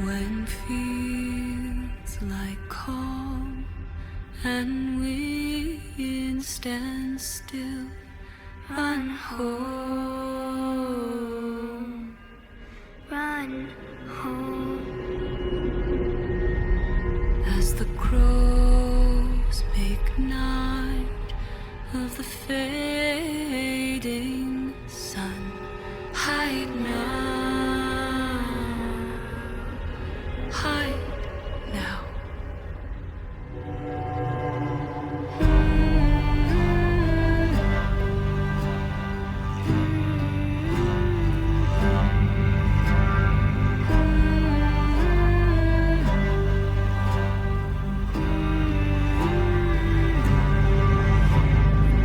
When feels like calm and wind stands still, run home, run home. As the crows make night of the fading sun, hide now, hide now.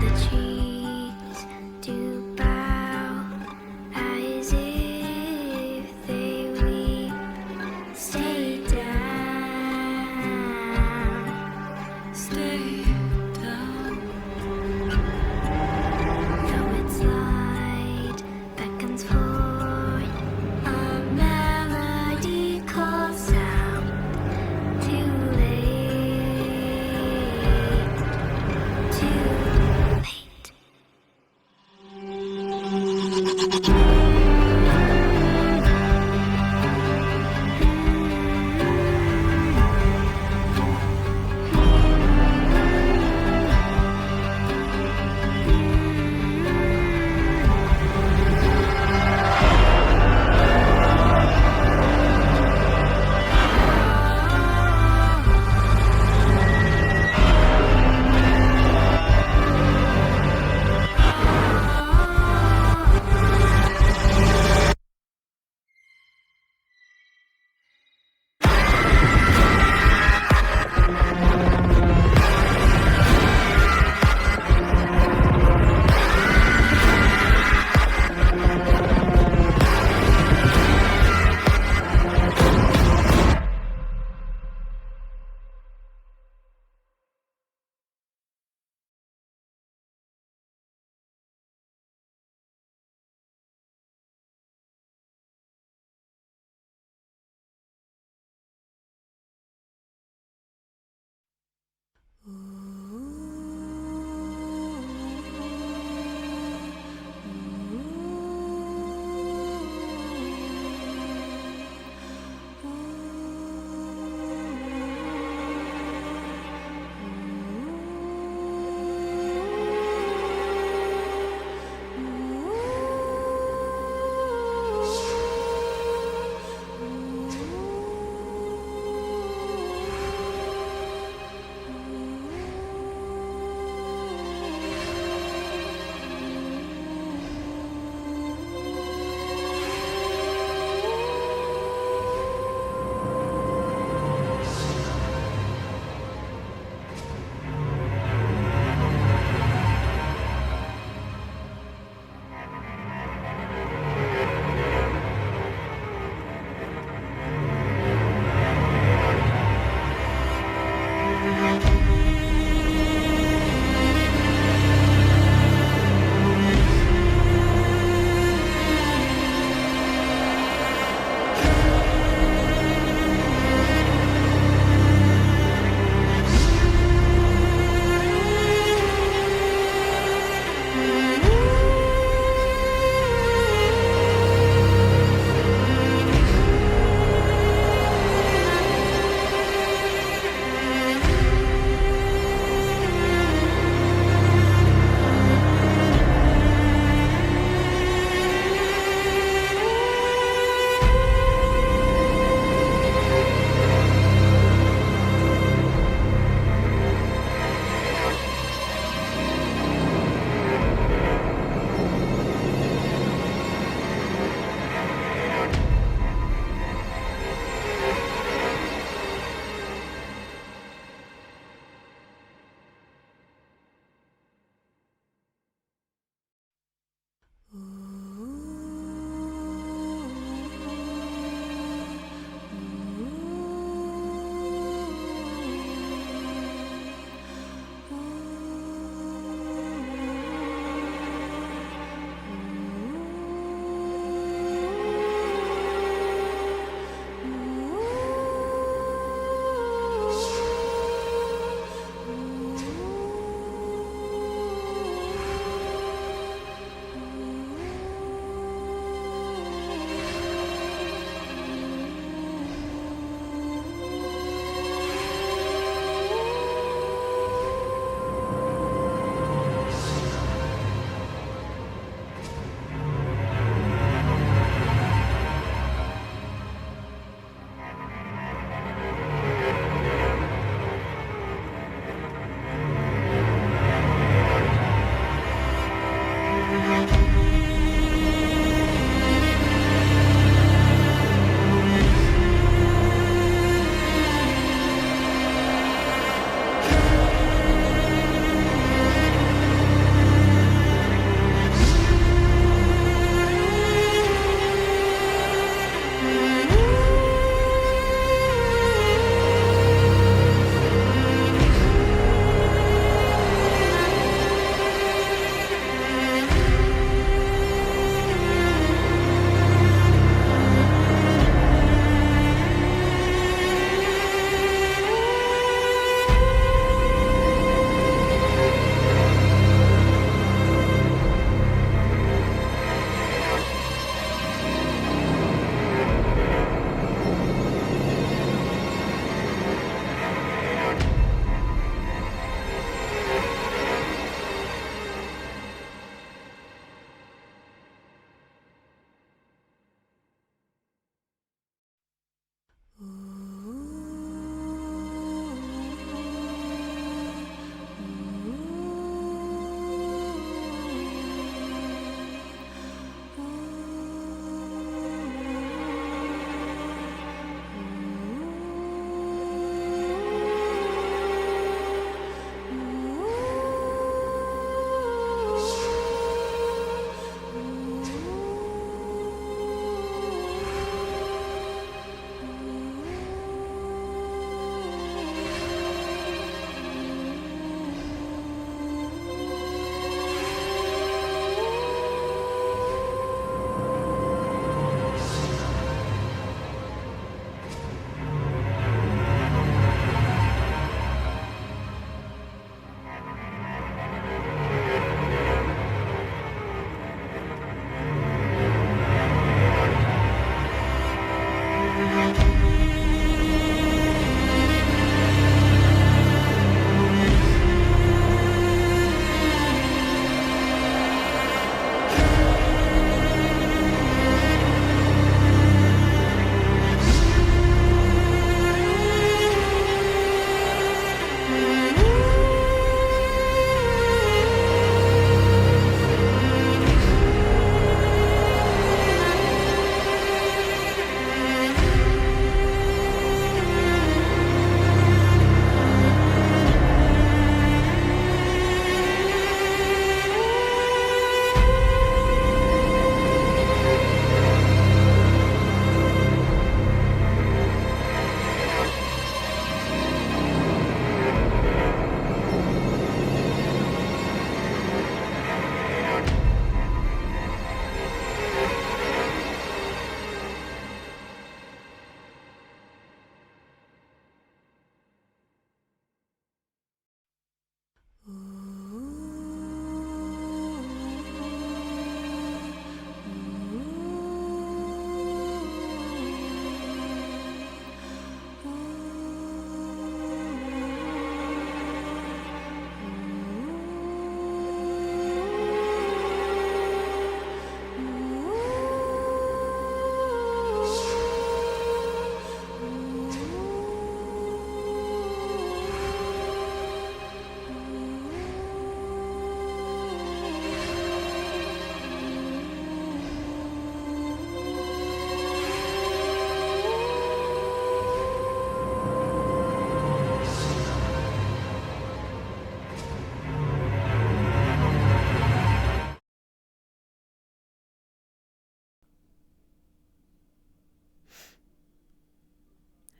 The trees do bow as if they weep. Stay down, Stay down. though its light beckons forth a melody calls out. Too late, too late.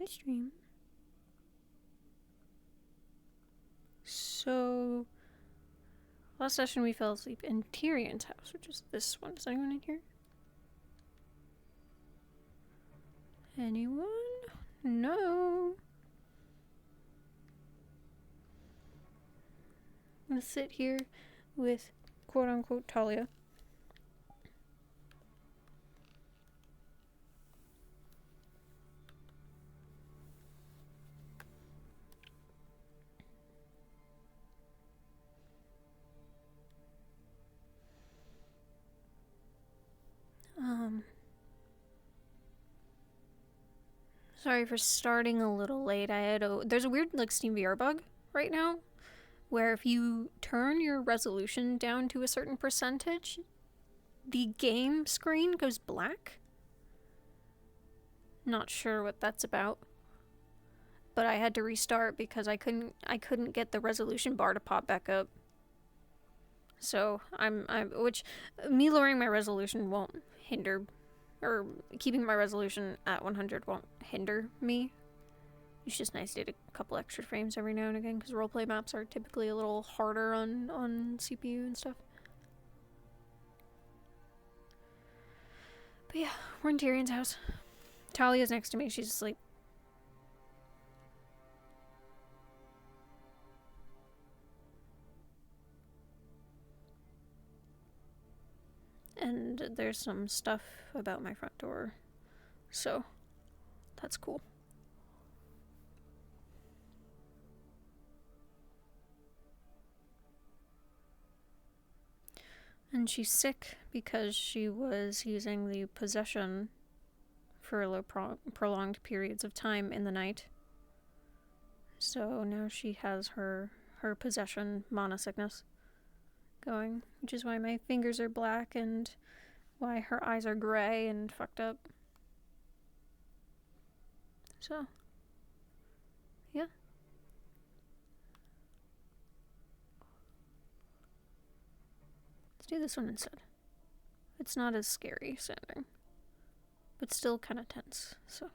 stream. So, last session we fell asleep in Tyrion's house, which is this one. Is anyone in here? Anyone? No. I'm gonna sit here with quote-unquote Talia. Sorry for starting a little late. There's a weird like Steam VR bug right now where if you turn your resolution down to a certain percentage, the game screen goes black. Not sure what that's about. But I had to restart because I couldn't get the resolution bar to pop back up. So which me lowering my resolution won't hinder, or keeping my resolution at 100 won't hinder me. It's just nice to get a couple extra frames every now and again because roleplay maps are typically a little harder on CPU and stuff. But yeah, we're in Tyrion's house. Talia's next to me. She's asleep. And there's some stuff about my front door. So, that's cool. And she's sick because she was using the possession for prolonged periods of time in the night. So now she has her possession mana sickness going, which is why my fingers are black and why her eyes are gray and fucked up. So, yeah. Let's do this one instead. It's not as scary sounding, but still kind of tense, so.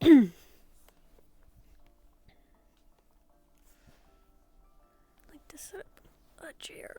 Like to set up a chair.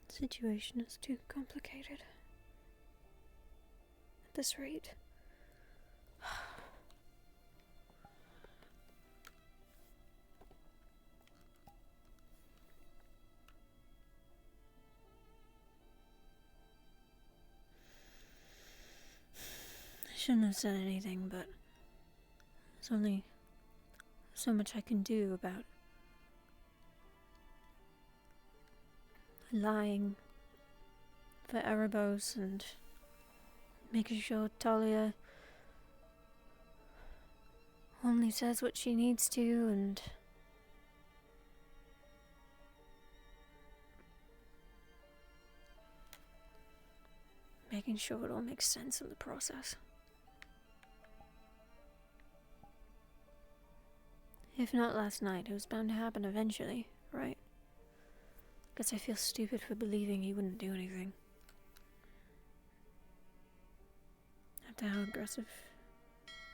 Situation is too complicated. At this rate. I shouldn't have said anything, but there's only so much I can do about lying for Erebos and making sure Talia only says what she needs to and making sure it all makes sense in the process. If not last night, it was bound to happen eventually, right? Guess I feel stupid for believing he wouldn't do anything. at how aggressive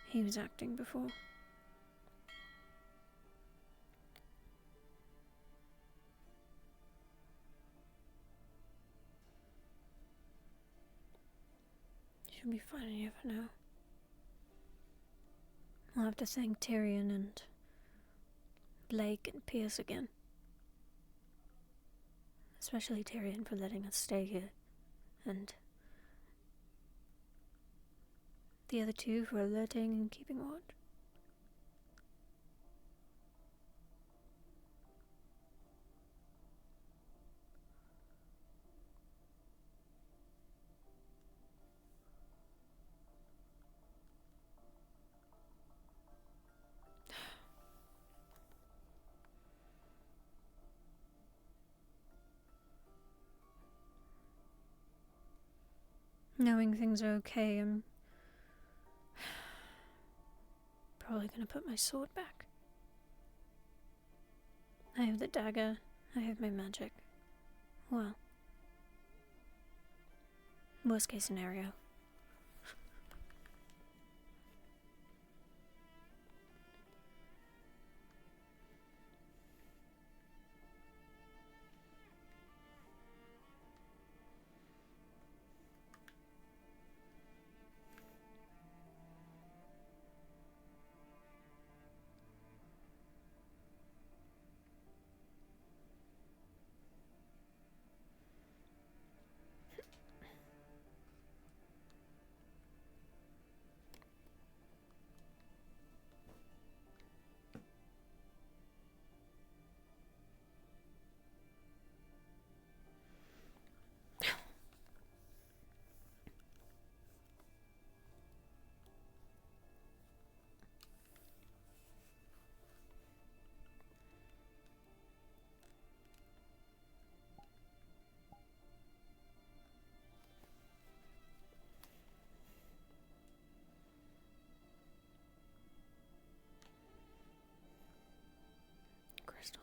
he was acting before. She'll be fine here for now. I'll have to thank Tyrion and Blake and Pierce again. Especially Tyrion for letting us stay here, and the other two for alerting and keeping watch. Knowing things are okay, I'm probably gonna put my sword back. I have the dagger, I have my magic. Well, worst case scenario. Crystal.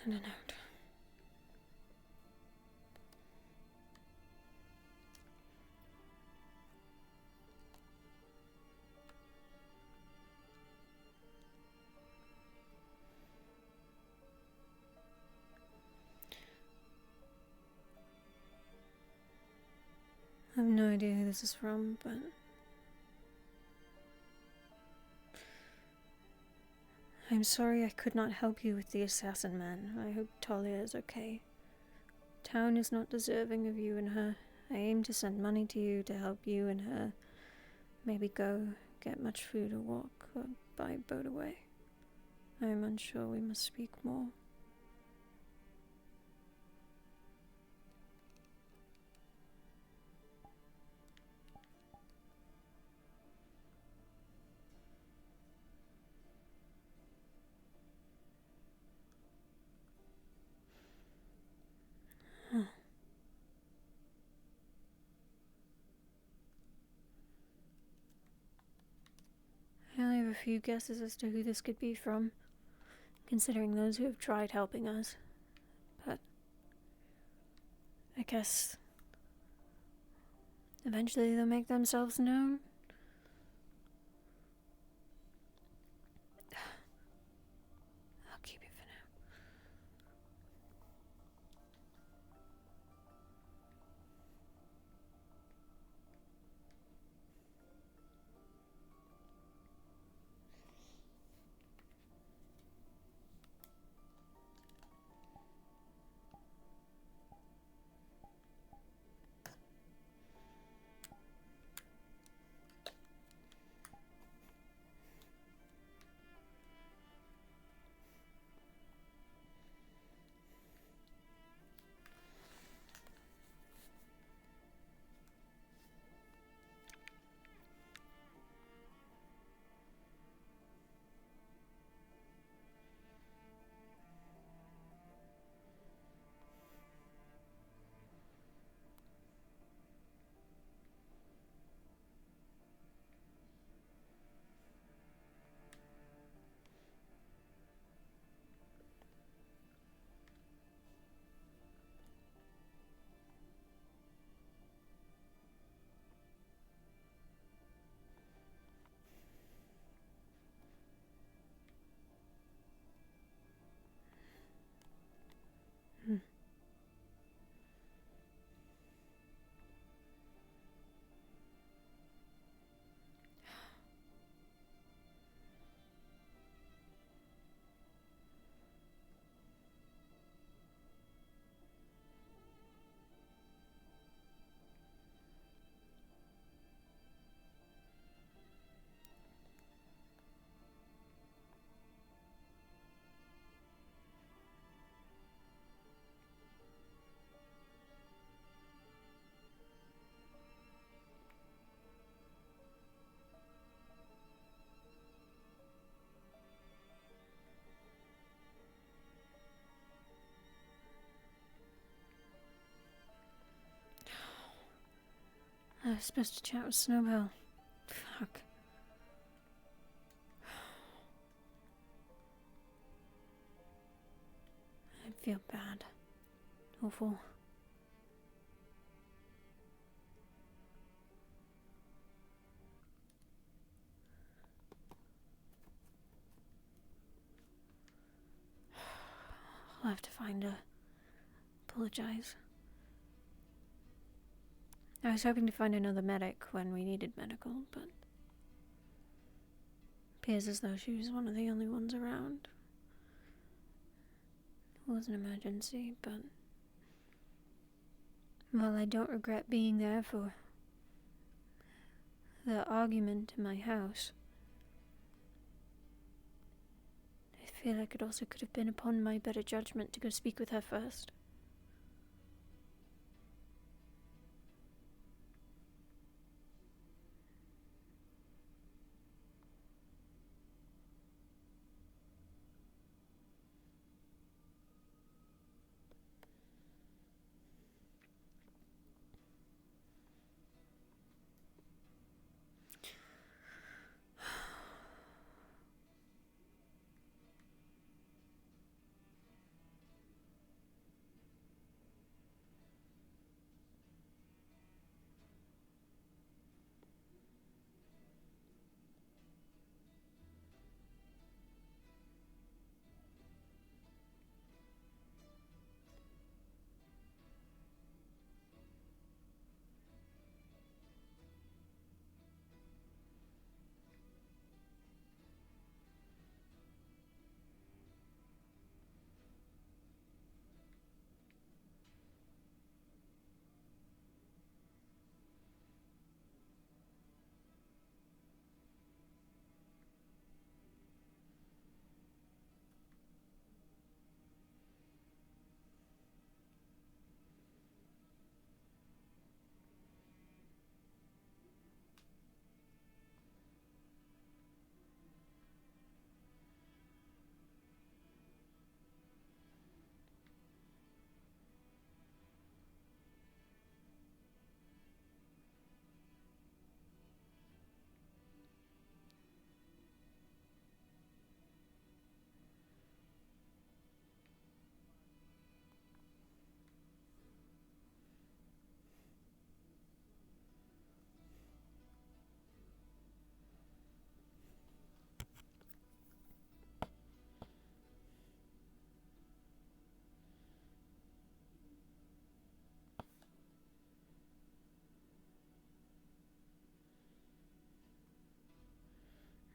And a note. I have no idea who this is from, but I'm sorry I could not help you with the assassin man. I hope Talia is okay. Town is not deserving of you and her. I aim to send money to you to help you and her. Maybe go get much food or walk or buy boat away. I am unsure we must speak more. I only have a few guesses as to who this could be from, considering those who have tried helping us. But I guess eventually they'll make themselves known. I'll keep it for now. I was supposed to chat with Snowbell. Fuck. I feel bad. Awful. I'll have to find her. Apologize. I was hoping to find another medic when we needed medical, but appears as though she was one of the only ones around. It was an emergency, but while I don't regret being there for the argument in my house, I feel like it also could have been upon my better judgment to go speak with her first.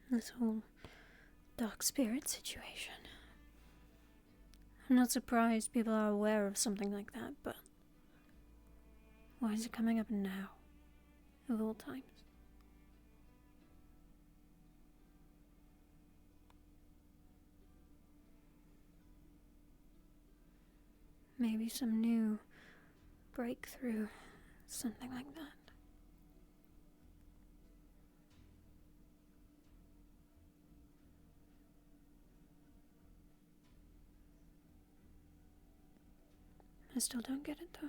This whole dark spirit situation. I'm not surprised people are aware of something like that, but why is it coming up now, of all times? Maybe some new breakthrough, something like that. I still don't get it though.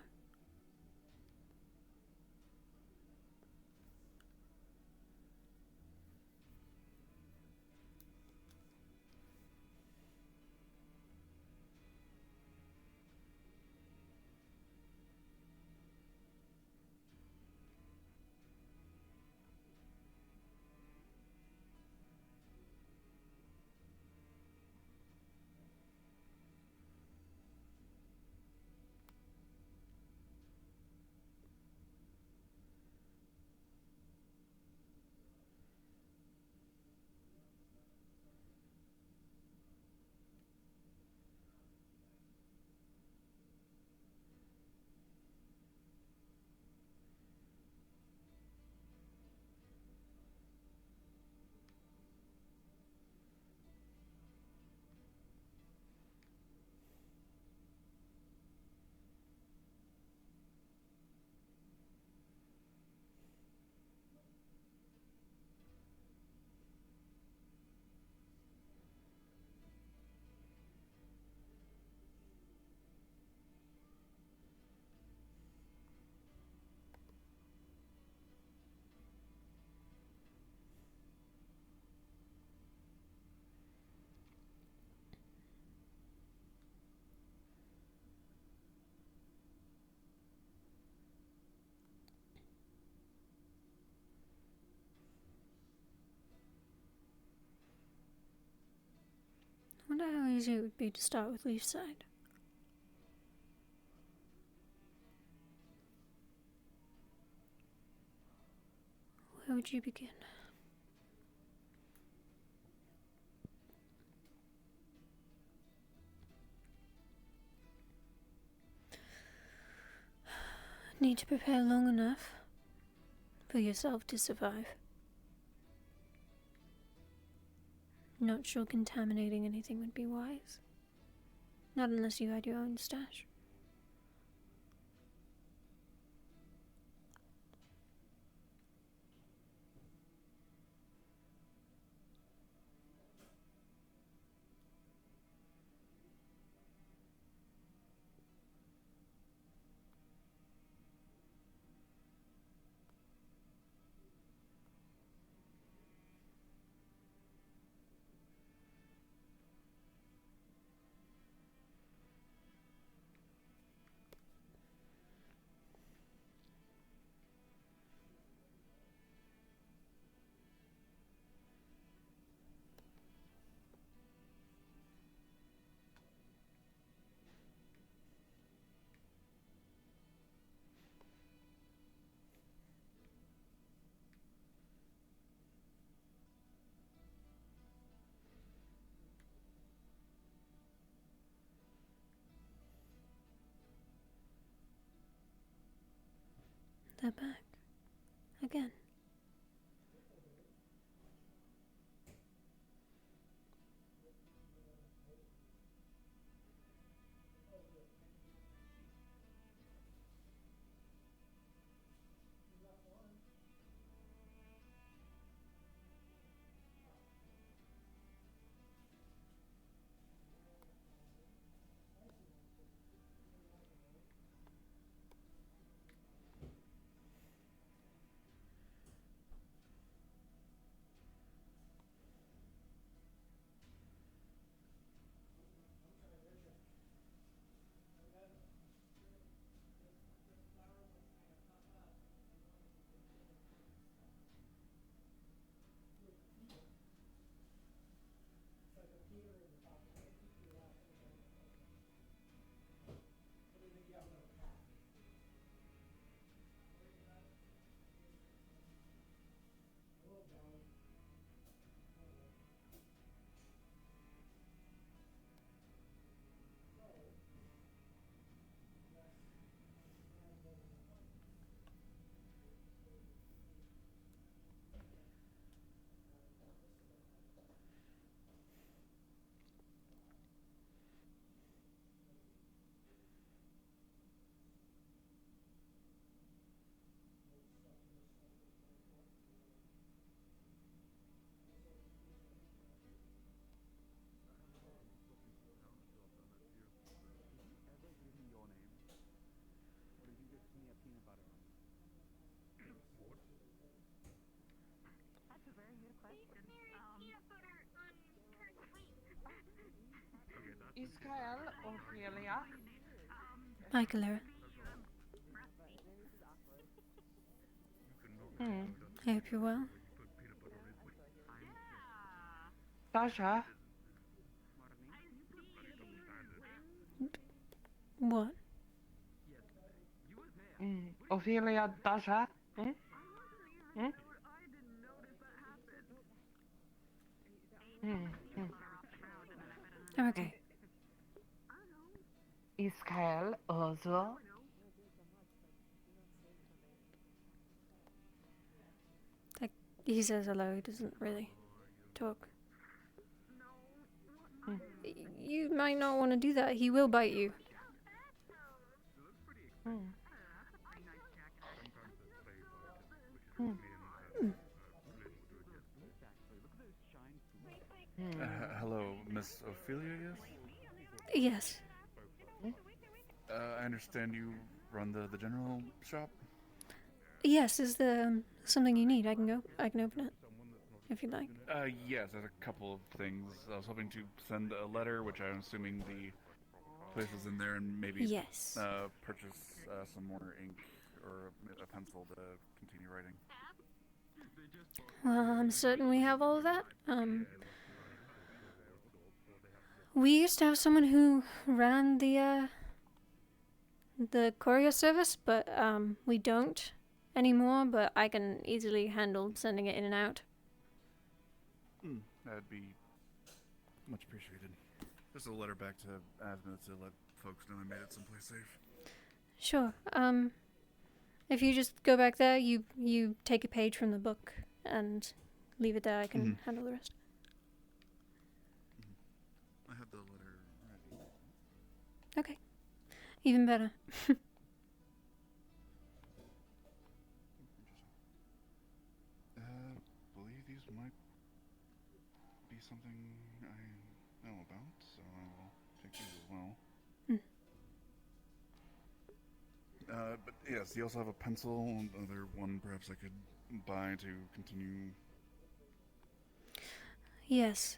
easier it would be to start with Leaf's side. Where would you begin? Need to prepare long enough for yourself to survive. Not sure contaminating anything would be wise. Not unless you had your own stash. They're back. Again. Israel, Ophelia. Hi, Calera. I hope you're well. Dasha. What? Ophelia, Dasha. I'm okay. Israel, also. He says hello, he doesn't really talk. You might not want to do that. He will bite you. Hello, Miss Ophelia, yes? Yes. I understand you run the general shop? Yes, is there something you need? I can open it. If you'd like. Yes, there's a couple of things. I was hoping to send a letter, which I'm assuming the place is in there, and maybe Yes. Purchase some more ink or a pencil to continue writing. Well, I'm certain we have all of that. We used to have someone who ran the courier service, but we don't anymore. But I can easily handle sending it in and out. That'd be much appreciated. Just a letter back to Asma to let folks know I made it someplace safe. Sure. If you just go back there, you take a page from the book and leave it there. I can handle the rest. I have the letter ready. Okay. Even better. Believe these might be something I know about, so I will take these as well. But yes, you also have a pencil, another one perhaps I could buy to continue. Yes.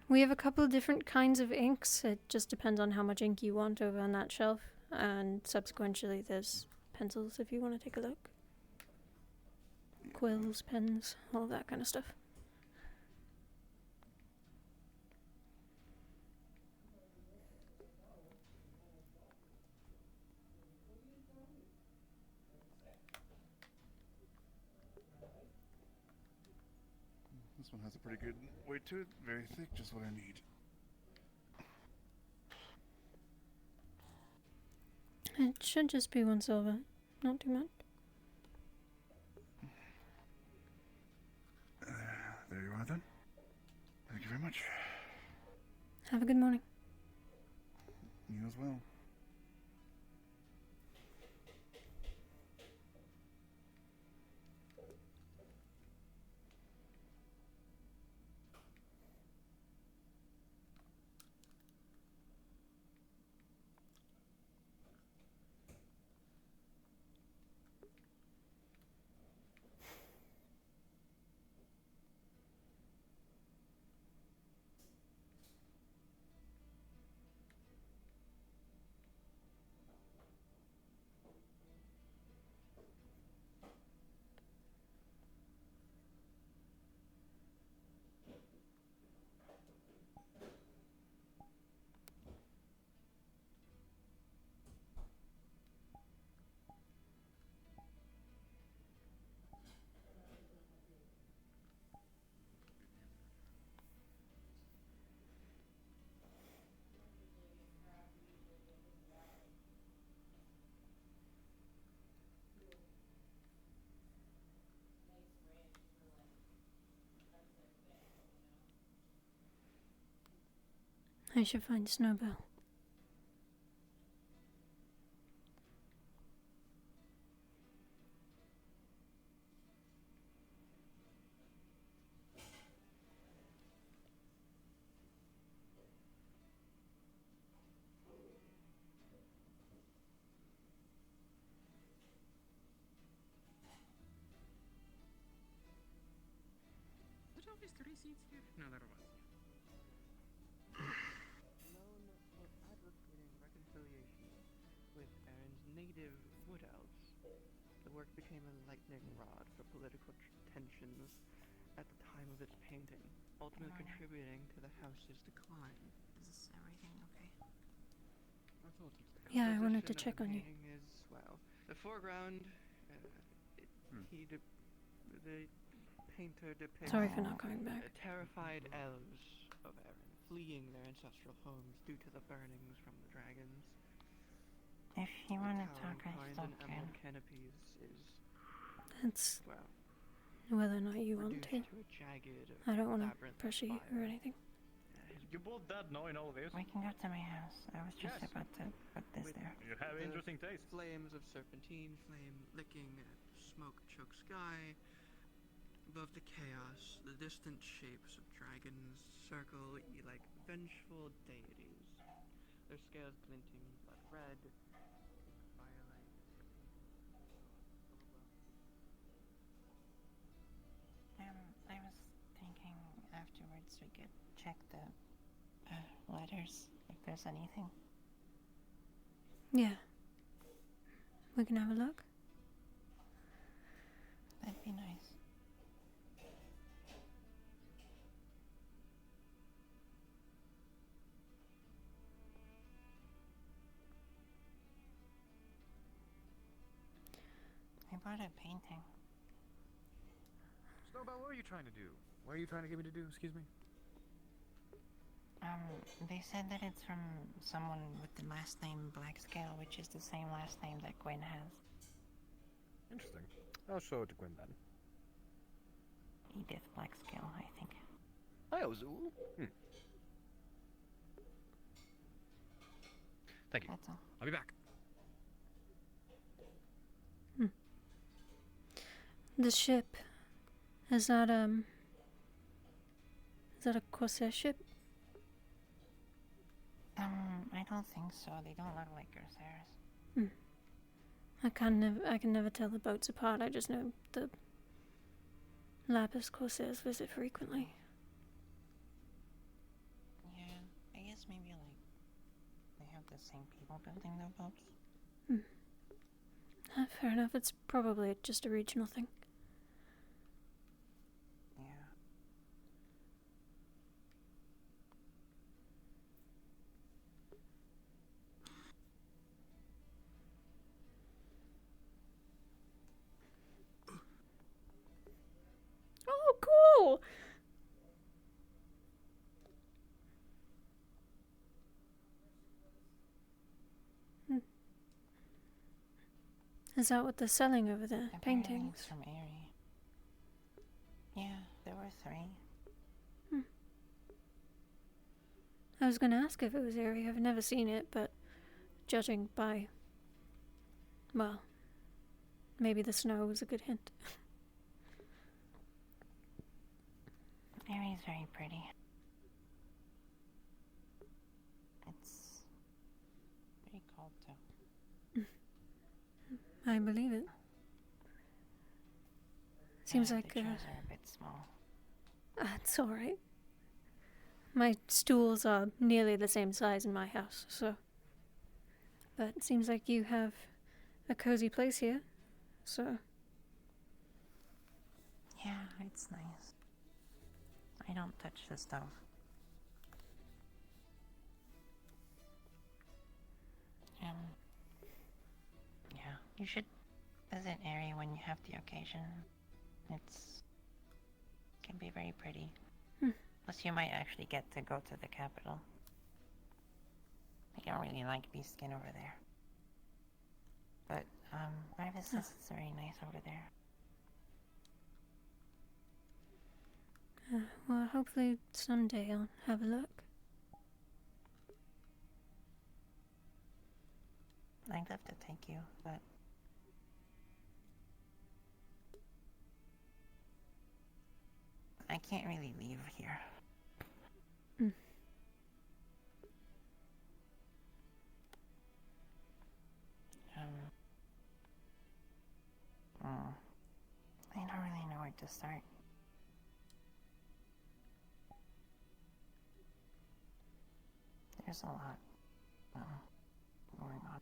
We have a couple of different kinds of inks. It just depends on how much ink you want over on that shelf. And subsequently, there's pencils if you want to take a look. Quills, pens, all that kind of stuff. This one has a pretty good weight to it, very thick, just what I need. It should just be 1 silver, not too much. There you are then. Thank you very much. Have a good morning. You as well. I should find Snowbell. There's always 3 seats here? No, there was. Known for advocating reconciliation with Aaron's native wood elves, the work became a lightning rod for political tensions at the time of its painting, ultimately contributing to the house's decline. Is everything okay? I thought so. Yeah, I wanted to Composition of check the on you. painting is, well, the foreground, the painter depicts Sorry for not coming back. terrified elves of Erin fleeing their ancestral homes due to the burnings from the dragons. If you want to The talk, I towering still pines and can. emerald canopies is, That's well, whether or not you want reduced to. to a jagged I don't want to labyrinth of pressure you fire. or anything. You both dead knowing all this? We can go to my house. I was just Yes. about to put this With- there. You have The interesting taste. Flames of serpentine flame licking at smoke-choked sky. Above the chaos, the distant shapes of dragons circle like vengeful deities. Their scales glinting blood red. Firelight. I was thinking afterwards we could check the letters if there's anything. Yeah. We can have a look. That'd be nice. brought a painting. Snowbell, what are you trying to do? What are you trying to get me to do? Excuse me? They said that it's from someone with the last name Blackscale, which is the same last name that Gwen has. Interesting. I'll show it to Gwen then. Edith Blackscale, I think. Hi, Ozul. Thank you. That's all. I'll be back. The ship. Is that a Corsair ship? I don't think so. They don't look like Corsairs. I can never tell the boats apart. I just know the Lapis Corsairs visit frequently. Yeah, I guess maybe like they have the same people building their boats. Fair enough. It's probably just a regional thing. Yeah. Oh, cool! Is that what they're selling over there? Apparently Paintings? it's from Aerie. Yeah, there were 3. I was going to ask if it was Aerie. I've never seen it, but judging by, well, maybe the snow was a good hint. Aerie's very pretty. It's pretty cold too. I believe it. Seems Yeah, like the chairs are a bit small. it's all right. My stools are nearly the same size in my house, so. But it seems like you have a cozy place here, so. Yeah, it's nice. I don't touch the stove. Yeah, you should visit Aerie when you have the occasion. It's can be very pretty. Plus, you might actually get to go to the capital. I don't really like Beastkin over there. But, Marvis says it's very nice over there. Well, hopefully someday I'll have a look. I'd love to take you, but I can't really leave here. I don't really know where to start. There's a lot going on.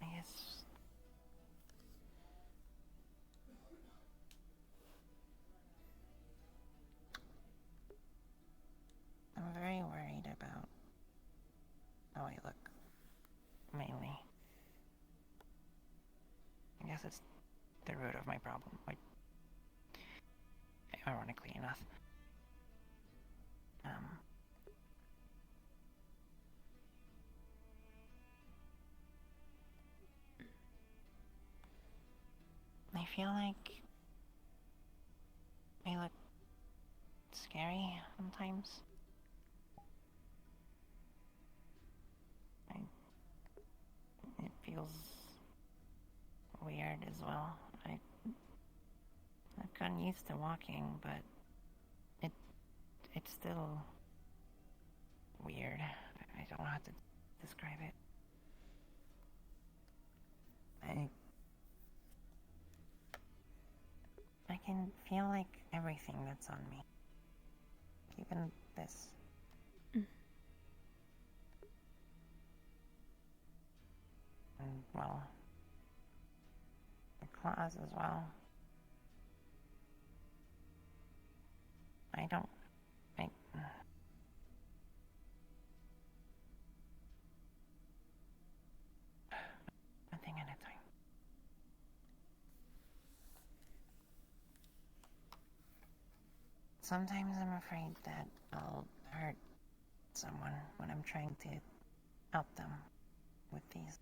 I guess I'm very worried about how I look, mainly. I guess it's the root of my problem, like, ironically enough. I feel like I look scary sometimes. It feels weird as well. I've gotten used to walking, but it's still weird. I don't know how to describe it. I can feel like everything that's on me. Even this. And, well, the claws as well. I nothing. sometimes I'm afraid that I'll hurt someone when I'm trying to help them with these.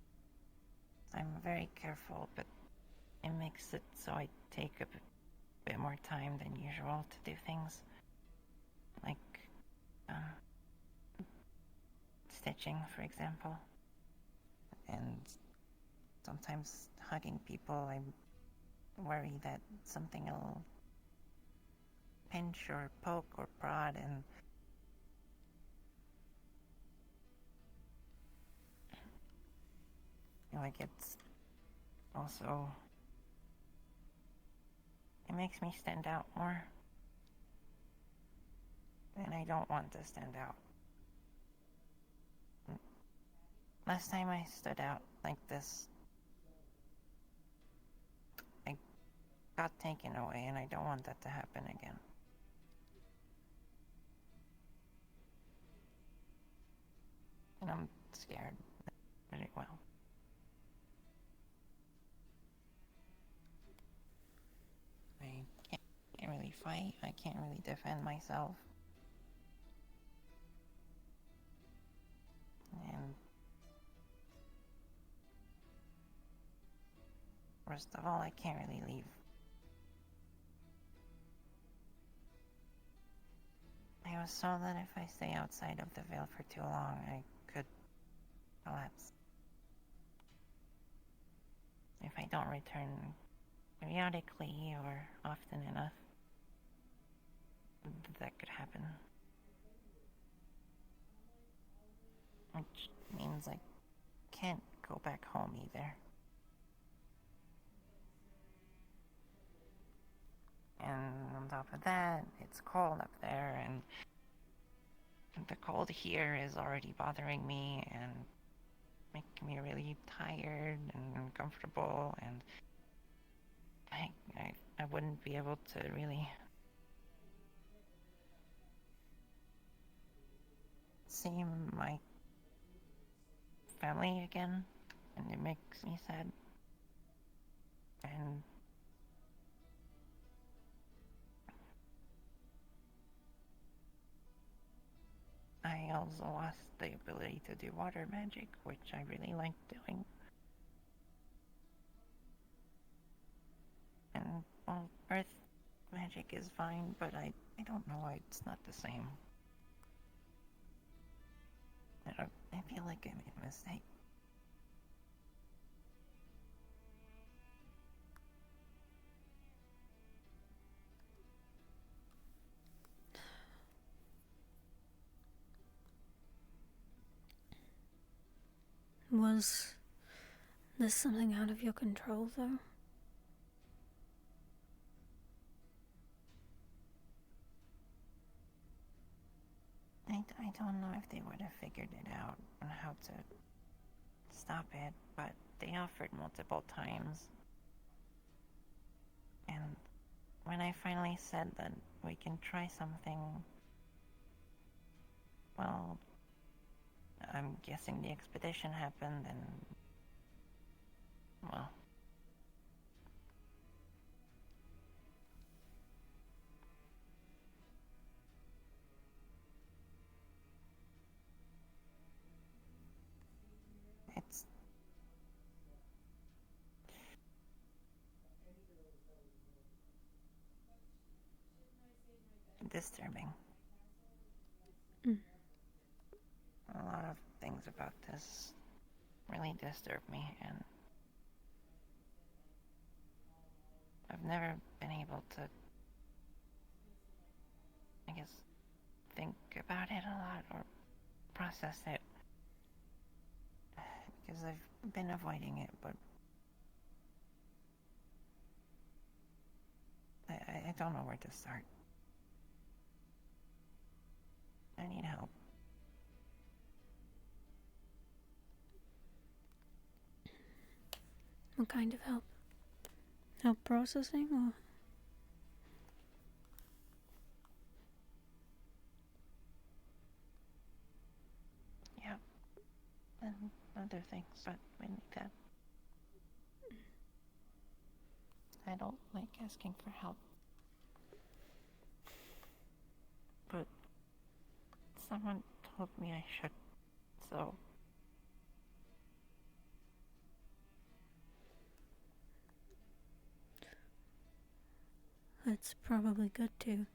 I'm very careful, but it makes it so I take a bit more time than usual to do things. Like, stitching, for example. And sometimes hugging people, I worry that something will pinch or poke or prod, and like it's also, it makes me stand out more, and I don't want to stand out. Last time I stood out like this, I got taken away, and I don't want that to happen again. And I'm scared very well. I can't really fight. I can't really defend myself. And worst of all, I can't really leave. I was told that if I stay outside of the Veil for too long, I could collapse. If I don't return periodically or often enough, that could happen. Which means I can't go back home either. And on top of that, it's cold up there, and the cold here is already bothering me and making me really tired and uncomfortable, and I wouldn't be able to really see my family again, and it makes me sad. And I also lost the ability to do water magic, which I really like doing. And, well, earth magic is fine, but I don't know why it's not the same. I feel like I made a mistake. Was this something out of your control, though? I don't know if they would have figured it out on how to stop it, but they offered multiple times. And when I finally said that we can try something, well, I'm guessing the expedition happened, and, well, it's disturbing. Mm. A lot of things about this really disturb me, and I've never been able to, I guess, think about it a lot or process it, because I've been avoiding it, but I don't know where to start. I need help. What kind of help? Help processing, or? Yeah, and other things, but we need that. I don't like asking for help. but someone told me I should, so... That's probably good too.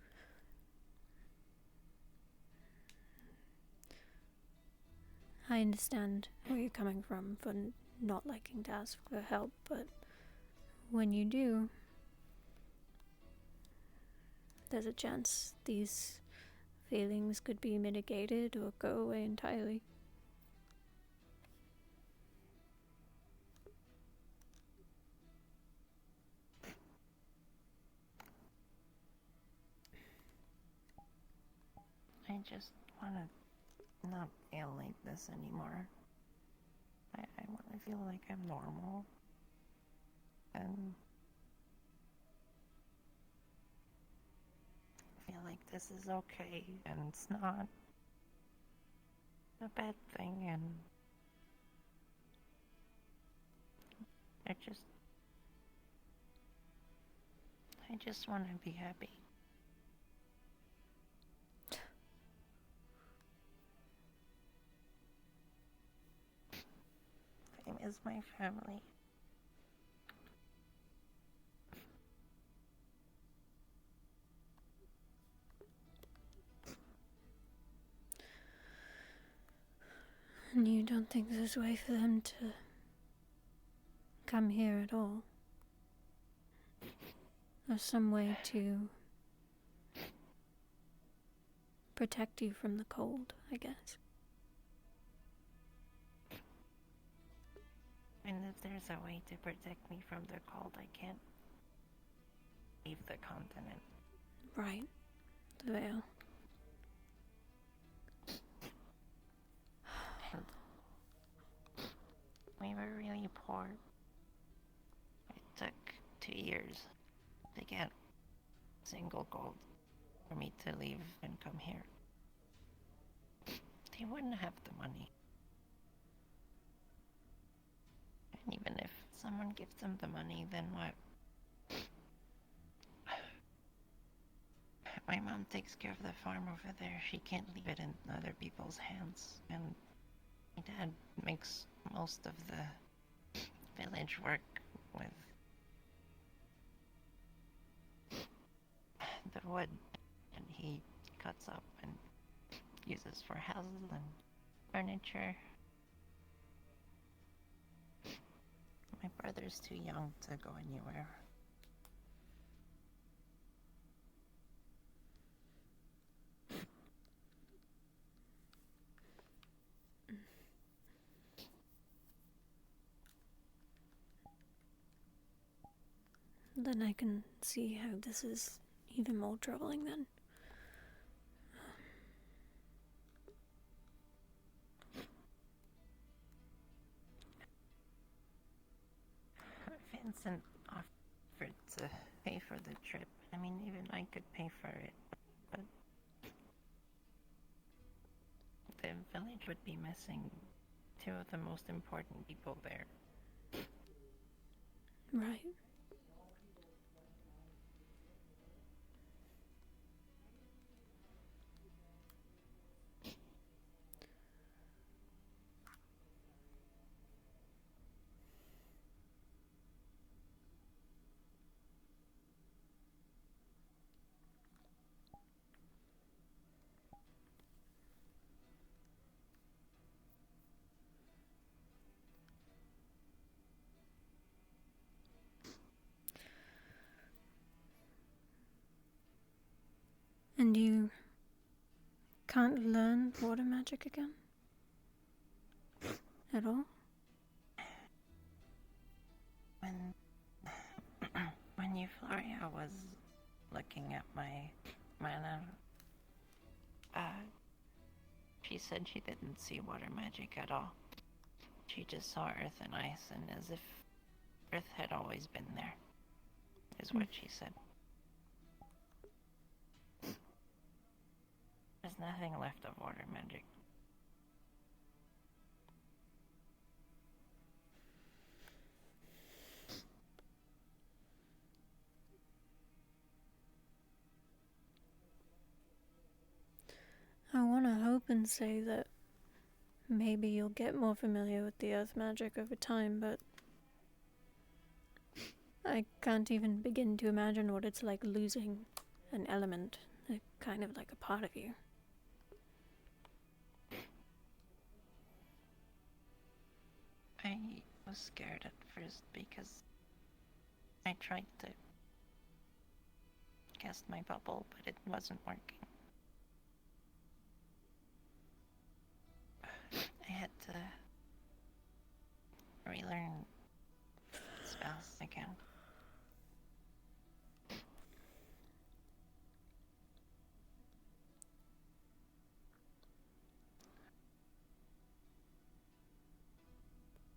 I understand where you're coming from for not liking to ask for help, but when you do, there's a chance these feelings could be mitigated or go away entirely. I just want to not feel like this anymore. I want to feel like I'm normal. And feel like this is okay and it's not a bad thing, and I just want to be happy. Fame is my family. And you don't think there's a way for them to come here at all? Or some way to protect you from the cold, I guess. And if there's a way to protect me from the cold, I can't leave the continent. Right. The veil. And we were really poor. It took 2 years to get single gold for me to leave and come here. They wouldn't have the money. And even if someone gives them the money, then what? My mom takes care of the farm over there. She can't leave it in other people's hands. And my dad makes most of the village work with the wood. And he cuts up and uses for houses and furniture. My brother's too young to go anywhere. Then I can see how this is even more troubling then. Vincent offered to pay for the trip. I mean, even I could pay for it, but the village would be missing 2 of the most important people there. Right. And you can't learn water magic again? At all? When Euphoria was looking at my mana, she said she didn't see water magic at all. She just saw earth and ice, and as if earth had always been there, is what she said. There's nothing left of water magic. I want to hope and say that maybe you'll get more familiar with the earth magic over time, but I can't even begin to imagine what it's like losing an element, kind of like a part of you. I was scared at first because I tried to cast my bubble, but it wasn't working. I had to relearn spells again.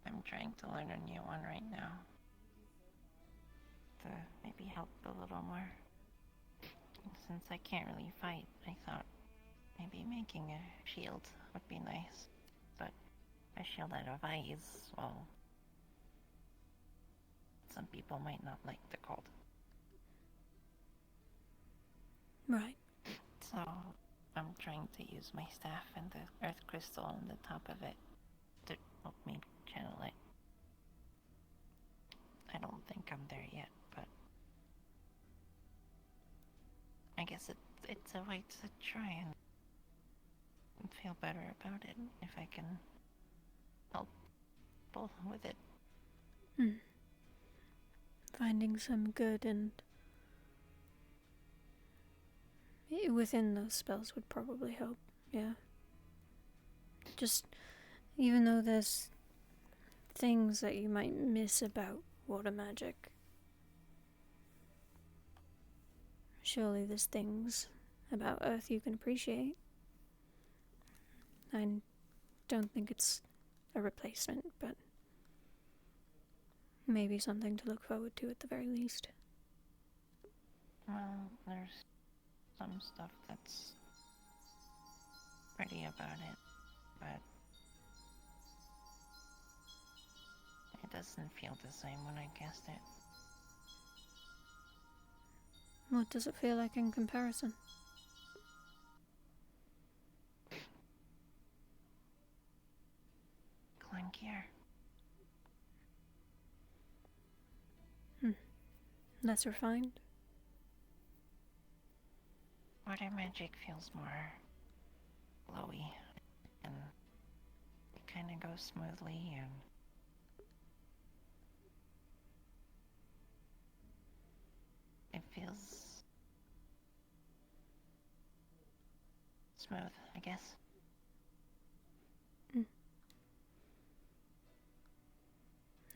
I'm trying to learn a new one right now to maybe help a little more. Since I can't really fight, I thought maybe making a shield would be nice. But a shield out of ice, well, some people might not like the cold. Right. So I'm trying to use my staff and the earth crystal on the top of it to help me channel it. I don't think I'm there yet, but I guess it's a way to try and feel better about it if I can help both with it. Finding some good and within those spells would probably help, yeah. Just, even though there's things that you might miss about water magic, surely there's things about Earth you can appreciate. I don't think it's a replacement, but maybe something to look forward to at the very least. Well, there's some stuff that's pretty about it, but it doesn't feel the same when I cast it. What does it feel like in comparison? Clunkier. Less refined? Water magic feels more flowy, and it kind of goes smoothly, and it feels smooth, I guess.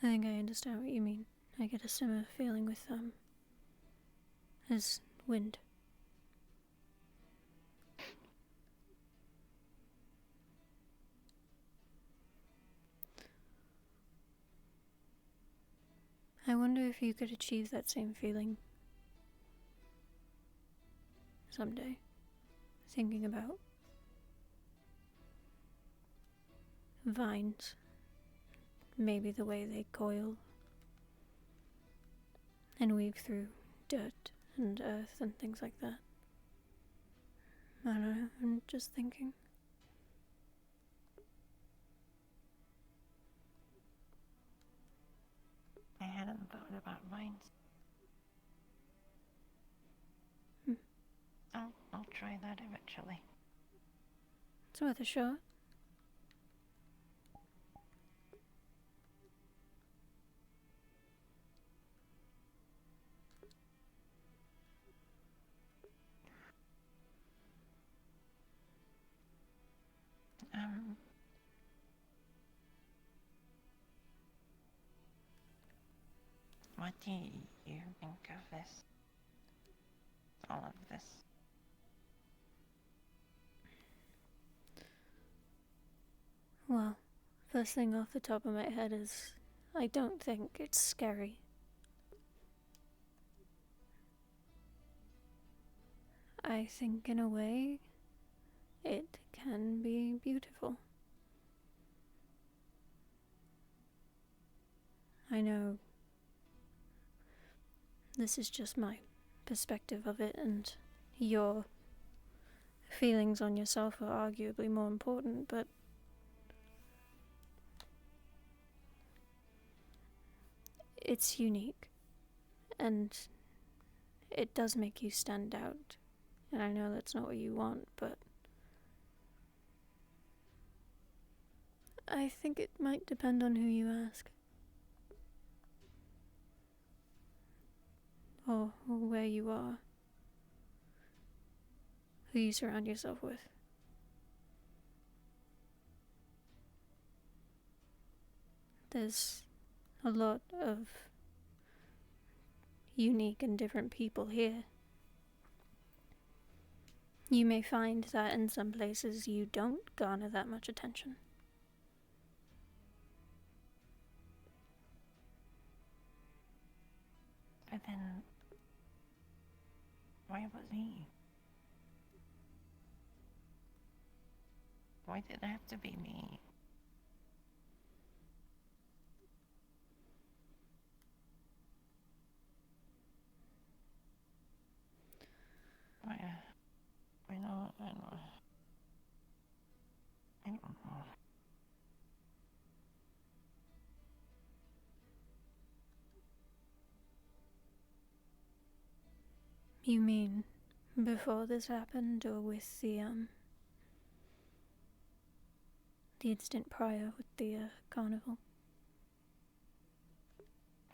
I think I understand what you mean. I get a similar feeling with, as wind. I wonder if you could achieve that same feeling someday. Thinking about vines, maybe the way they coil and weave through dirt and earth and things like that. I don't know, I'm just thinking. I hadn't thought about vines. I'll try that eventually. It's worth a shot. What do you think of this? All of this? Well, first thing off the top of my head is I don't think it's scary. I think in a way it can be beautiful. I know this is just my perspective of it, and your Feelings on yourself are arguably more important, but it's unique. And it does make you stand out. And I know that's not what you want, but I think it might depend on who you ask. Or where you are. Who you surround yourself with. There's a lot of unique and different people here. You may find that in some places you don't garner that much attention. But then, why was me? Why did it have to be me? I know. I don't know. You mean before this happened, or with the instant prior with the carnival?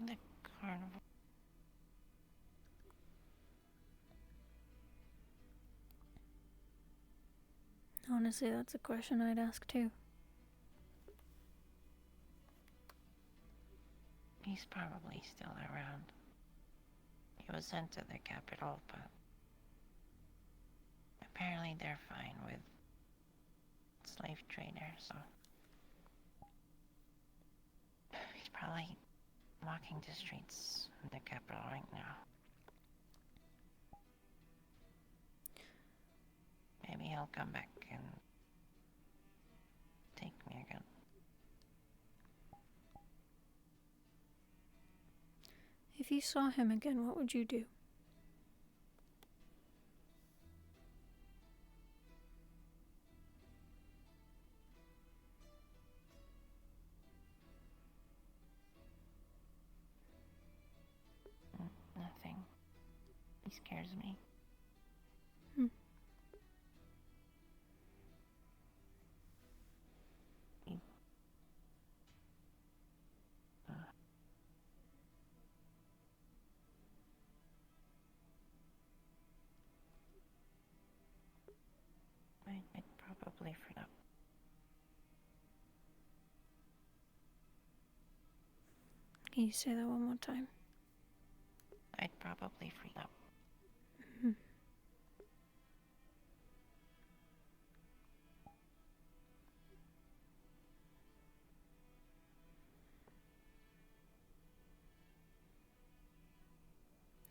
The carnival. Honestly, that's a question I'd ask too. He's probably still around. He was sent to the capital, but apparently they're fine with slave traders, so he's probably walking the streets of the capital right now. Maybe he'll come back and take me again. If you saw him again, what would you do? Nothing. He scares me. I'd probably freak up. Can you say that one more time? I'd probably freak up.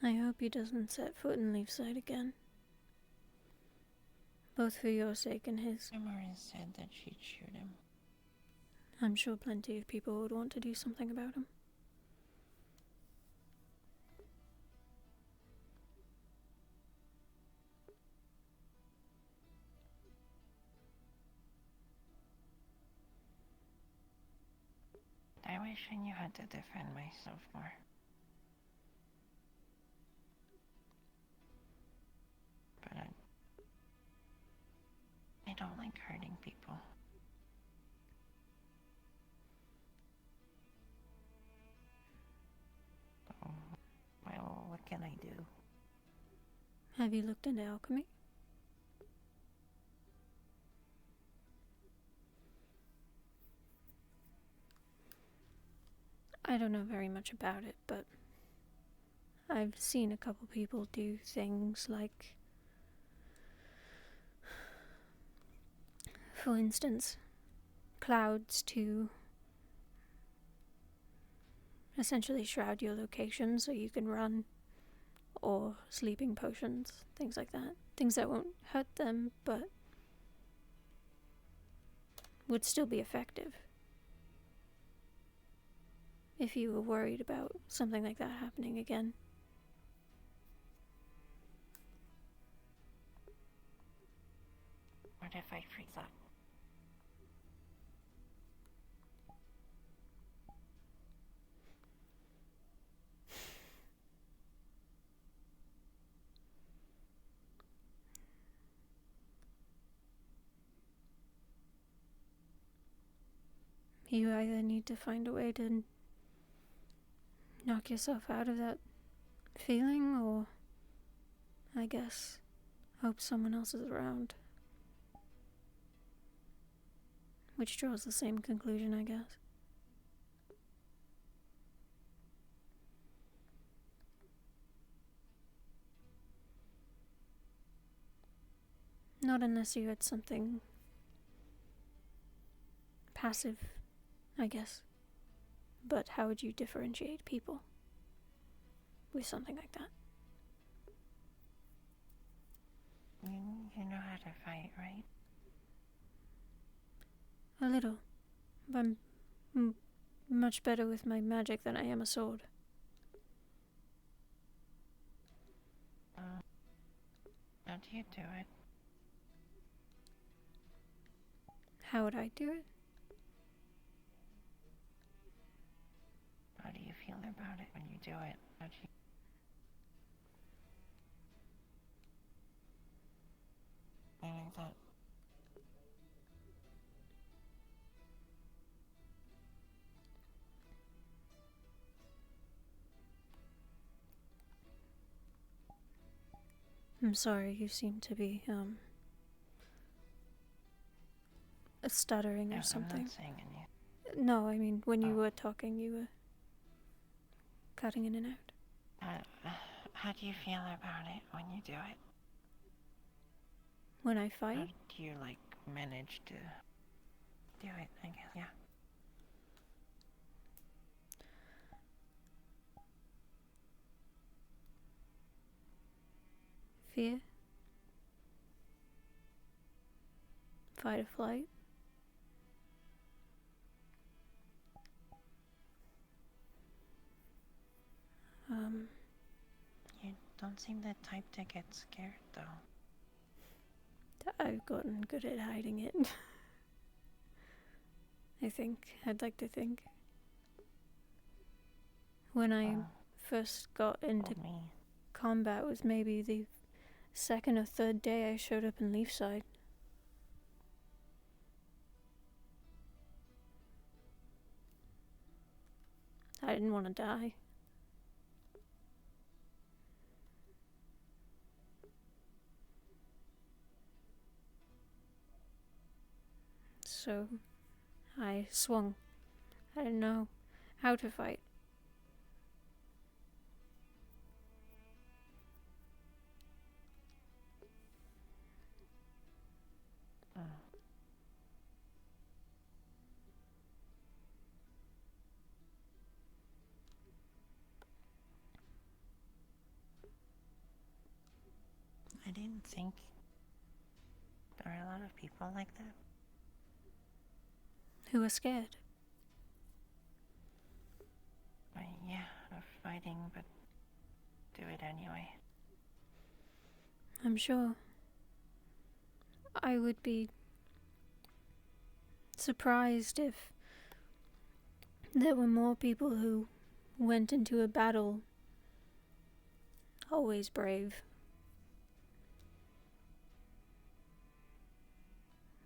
I hope he doesn't set foot in Leafside again. Both for your sake and his. Amaris said that she'd shoot him. I'm sure plenty of people would want to do something about him. I wish I knew how to defend myself more. But I don't like hurting people. So, well, what can I do? Have you looked into alchemy? I don't know very much about it, but I've seen a couple people do things like, for instance, clouds to essentially shroud your location so you can run, or sleeping potions, things like that. Things that won't hurt them, but would still be effective if you were worried about something like that happening again. What if I freeze up? You either need to find a way to knock yourself out of that feeling, or I guess hope someone else is around. Which draws the same conclusion, I guess. Not unless you had something passive, I guess. But how would you differentiate people with something like that? You know how to fight, right? A little. But I'm much better with my magic than I am a sword. How do you do it? How would I do it? How do you feel about it when you do it? How do you... Meaning that... I'm sorry, you seem to be, stuttering or No, I'm something. not saying anything. No, I mean, when you were talking, you were cutting in and out. How do you feel about it when you do it? When I How fight? do you, like, manage to do it, I guess? Yeah. Fear? Fight or flight? You don't seem the type to get scared, though. I've gotten good at hiding it. I think. I'd like to think. When I first got into Told me. combat was maybe the second or third day I showed up in Leafside. I didn't want to die. So I swung. I didn't know how to fight. I didn't think there are a lot of people like that. Who were scared. Yeah, of fighting, but do it anyway. I'm sure. I would be surprised if there were more people who went into a battle always brave.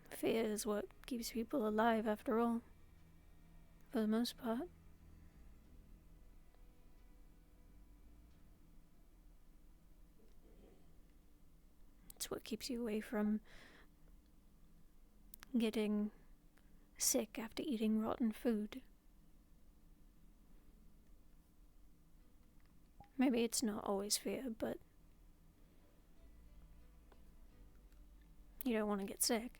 Fear is what keeps people alive, after all. For the most part. It's what keeps you away from getting sick after eating rotten food. Maybe it's not always fear, but you don't want to get sick.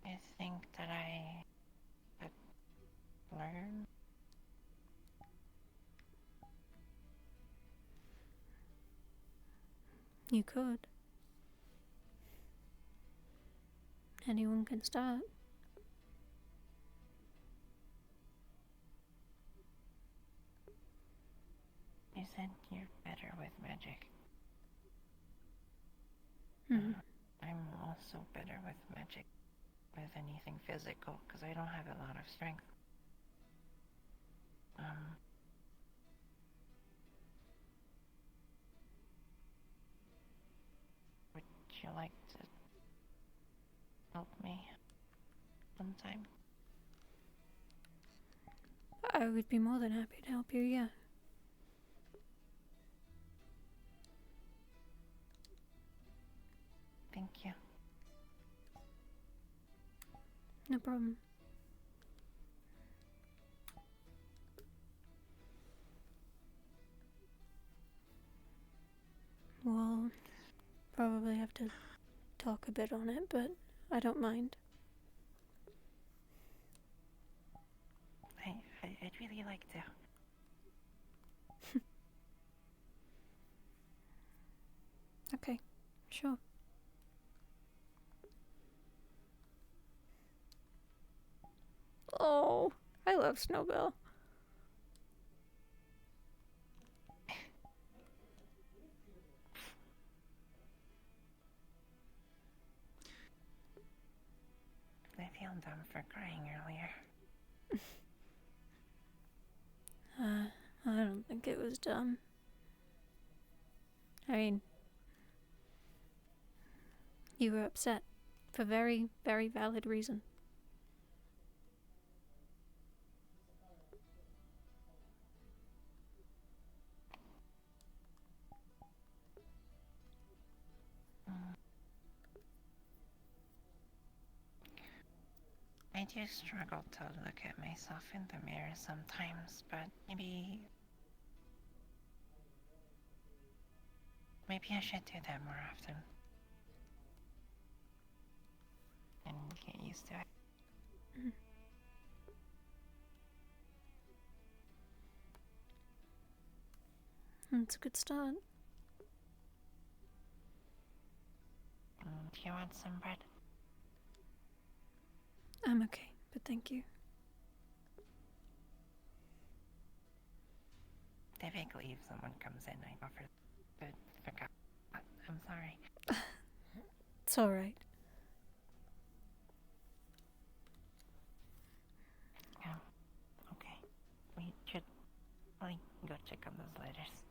I think that I could learn. You could. Anyone can start. said you're better with magic. Mhm. I'm also better with magic, with anything physical, because I don't have a lot of strength. Would you like to help me sometime? I would be more than happy to help you, yeah. Thank you. No problem. We'll probably have to talk a bit on it, but I don't mind. I'd really like to. Okay, sure. Oh, I love Snowbell. I feel dumb for crying earlier. I don't think it was dumb. I mean, you were upset for very, very valid reason. I do struggle to look at myself in the mirror sometimes, but maybe I should do that more often. And get used to it. That's a good start. Do you want some bread? I'm okay, but thank you. Typically, if someone comes in, I go for but forgot. I'm sorry. It's alright. Okay. We should probably go check on those letters.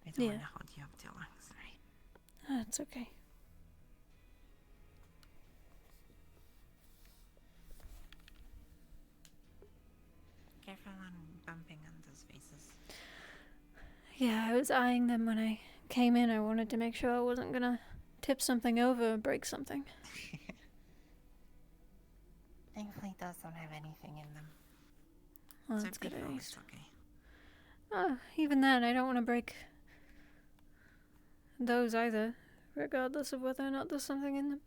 I don't want to hold you up too long, sorry. That's okay. Careful on bumping on those faces. Yeah, I was eyeing them when I came in. I wanted to make sure I wasn't gonna tip something over or break something. Thankfully, those don't have anything in them. Well, So that's good at least. it's okay. Even then, I don't want to break those either, regardless of whether or not there's something in them.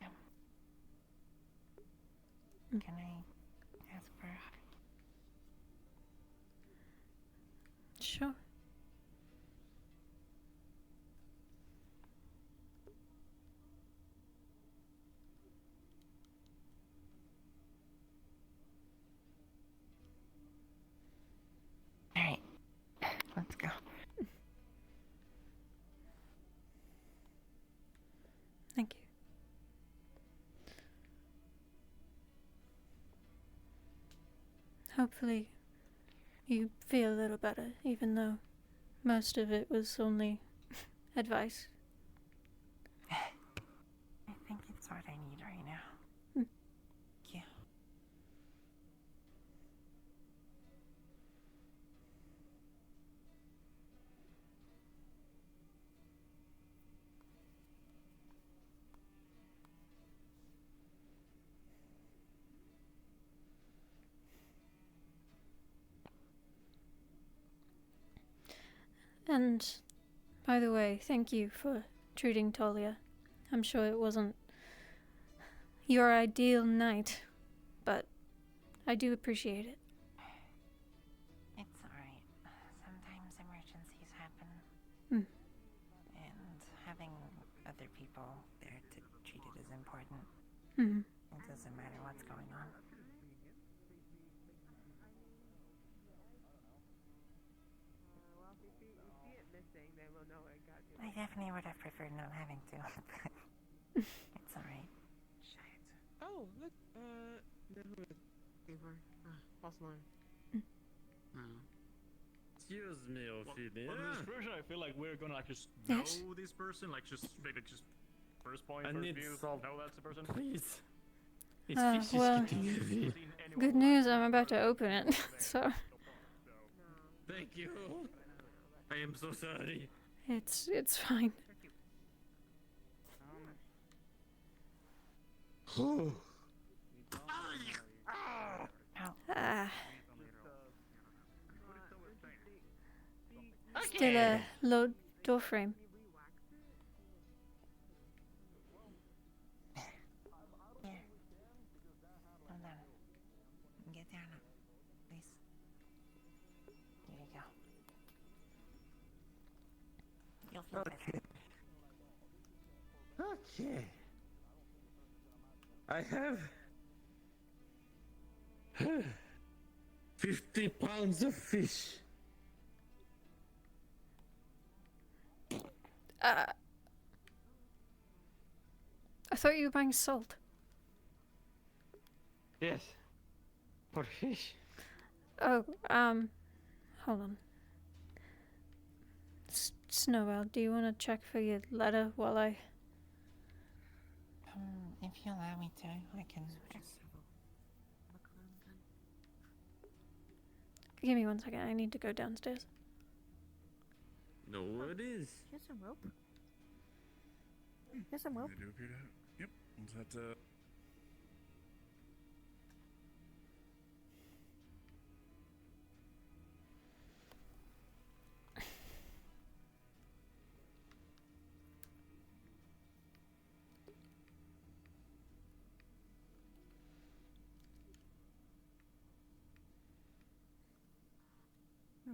Yeah. Can I ask for a hug? Sure. Alright, let's go. Thank you. Hopefully, you feel a little better, even though most of it was only advice. I think it's what I need right now. Thank you. And, by the way, thank you for treating Talia. I'm sure it wasn't your ideal night, but I do appreciate it. It's alright. Sometimes emergencies happen. Mm. And having other people there to treat it is important. Mm-hmm. It doesn't matter what's going on. I definitely would have preferred not having to. It's alright. Shit. Oh, look, who is Favor? Boss line. Excuse me, Ophelia. On this version, I feel like we're gonna like just Yes. know this person, like just maybe just first point, I first need view, salt. know that's the person. Please. It's well, getting heavy. good news, I'm about to open it. So Thank you. I am so sorry. it's fine. Ah, still a low door frame. Here. Hold on. Get down now, please. Here you go. You'll feel better. Okay. I have 50 pounds of fish. I thought you were buying salt. Yes. For fish. Oh, hold on. Snowbell, do you want to check for your letter while I... If you allow me to, I can. Give me 1 second, I need to go downstairs. No, it is. Here's some rope. Here's some rope. They do appear to have. Yep. Is that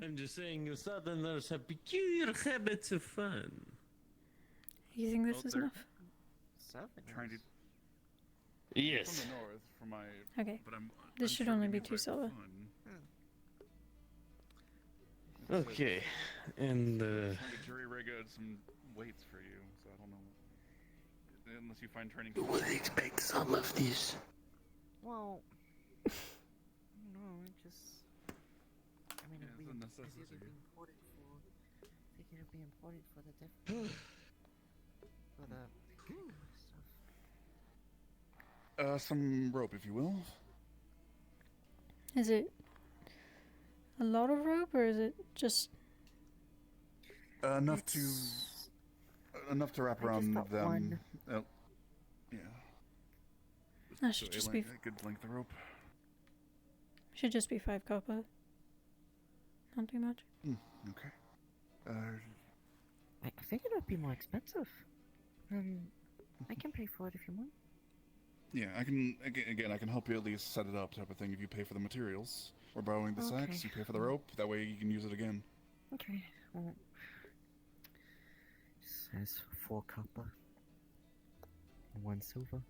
I'm just saying you southerners have peculiar habits of fun. You think this Well, is they're- enough? trying to Yes. from the north from my? Okay. But I'm. This I'm should sure only we be need 2 by silver. fun. Okay. And Trying to jury rig out some weights for you, so I don't know. Unless you find training. you would expect some of this. Well, no, it just. I mean, Yeah, it'd be, it's a I necessity. think it'd be important for. I think it'd be important for the different. for the stuff. Some rope, if you will. Is it a lot of rope, or is it just... Enough to wrap I just around got them. one. Oh, yeah. That should just be... a good length of rope. Should just be 5 copper. Not too much. Okay. I think it would be more expensive. I can pay for it if you want. Yeah, I can again. I can help you at least set it up, type of thing. If you pay for the materials, or borrowing the sacks, Okay. you pay for the rope. That way you can use it again. Okay. Says 4 copper. 1 silver.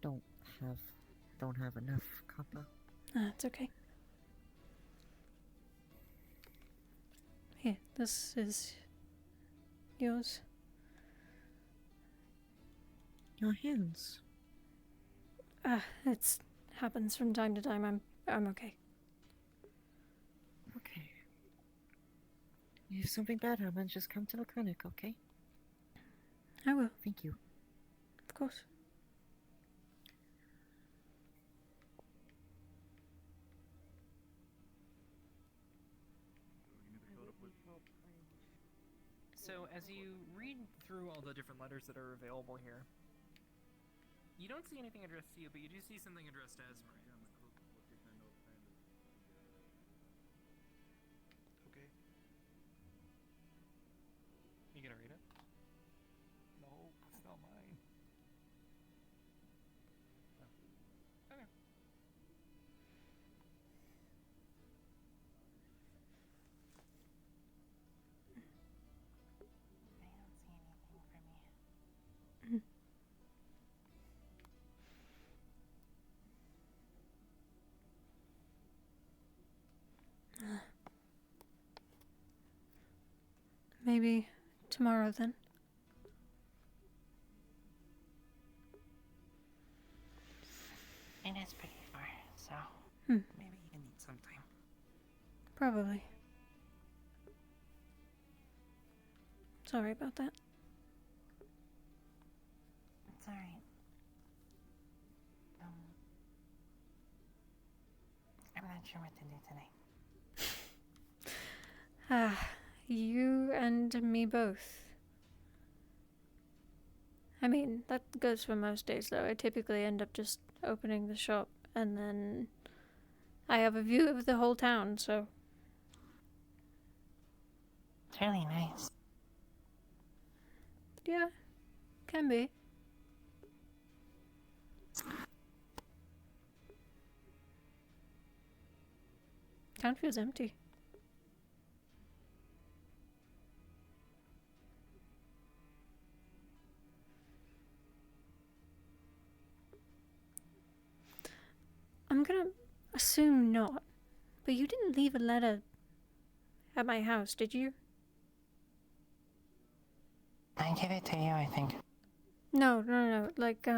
Don't have enough copper. Ah, it's okay. Here, this is yours. Your hands. It's happens from time to time. I'm okay. Okay. If something bad happens, just come to the clinic, okay? I will, Thank you. of course. So, as you read through all the different letters that are available here, you don't see anything addressed to you, but you do see something addressed to Esmer. Okay. You gonna read it? No, it's not mine. Okay. I don't see anything for me. maybe tomorrow then. It is pretty far, so Hmm. maybe you need some time. Probably. Sorry about that. It's alright. I'm not sure what to do tonight. Ah, you and me both. I mean, that goes for most days though. I typically end up just opening the shop and then I have a view of the whole town, so. It's really nice. Yeah, can be. Town feels empty. I'm gonna assume not, but you didn't leave a letter at my house, did you? I gave it to you, I think. No. Like,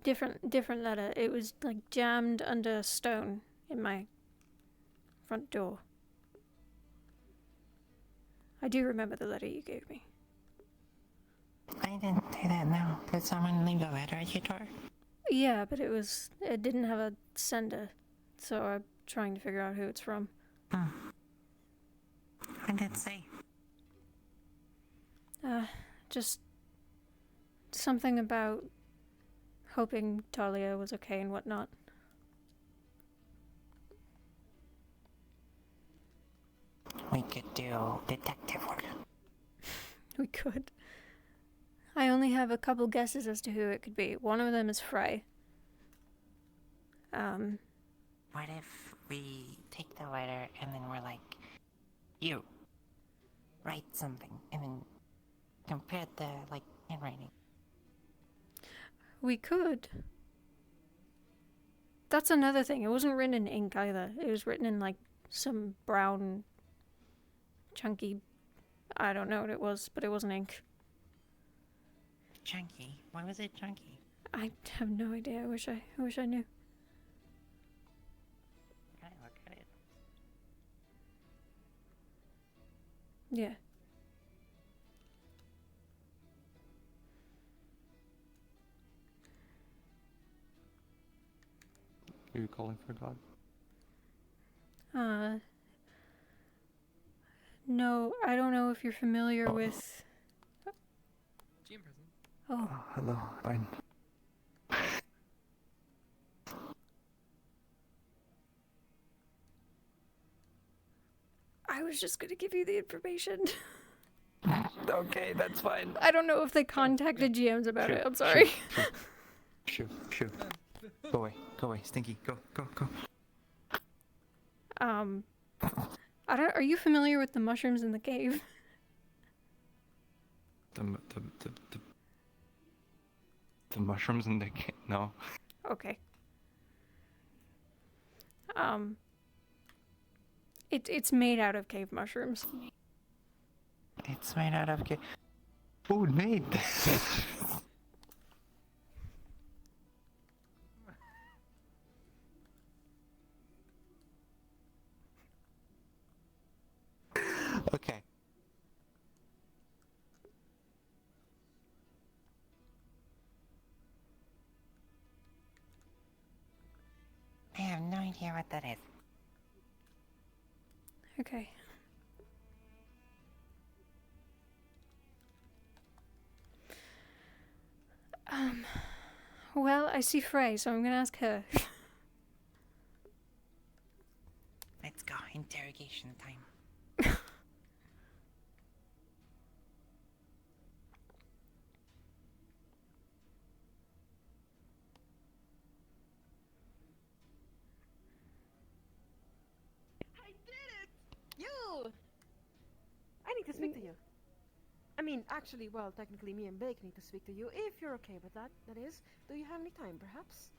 different letter. It was, like, jammed under a stone in my front door. I do remember the letter you gave me. I didn't do that, no. Did someone leave a letter at your door? Yeah, but it didn't have a sender, so I'm trying to figure out who it's from. What did it say? Just something about hoping Talia was okay and whatnot. We could do detective work. We could. I only have a couple guesses as to who it could be. One of them is Frey. What if we take the letter and then we're like, you write something and then compare the handwriting? We could. That's another thing. It wasn't written in ink either. It was written in like some brown, chunky. I don't know what it was, but it wasn't ink. Chunky? Why was it chunky? I have no idea. I wish I knew. Can I look at it? Yeah. Are you calling for God? No, I don't know if you're familiar with. GM present. Oh, Hello, fine. I was just gonna give you the information. Okay, that's fine. I don't know if they contacted GMs about it. I'm sorry. Shoo. Go away, Stinky. Go. Are you familiar with the mushrooms in the cave? The mushrooms in the cave? No. Okay. It's made out of cave mushrooms. It's made out of Food made. Okay. I have no idea what that is. Okay. Well, I see Frey, so I'm gonna ask her. Let's go. Interrogation time. I did it! You! I need to speak to you. I mean, actually, well, technically me and Bake need to speak to you, if you're okay with that, that is. Do you have any time, perhaps?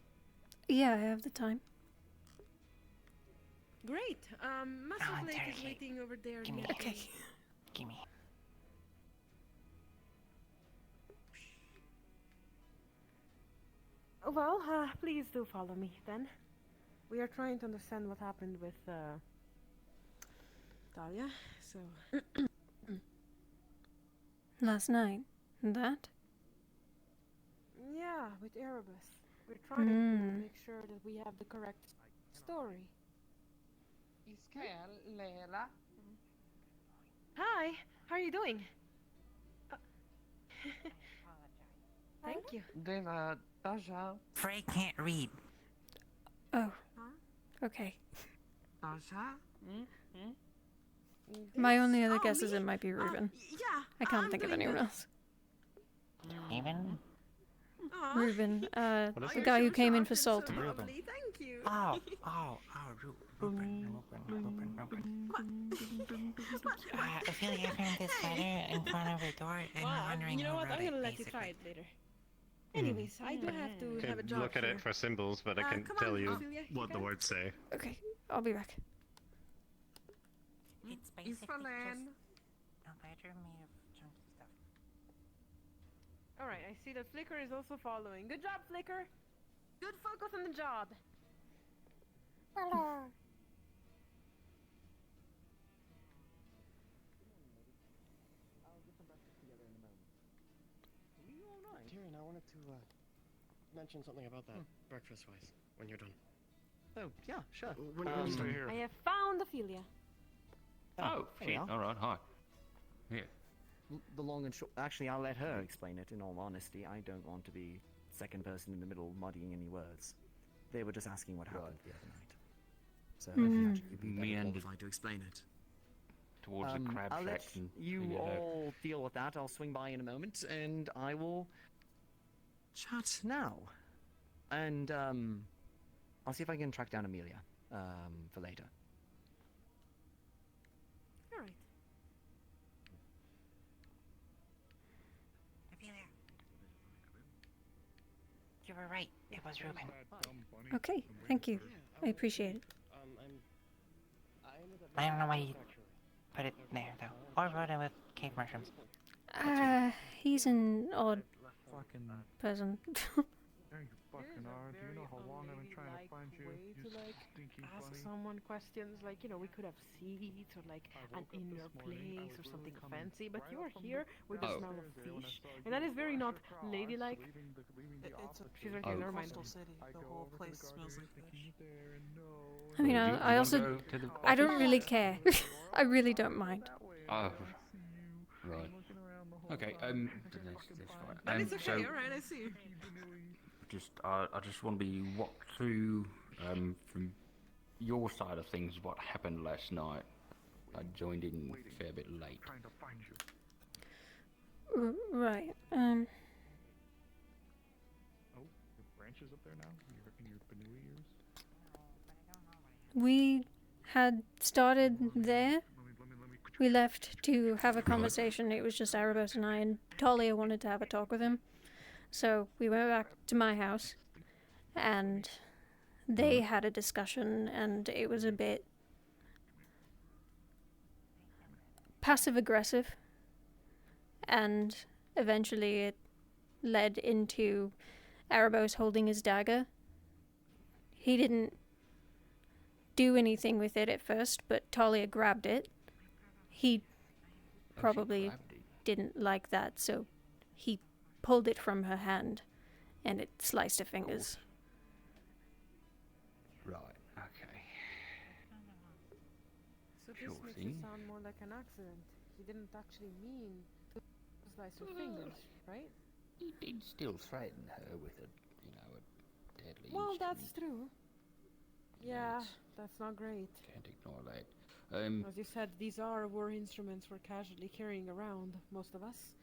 Yeah, I have the time. Great. Massive I'll Lake is interrogate. waiting over there. Gimme. near the- Okay. Gimme. Well, please do follow me then. We are trying to understand what happened with Talia. So Last night. That? yeah, with Erebus, we're trying to Mm. make sure that we have the correct story. Hi, how are you doing? Thank you. Frey can't read. Oh. Huh? Okay. Tasha? My only other Oh, guess is me? it might be Reuben. Yeah. I can't I'm think of doing anyone good. else. Even? Aw. Reuben, What the is guy it? You're who so came in for sharp and salt. so Reuben. lovely, thank you. Ruben. Ophelia found this letter in front of her door and Well, wondering you know who what? wrote I'm gonna it, let you try basically. it later. Anyways, I do have to have a Can job look at here. it for symbols, but I can Come tell on, you Ophelia, you what the can. words say. Okay, I'll be back. It's basically just Isfalen. a letter made of chunky stuff. Alright, I see that Flicker is also following. Good job, Flicker! Good focus on the job! Tyrion, I wanted to mention something about that breakfast-wise when you're done. Oh, yeah, sure. When you stay here. I have found Ophelia. Oh, there we shit. are. Alright, hi. Here. The long and short. Actually, I'll let her explain it. In all honesty, I don't want to be second person in the middle, muddying any words. They were just asking what happened the other night. So I think actually you'd be better Meandered qualified to explain it. towards the crab I'll let shack and you figured it out. all deal with that. I'll swing by in a moment, and I will chat now. And I'll see if I can track down Amelia for later. Alright. Ophelia. You were right. It was Reuben. Okay, thank you. I appreciate it. I don't know why you put it there, though. Or wrote it with cave mushrooms. He's an odd Fucking. person. There you fucking are. Do you know how long I've been trying to find you? Way You to like stinky ask bunny. someone questions like, you know, we could have seats or like an inner place or something fancy, but you are here with the smell of fish, and that is very not ladylike. It's She's right here, never mind. coastal city. The whole place smells like fish. I mean, I also, Go to the I don't really care. I really don't mind. Oh, right. Okay, that's fine. That is So, okay, alright, I see. I just want to be walked through, from your side of things, what happened last night. I joined in a fair bit late. Trying to find you. Right. Oh, the branches up there now? In your Benui ears? We had started there. Let me We left to have a conversation. It was just Erebus and I, and Talia wanted to have a talk with him. So we went back to my house, and they had a discussion, and it was a bit passive-aggressive, and eventually it led into Erebos holding his dagger. He didn't do anything with it at first, but Talia grabbed it. He probably didn't like that, so he pulled it from her hand, and it sliced her fingers. Right, okay. So this Sure makes thing. it sound more like an accident. He didn't actually mean to slice her fingers, right? He did still threaten her with a deadly Well, instrument. that's true. Yeah, Yes. that's not great. Can't ignore that. As you said, these are war instruments we're casually carrying around, most of us.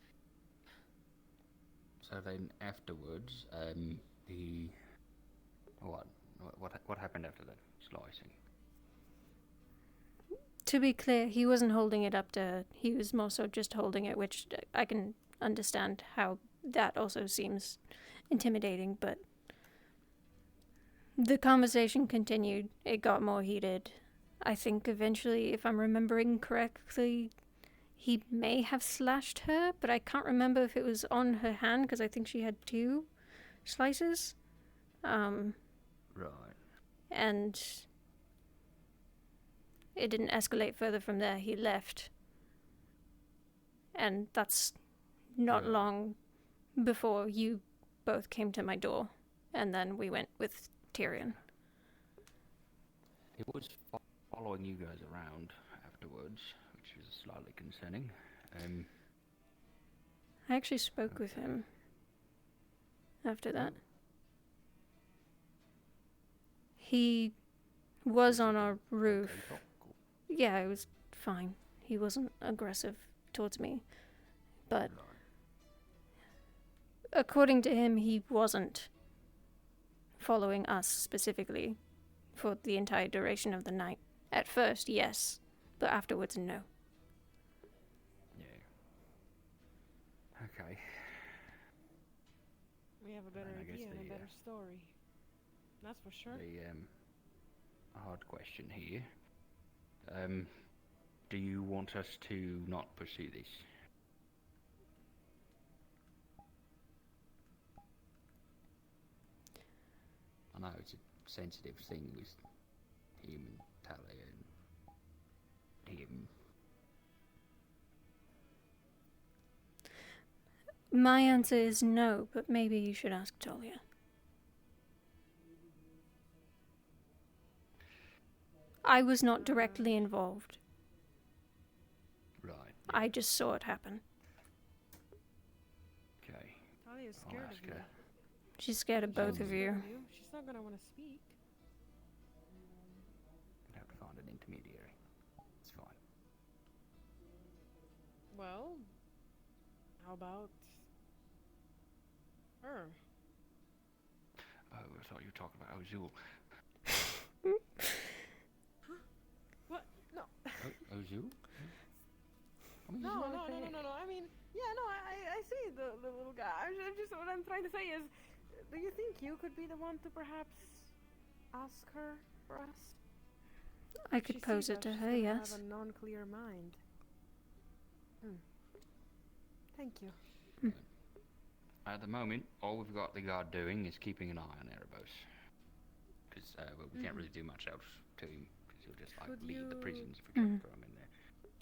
So then afterwards, the what happened after the slicing? To be clear, he wasn't holding it up to her. He was more so just holding it, which I can understand how that also seems intimidating, but the conversation continued. It got more heated, I think eventually, if I'm remembering correctly, he may have slashed her, but I can't remember if it was on her hand because I think she had 2 slices. Right. And it didn't escalate further from there. He left. And that's not long before you both came to my door. And then we went with Tyrion. It was following you guys around afterwards, which was slightly concerning. I actually spoke with him after that. He was on our roof. Yeah, it was fine. He wasn't aggressive towards me. But according to him, he wasn't following us specifically for the entire duration of the night. At first, yes, but afterwards, no. Yeah. Okay. We have a better I guess idea and a the, better story. That's for sure. The hard question here. Do you want us to not pursue this? I know it's a sensitive thing with him and Talia and him. My answer is no, but maybe you should ask Talia. I was not directly involved. Right. I just saw it happen. Okay. Talia's scared of you. She's scared of both of you. She's not gonna want to speak. We'd have to find an intermediary. It's fine. Well, how about her? Oh, I thought you were talking about Ozul. What? No. Ozul? No. I mean, yeah, no. I see the little guy. I'm just what I'm trying to say is, do you think you could be the one to perhaps ask her for us? I could pose it to her, yes. Have a non-clear mind. Thank you. At the moment, all we've got the guard doing is keeping an eye on Erebos. Because we can't really do much else to him. Because he'll just like Could leave the you- prisons if we try to throw him in there.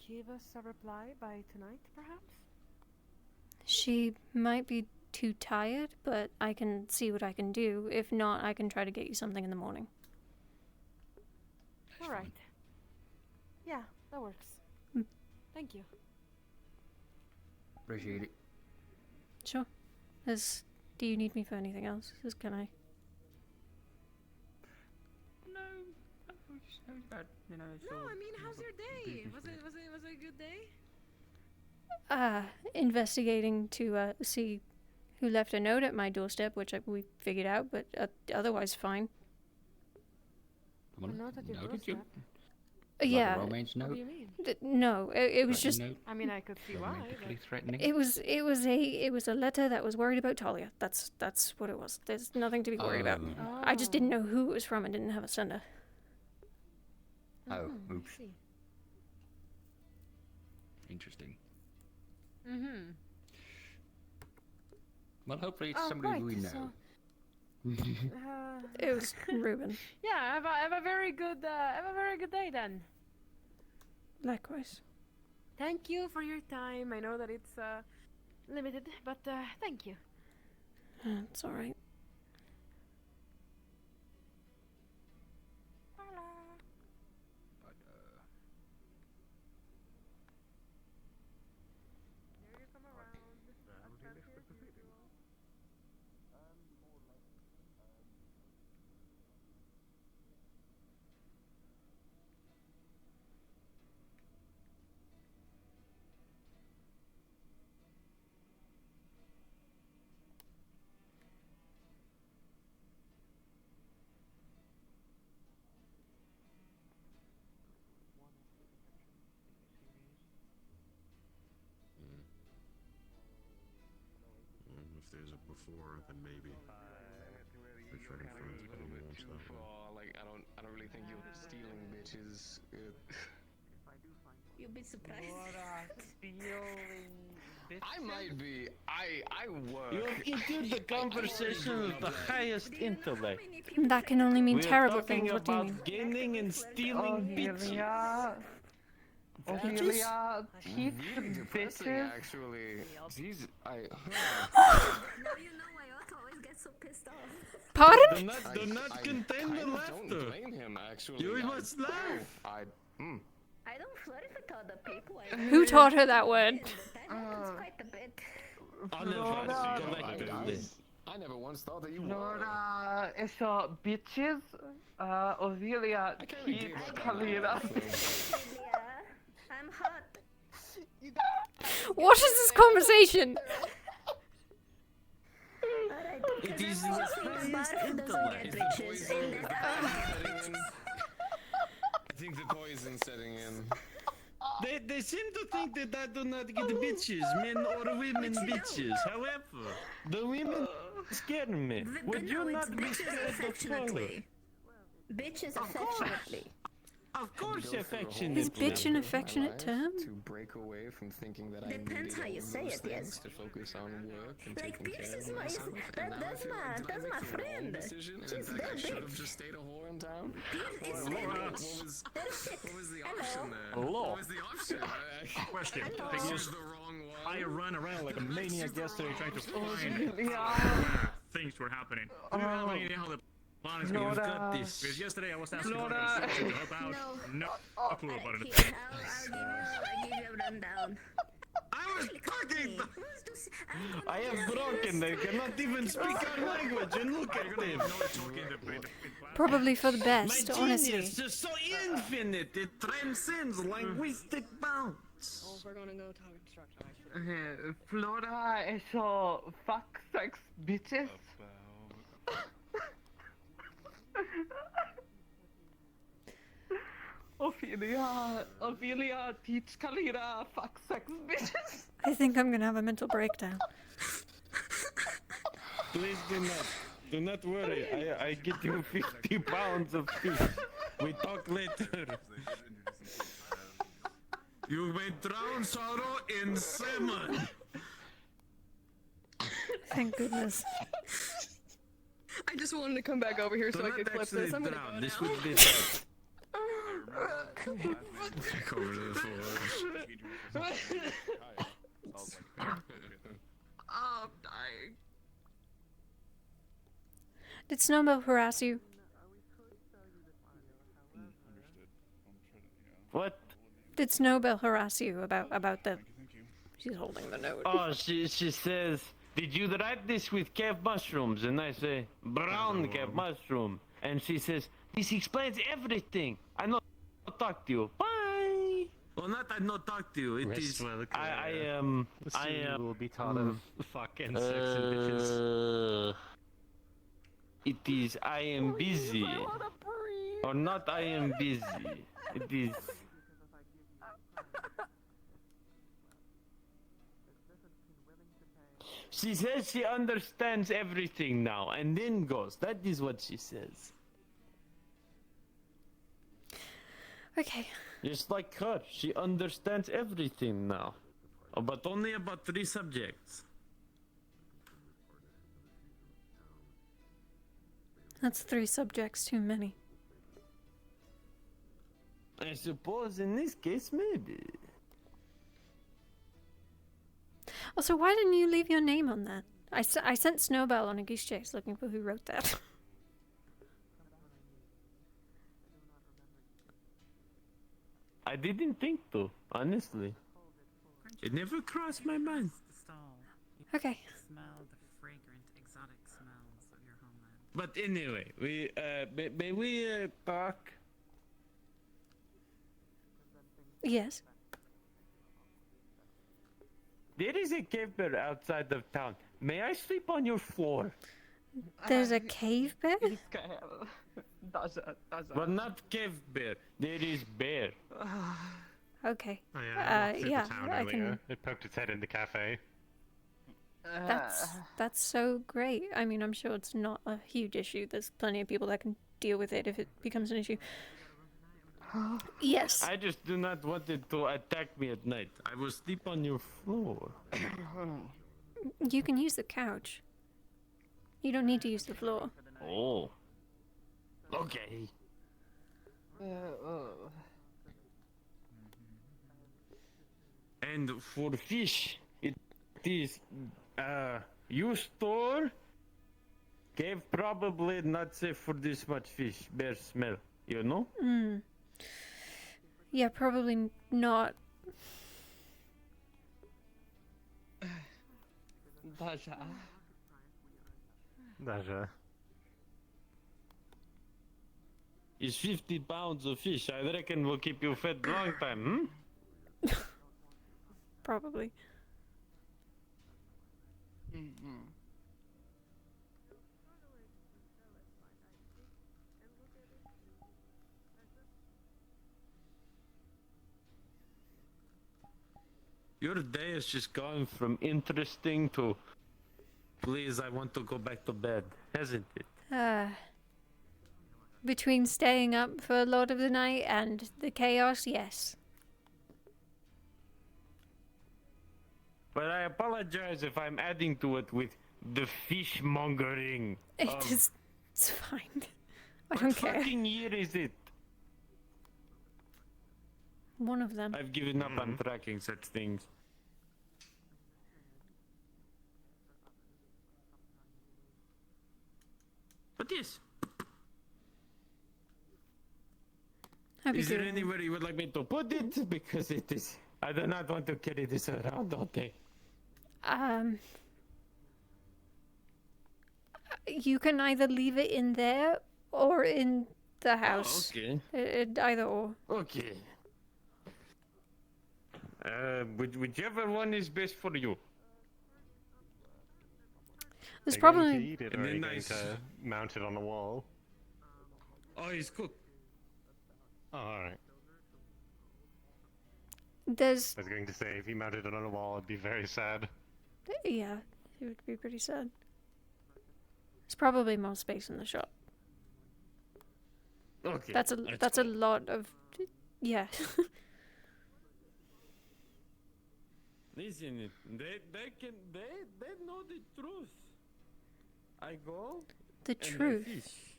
Give us a reply by tonight, perhaps? She might be too tired, but I can see what I can do. If not, I can try to get you something in the morning. All right. Yeah, that works. Thank you. Appreciate it. Sure. Do you need me for anything else? Can I? No, No, I mean, how's your day? Was it a good day? Investigating to see who left a note at my doorstep, which we figured out, but otherwise fine. A note at your doorstep? Yeah. A romance note? What do you mean? No, it was just. Note? I mean, I could see why. Romantically threatening? It was a letter that was worried about Talia. That's what it was. There's nothing to be worried about. I just didn't know who it was from and didn't have a sender. Oh, I oops. see. Interesting. Mm-hmm. Well, hopefully it's somebody we know. It was Ruben. Yeah, have a very good day then. Likewise. Thank you for your time. I know that it's limited, but thank you. It's all right. If there's a before, then maybe. ready for it. A little bit too far. Like, I don't really think you're stealing bitches. You'll be surprised. I might be. I work. You entered the conversation with the highest intellect. That can only mean We're terrible talking things. What do you about mean? gaining and stealing bitches. Ophelia, teach Really depressing, bitches. actually. Jeez, Now you know why Otto always gets so pissed off. Pardon? Do not contain the don't laughter. blame him, actually. You I- must laugh. I I don't flirt with other people. Who taught her that word? That happens quite a bit. I never once thought that you were. Nora, eso, bitches. Ophelia, teach Kalira. I'm hot. What is this conversation? It is the highest intellect. I think the poison's setting in. They seem to think that I do not get bitches, men or women bitches. However, the women scare me. Would you not be scared of her? Bitches affectionately. Of course, Is affectionately. bitch an affectionate term? To break away from thinking that Depends I how you needed say all it, those yes. things to focus on work and Like, taking this care is of my- myself. that- And now I that's feel my- like, did I that's make my the wrong friend. decision? And She's in fact, I their should have bitch. just stayed a whore in town. It's What their was bitch. what was the option there? Hello. What was the option? Question. I Because chose the wrong one. I run around like a maniac yesterday trying to find Ophelia. things were happening. Do you have any idea how the plan is going? You've Nora. got this. Because yesterday I was asked to go to Nora. construction to help out. No. No clue about it. Here, I'll give you a rundown. I was talking. I I have broken. They cannot even speak our language. And look at them. Probably for the My best, honestly. genius is so infinite. It transcends linguistic bounds. We're gonna go talk construction. Flora, eso, fuck, sex, bitches. Ophelia, teach Kalira, fuck, sex, bitches. I think I'm gonna have a mental breakdown. Please do not. Do not worry. I get you 50 pounds of fish. We talk later. You may drown sorrow in salmon. Thank goodness. I just wanted to come back over here Do so I not could clip actually this. I'm gonna drown. go This now. would be bad. Back over to the floor. I'm dying. Did Snowbell harass you? What? Did Snowbell harass you about the... She's holding the note. Oh, she says, did you write this with cave mushrooms? And I say, brown cave mushroom. And she says, this explains everything. I not talk to you. Bye. Well, not I not talk to you. It Rest is. well, I will be taught of fucking sex and bitches. It is I am busy. Or not I am busy. It is. She says she understands everything now and then goes. That is what she says. Okay. Just like her, she understands everything now. But only about 3 subjects. That's 3 subjects too many. I suppose in this case, maybe. Also, why didn't you leave your name on that? I sent Snowbell on a goose chase looking for who wrote that. I didn't think to, honestly. It never crossed my mind. Okay. Smell the fragrant, exotic smells of your homeland. But anyway, may we talk? Yes. There is a cave bear outside of town. May I sleep on your floor? There's a cave bear? Well, not cave bear. There is bear. Okay. Oh, yeah, I walked through yeah, the town I earlier. can... It poked its head in the cafe. That's so great. I mean, I'm sure it's not a huge issue. There's plenty of people that can deal with it if it becomes an issue. Yes. I just do not want it to attack me at night. I will sleep on your floor. You can use the couch. You don't need to use the floor. Oh. Okay. And for fish, it is you store cave probably not safe for this much fish. Bear smell, you know? Yeah, probably not. Daja. It's 50 pounds of fish. I reckon will keep you fed long time, Probably. Your day is just going from interesting to please, I want to go back to bed, hasn't it? Between staying up for a lot of the night and the chaos, yes. But I apologize if I'm adding to it with the fishmongering. It's fine. I don't care. What fucking year is it? One of them. I've given up on tracking such things. But yes. Is there anywhere you would like me to put it? Because it is... I do not want to carry this around all day. You can either leave it in there or in the house. Okay. Either or. Okay. Whichever one is best for you. There's Are you going to probably... eat it, or are you going to mount it on the wall? Oh, it's cooked. Oh, alright. There's... I was going to say, if you mounted it on a wall, it'd be very sad. Yeah, it would be pretty sad. There's probably more space in the shop. Okay. That's a lot of... Yeah. Listen, they know the truth. I go. The and truth. I fish.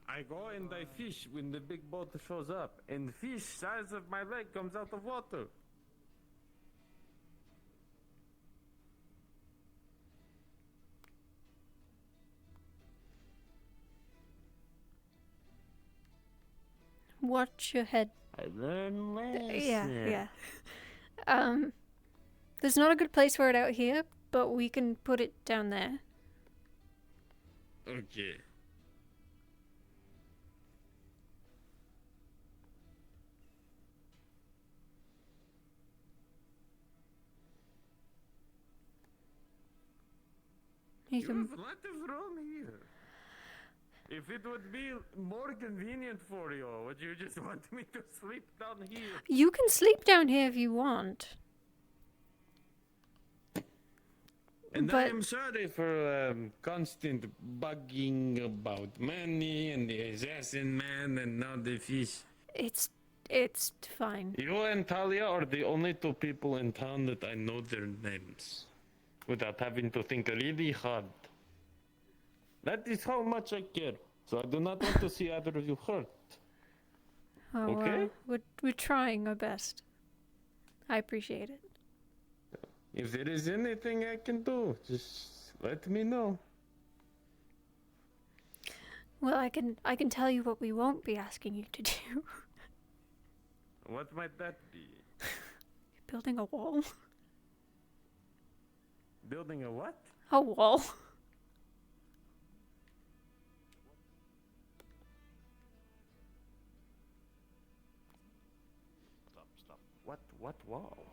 I go and I fish when the big boat shows up, and fish size of my leg comes out of water. Watch your head. I learn lessons. Yeah. There's not a good place for it out here, but we can put it down there. Okay. You You can... have a lot of room here. If it would be more convenient for you, would you just want me to sleep down here? You can sleep down here if you want. And I But- am sorry for constant bugging about money and the assassin man and now the fish. It's fine. You and Talia are the only two people in town that I know their names without having to think really hard. That is how much I care. So I do not want to see either of you hurt. Oh, Okay. we're trying our best. I appreciate it. If there is anything I can do, just let me know. Well, I can tell you what we won't be asking you to do. What might that be? Building a wall. Building a what? A wall. Stop. What wall?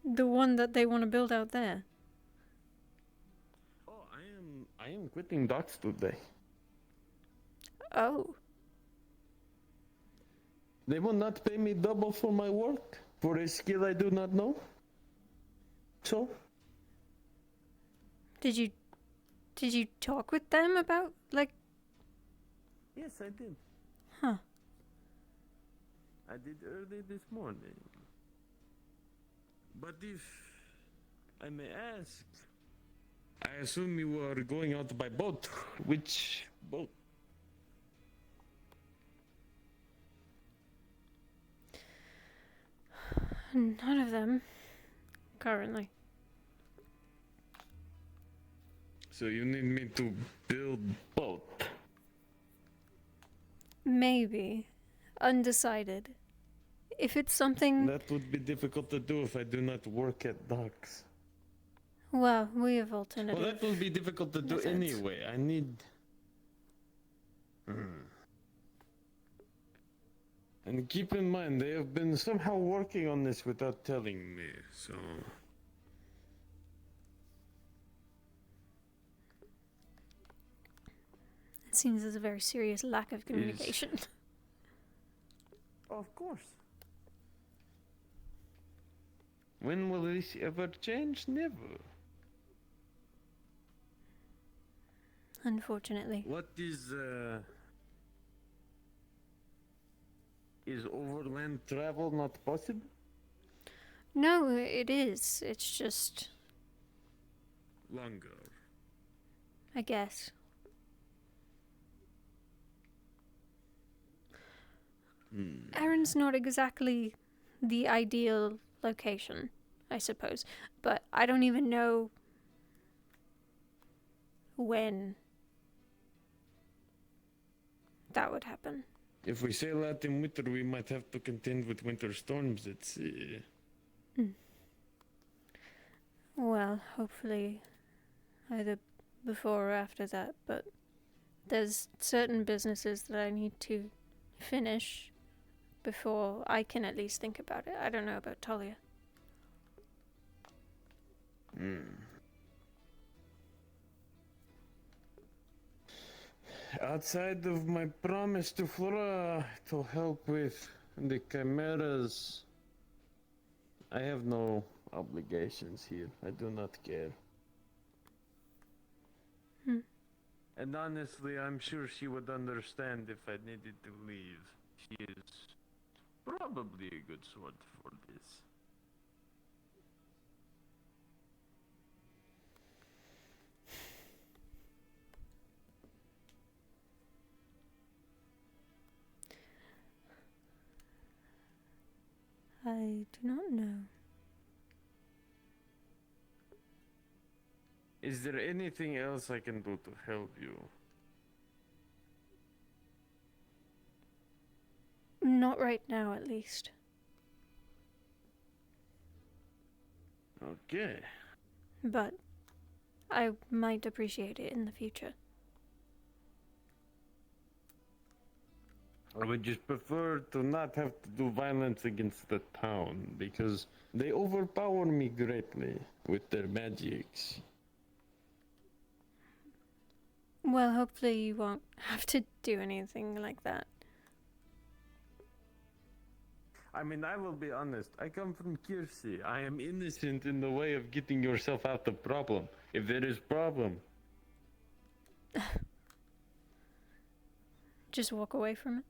The one that they want to build out there. Oh, I am quitting docs today. Oh. They will not pay me double for my work. For a skill I do not know? So? Did you talk with them about, like... Yes, I did. Huh. I did early this morning. But if I may ask, I assume you were going out by boat. Which boat? None of them. Currently. So you need me to build boat? Maybe. Undecided. If it's something... That would be difficult to do if I do not work at docks. Well, we have alternative Well, that will be difficult to do methods. anyway. I need... And keep in mind, they have been somehow working on this without telling me, so... It seems there's a very serious lack of communication. Of course. When will this ever change? Never. Unfortunately. What is overland travel not possible? No, it is. It's just... Longer. I guess. Aaron's not exactly the ideal location, I suppose. But I don't even know when that would happen. If we sail out in winter, we might have to contend with winter storms at sea. Well, hopefully either before or after that, but there's certain businesses that I need to finish before I can at least think about it. I don't know about Talia. Outside of my promise to Flora to help with the chimeras, I have no obligations here. I do not care. And honestly, I'm sure she would understand if I needed to leave. She is probably a good sword for this. I do not know. Is there anything else I can do to help you? Not right now, at least. Okay. But I might appreciate it in the future. I would just prefer to not have to do violence against the town, because they overpower me greatly with their magics. Well, hopefully you won't have to do anything like that. I mean, I will be honest. I come from Kirsi. I am innocent in the way of getting yourself out of problem. If there is problem, Just walk away from it.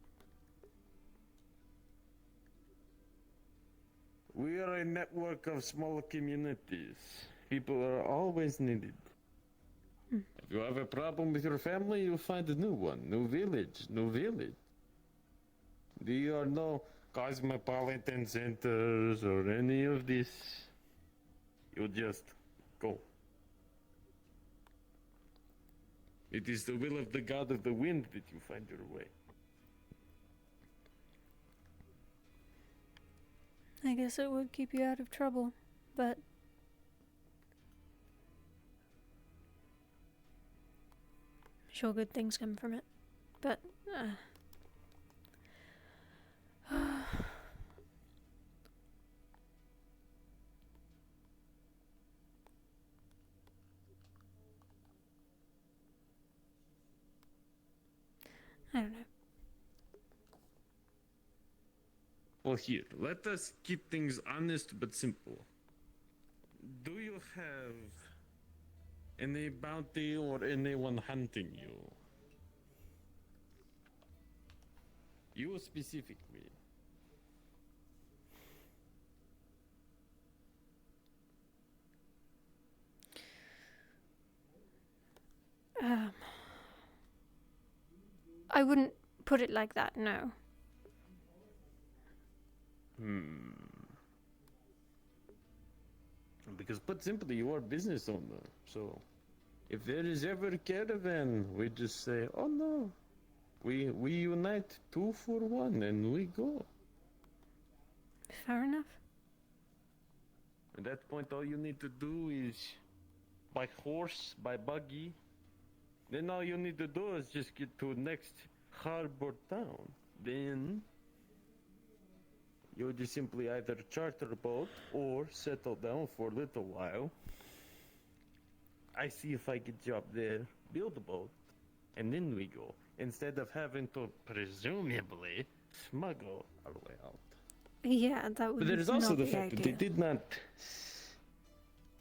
we are a network of small communities. People are always needed. If you have a problem with your family, you'll find a new one. New village, new village. There are no cosmopolitan centers or any of this. You just go. It is the will of the god of the wind that you find your way. I guess it would keep you out of trouble, but... sure good things come from it. But, I don't know. Well, here, let us keep things honest but simple. Do you have any bounty or anyone hunting you? You specifically. I wouldn't put it like that, no. Because put simply, you are a business owner. So, if there is ever a caravan, we just say, oh no. We unite 2 for 1 and we go. Fair enough. At that point, all you need to do is by horse, by buggy. Then all you need to do is just get to next harbor town. Then you just simply either charter a boat or settle down for a little while. I see if I get job there, build a boat, and then we go. Instead of having to presumably smuggle our way out. Yeah, that would But there's not also the be fact that ideal.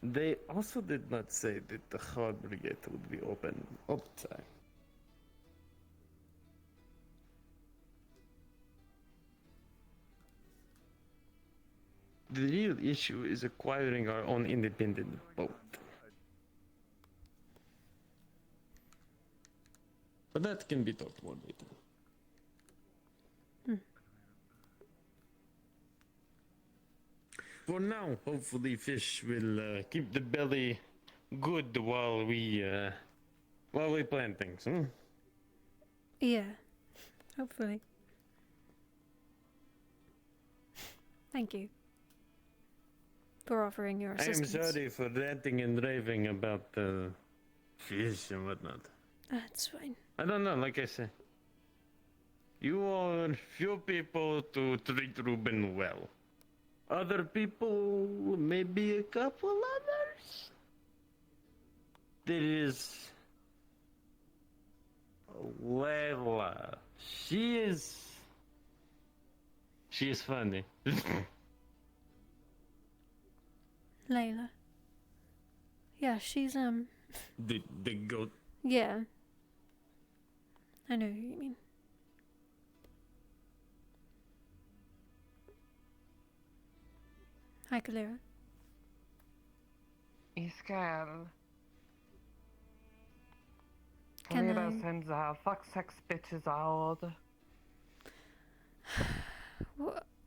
they also did not say that the harbor gate would be open all the time. The real issue is acquiring our own independent boat. But that can be talked more later. For now, hopefully fish will keep the belly good while we plan things. Yeah, hopefully. Thank you for offering your I am assistance. sorry for ranting and raving about fish and whatnot. That's fine. I don't know, like I said. You are few people to treat Ruben well. Other people, maybe a couple others. There is Layla. She is funny. Layla. Yeah, she's The goat. yeah. I know who you mean. Hi, Kalira. Iskal. Can Kalira I- sends fuck sex bitches out.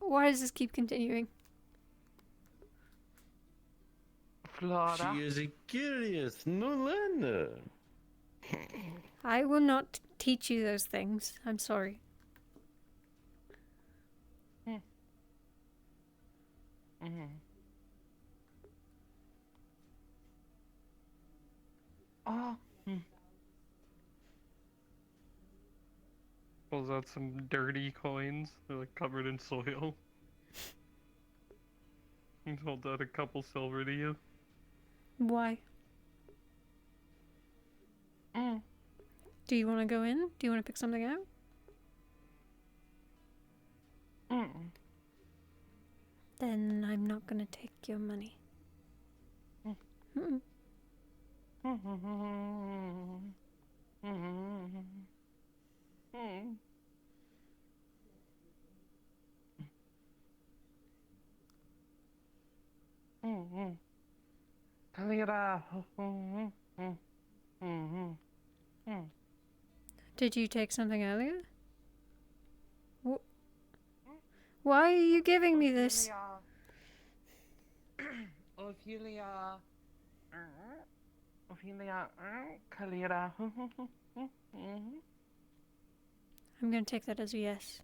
Why does this keep continuing? Flora. She is a curious new learner. I will not teach you those things. I'm sorry. Oh. Pulls out some dirty coins. They're like covered in soil. He holds out a couple silver to you. Why? Do you want to go in? Do you want to pick something out? Then I'm not gonna take your money. Mm-mm. Kalira. Did you take something earlier? Why are you giving me this? Ophelia. Ophelia. Kalira. I'm gonna take that as a yes.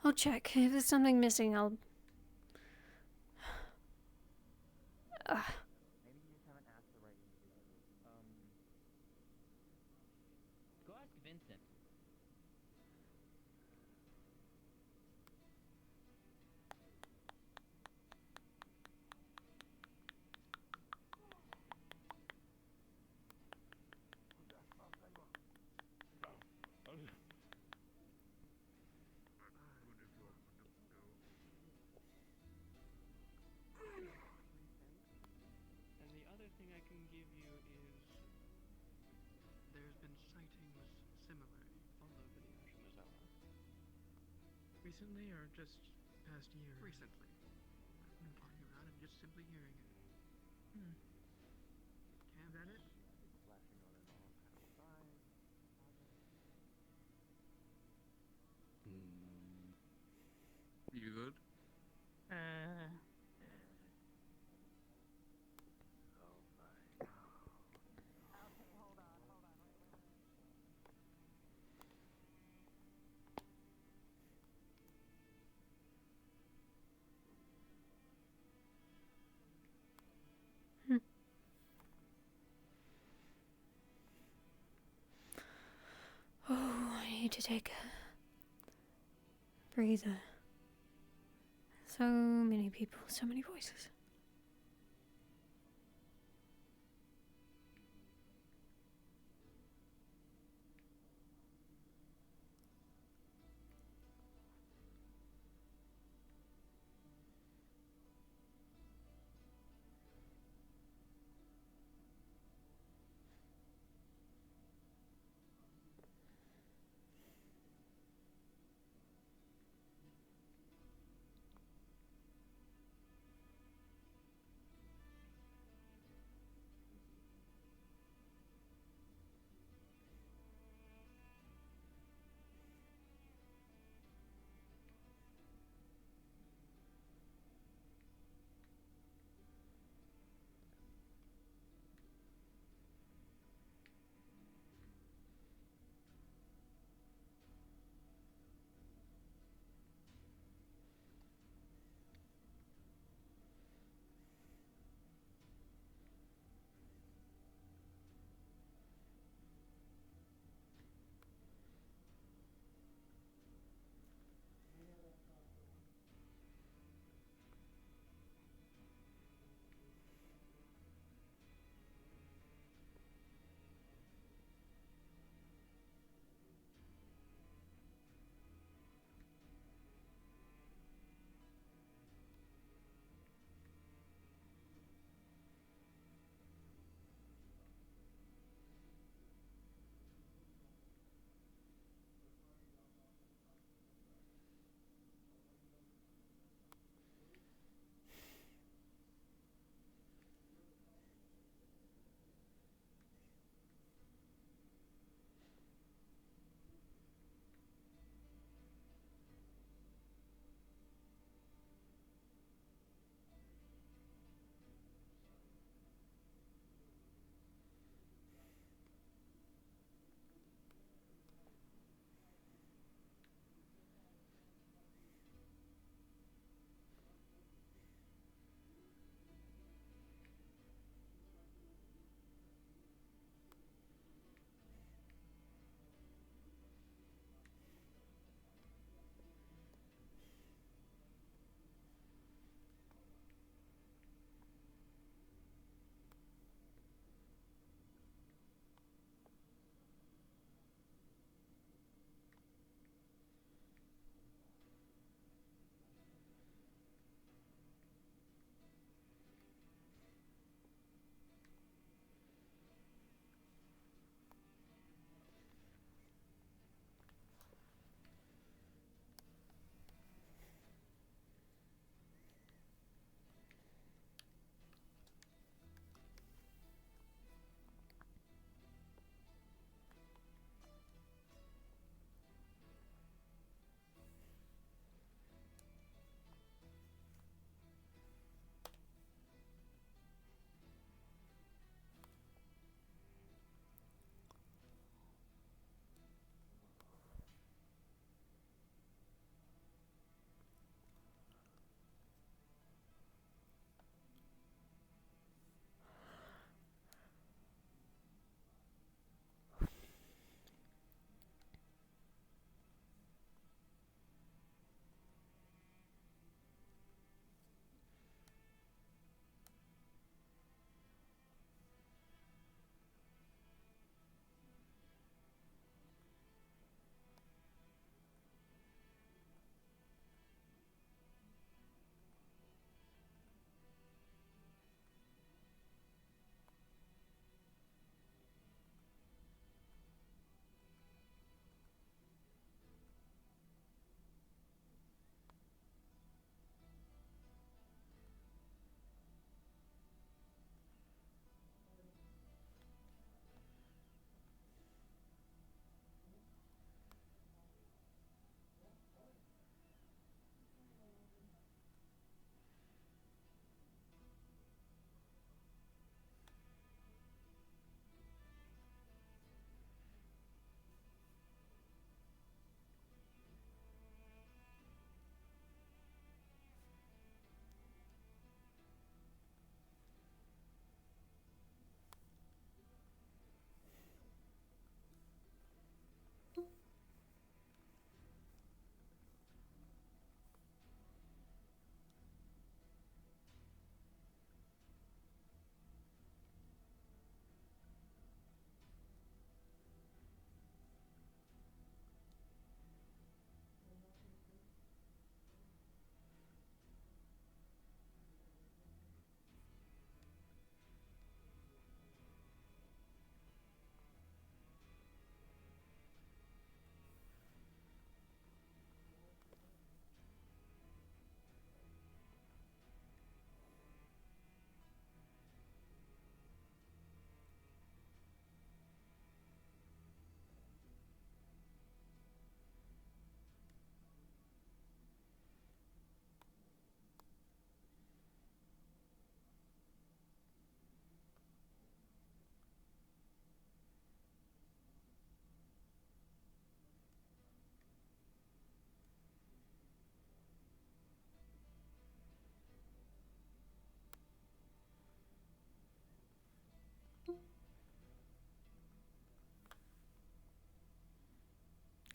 I'll check. If there's something missing, I'll... Go ask Vincent. been sightings similar, Follow videos from the zone. Recently or just past year? recently. I've been walking around and just simply hearing it. Hmm. Camp. Is that it? Flashing on and off outside. You good? Oh, I need to take a breather. So many people, so many voices.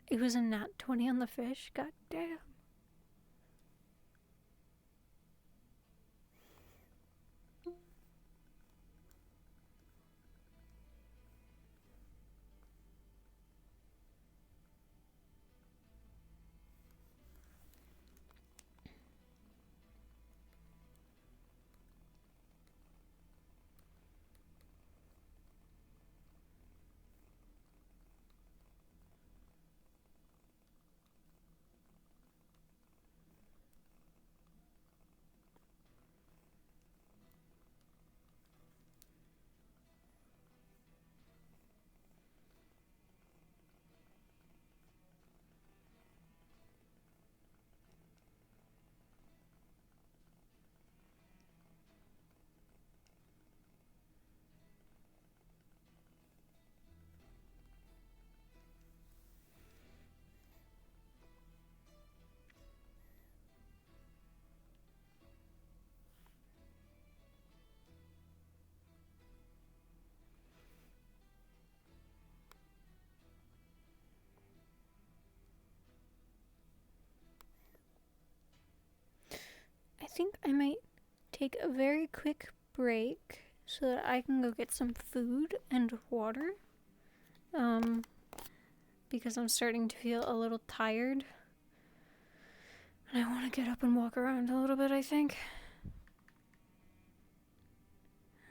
It was a nat 20 on the fish. God damn. I think I might take a very quick break so that I can go get some food and water. Because I'm starting to feel a little tired. And I want to get up and walk around a little bit, I think.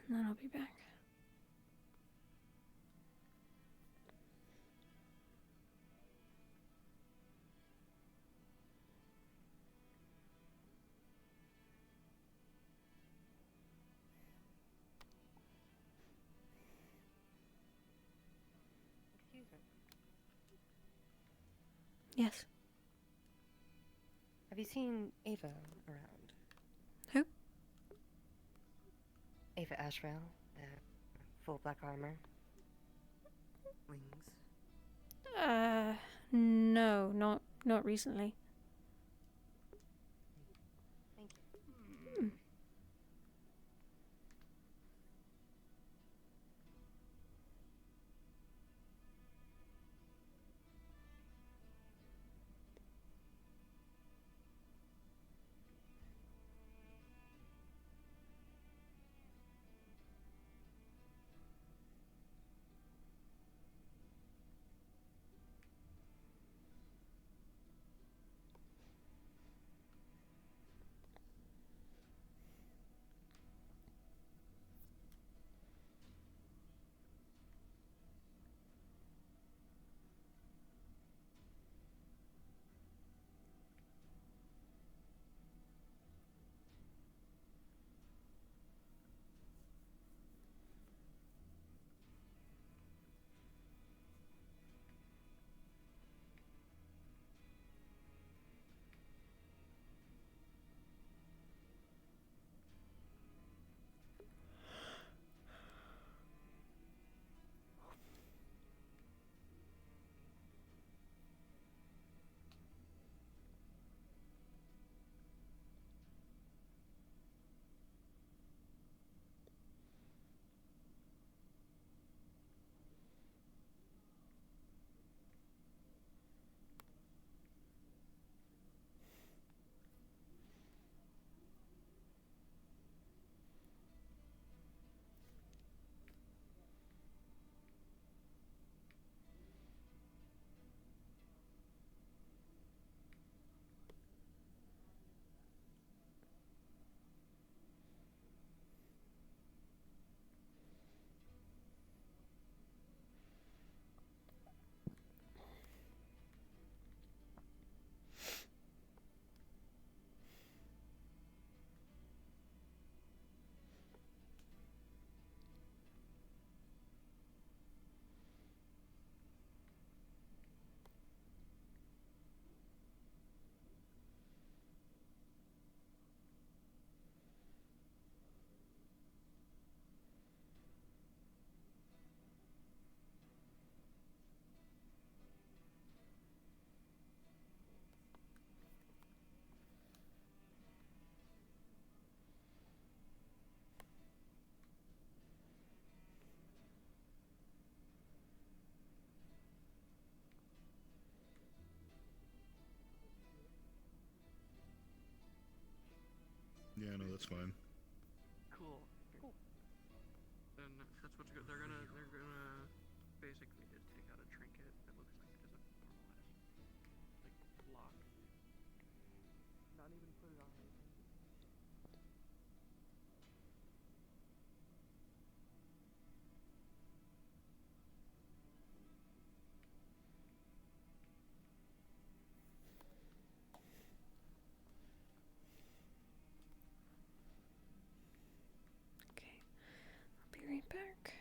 And then I'll be back. Excuse me. Yes. Have you seen Ava around? Who? Ava Ashrail, full black armor. Wings. No, not recently. Thank you. that's fine. Cool. Cool. Then that's what's good. They're gonna basically just take out a trinket that looks like it is a normal like lock. Not even put it on anything. Okay, I'll be right back.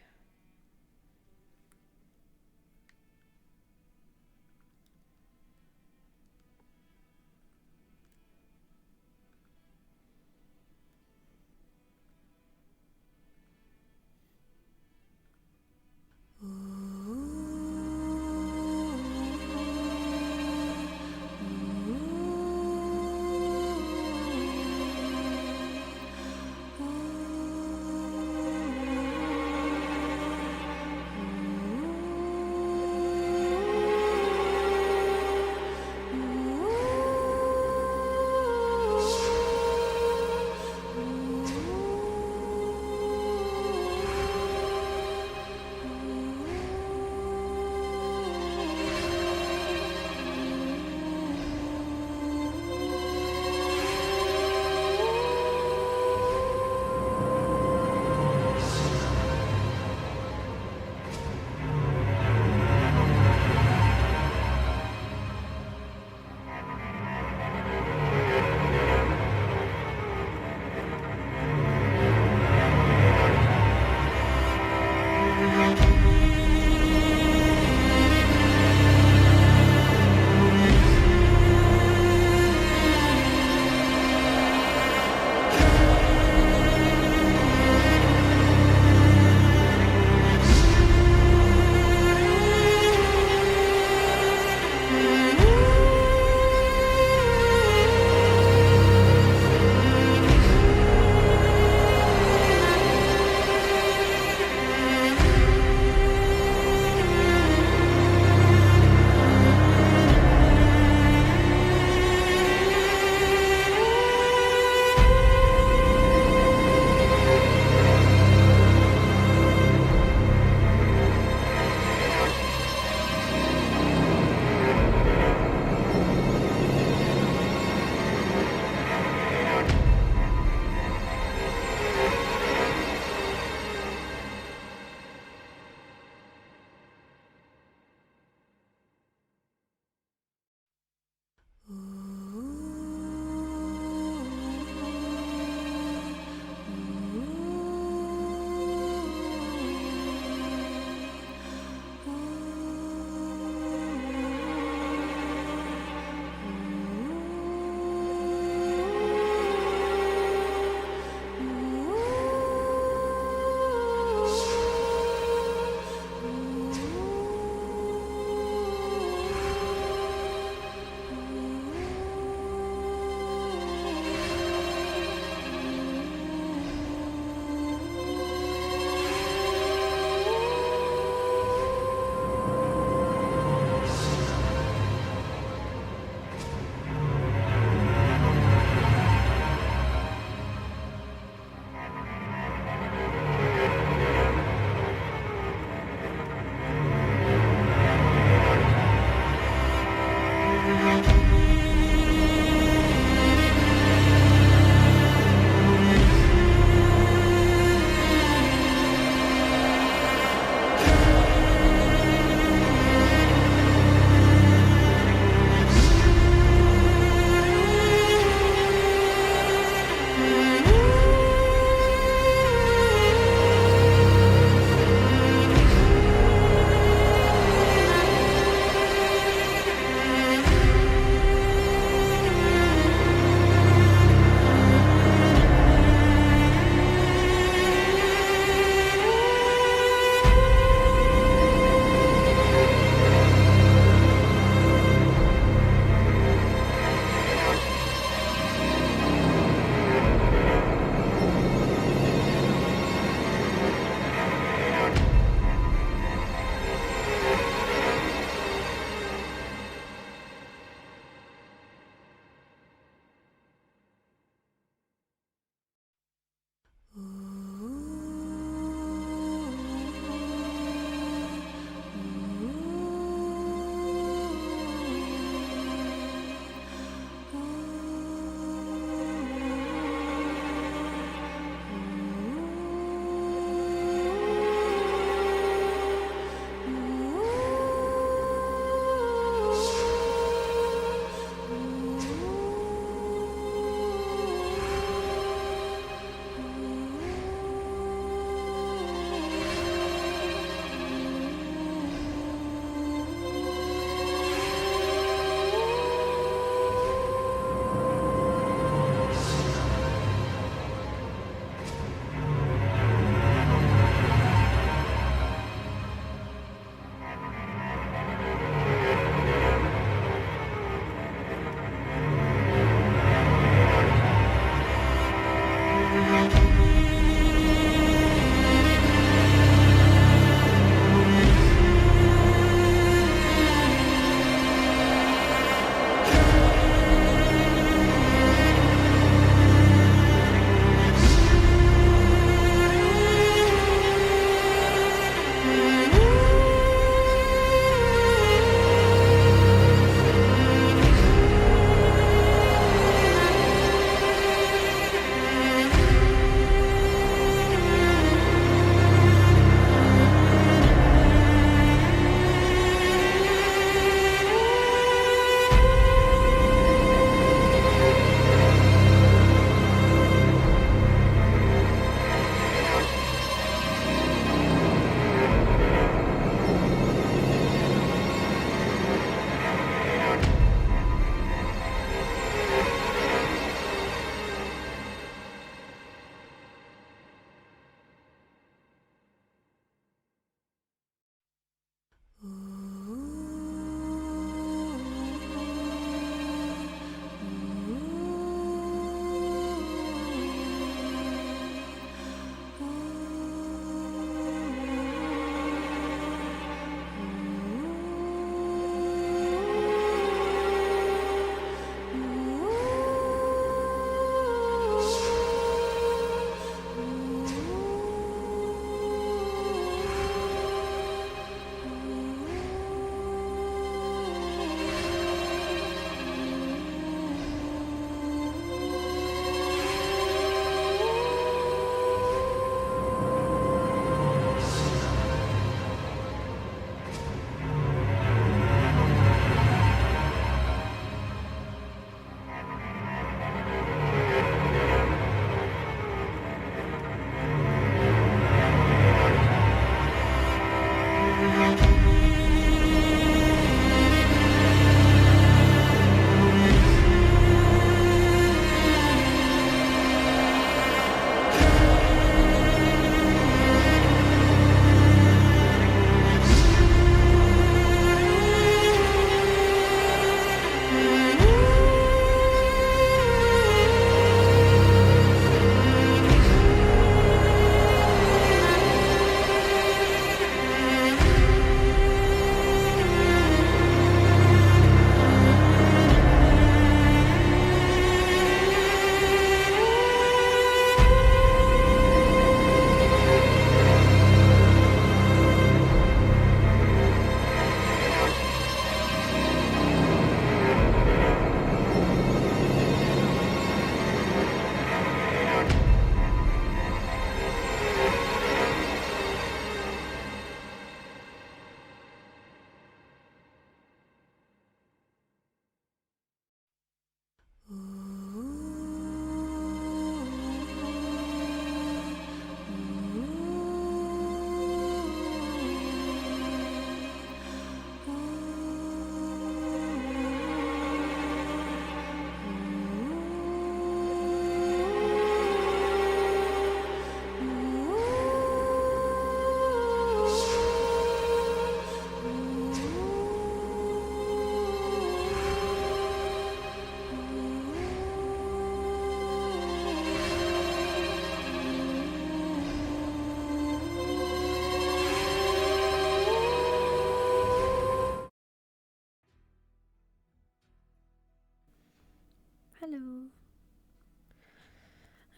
Hello.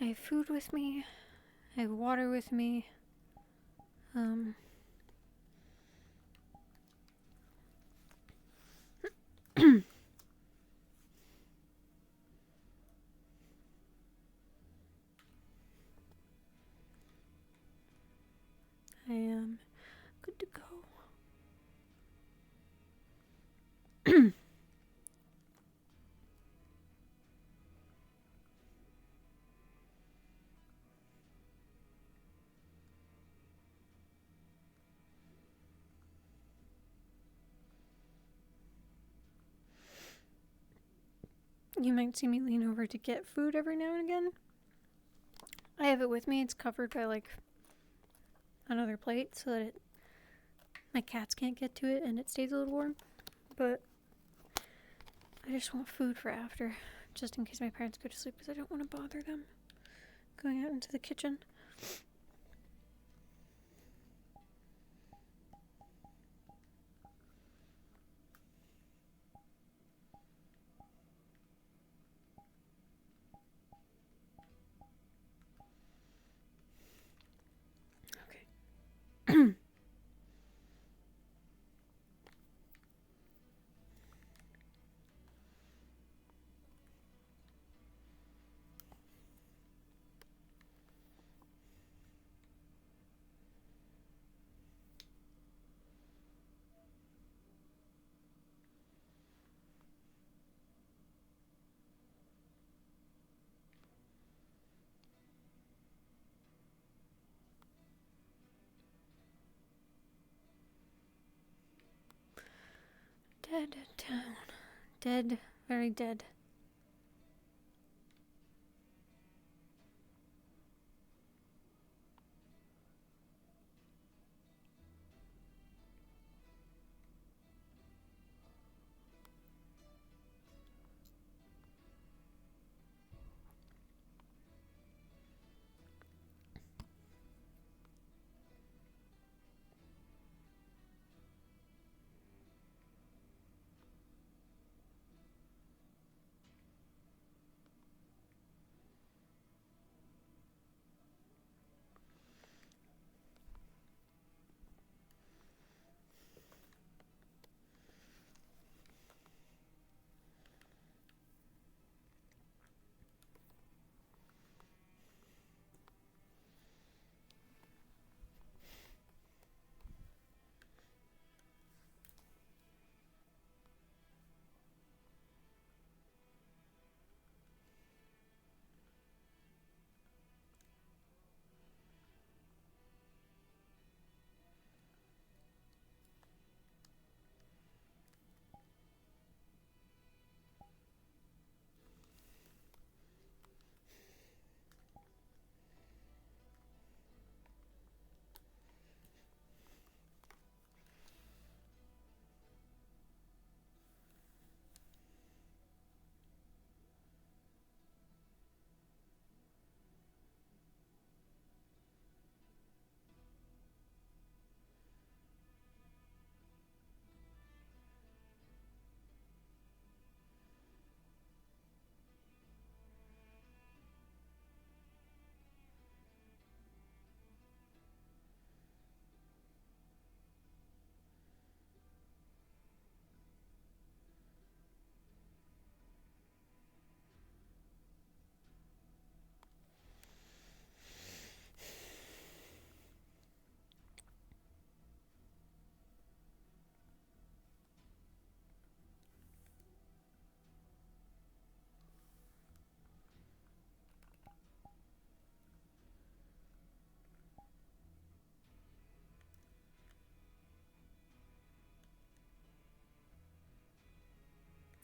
I have food with me. I have water with me. I am good to go. You might see me lean over to get food every now and again. I have it with me. It's covered by like another plate so that my cats can't get to it and it stays a little warm. But I just want food for after, just in case my parents go to sleep, because I don't want to bother them going out into the kitchen. Okay. Dead town. Dead. Very dead.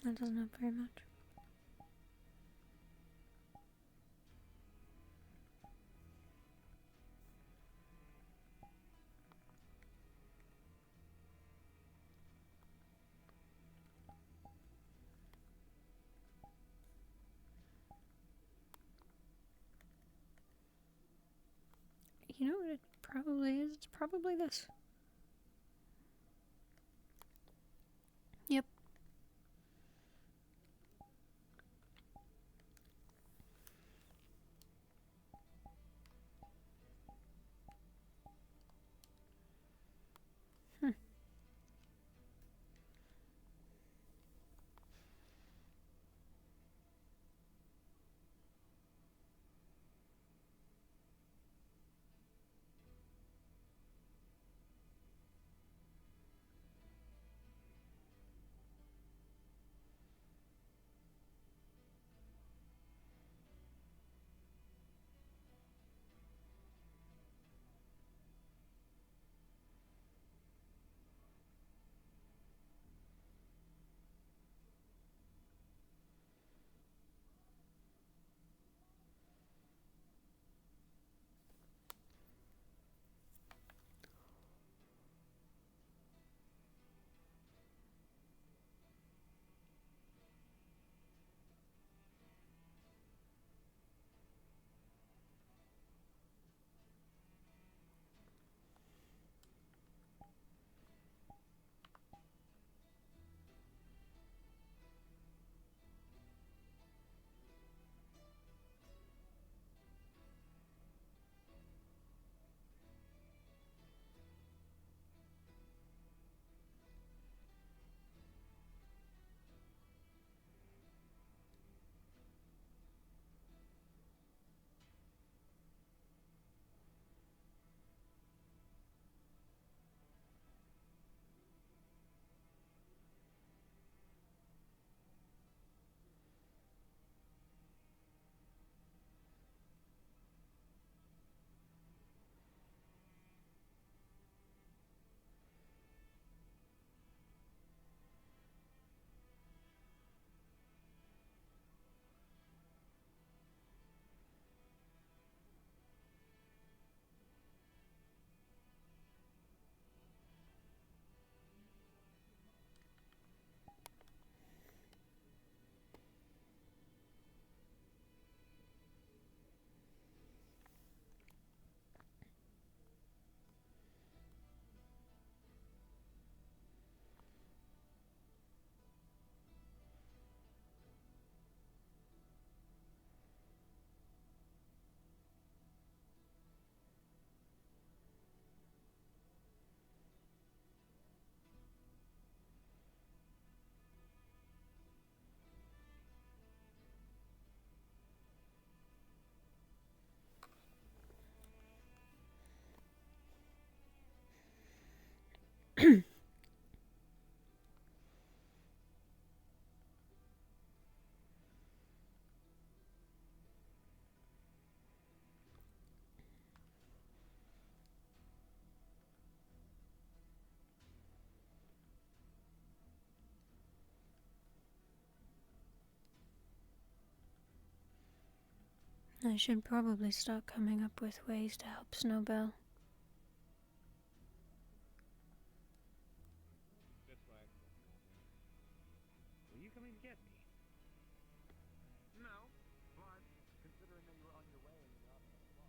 That doesn't have very much. You know what it probably is? It's probably this. Yep. I should probably start coming up with ways to help Snowbell. Will you come and get me? No, but considering that you were on your way and you're out of the block.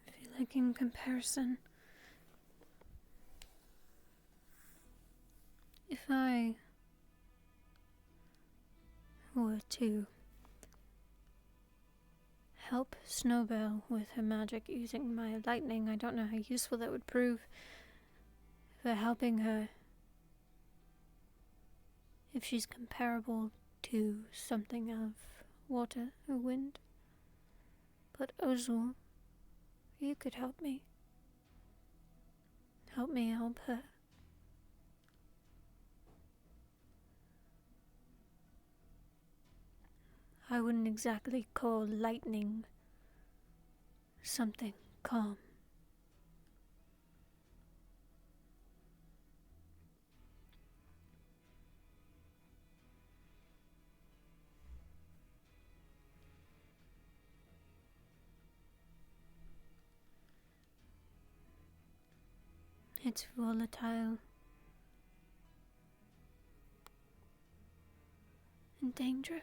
I feel like in comparison, if I were to help Snowbell with her magic using my lightning, I don't know how useful that would prove for helping her. If she's comparable to something of water or wind. But Ozul, you could help me. Help me help her. I wouldn't exactly call lightning something calm. It's volatile and dangerous.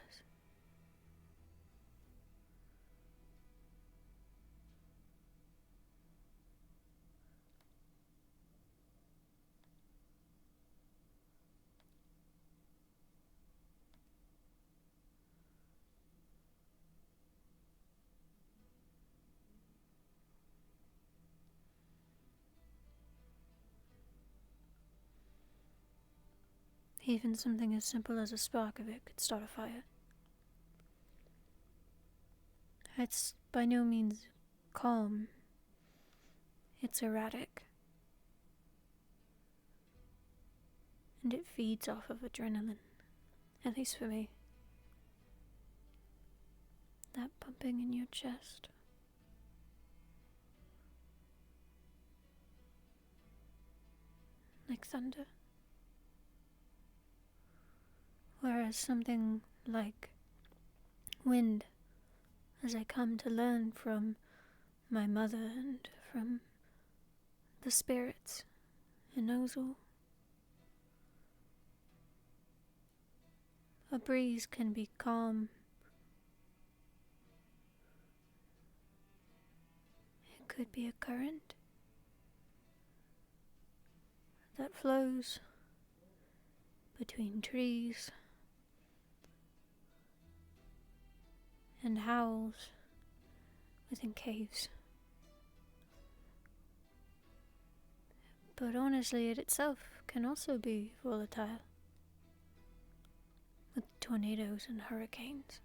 Even something as simple as a spark of it could start a fire. It's by no means calm. It's erratic. And it feeds off of adrenaline. At least for me. That pumping in your chest. Like thunder. Whereas something like wind, as I come to learn from my mother and from the spirits in Ozil. A breeze can be calm. It could be a current that flows between trees and howls within caves. But honestly, it itself can also be volatile, with tornadoes and hurricanes.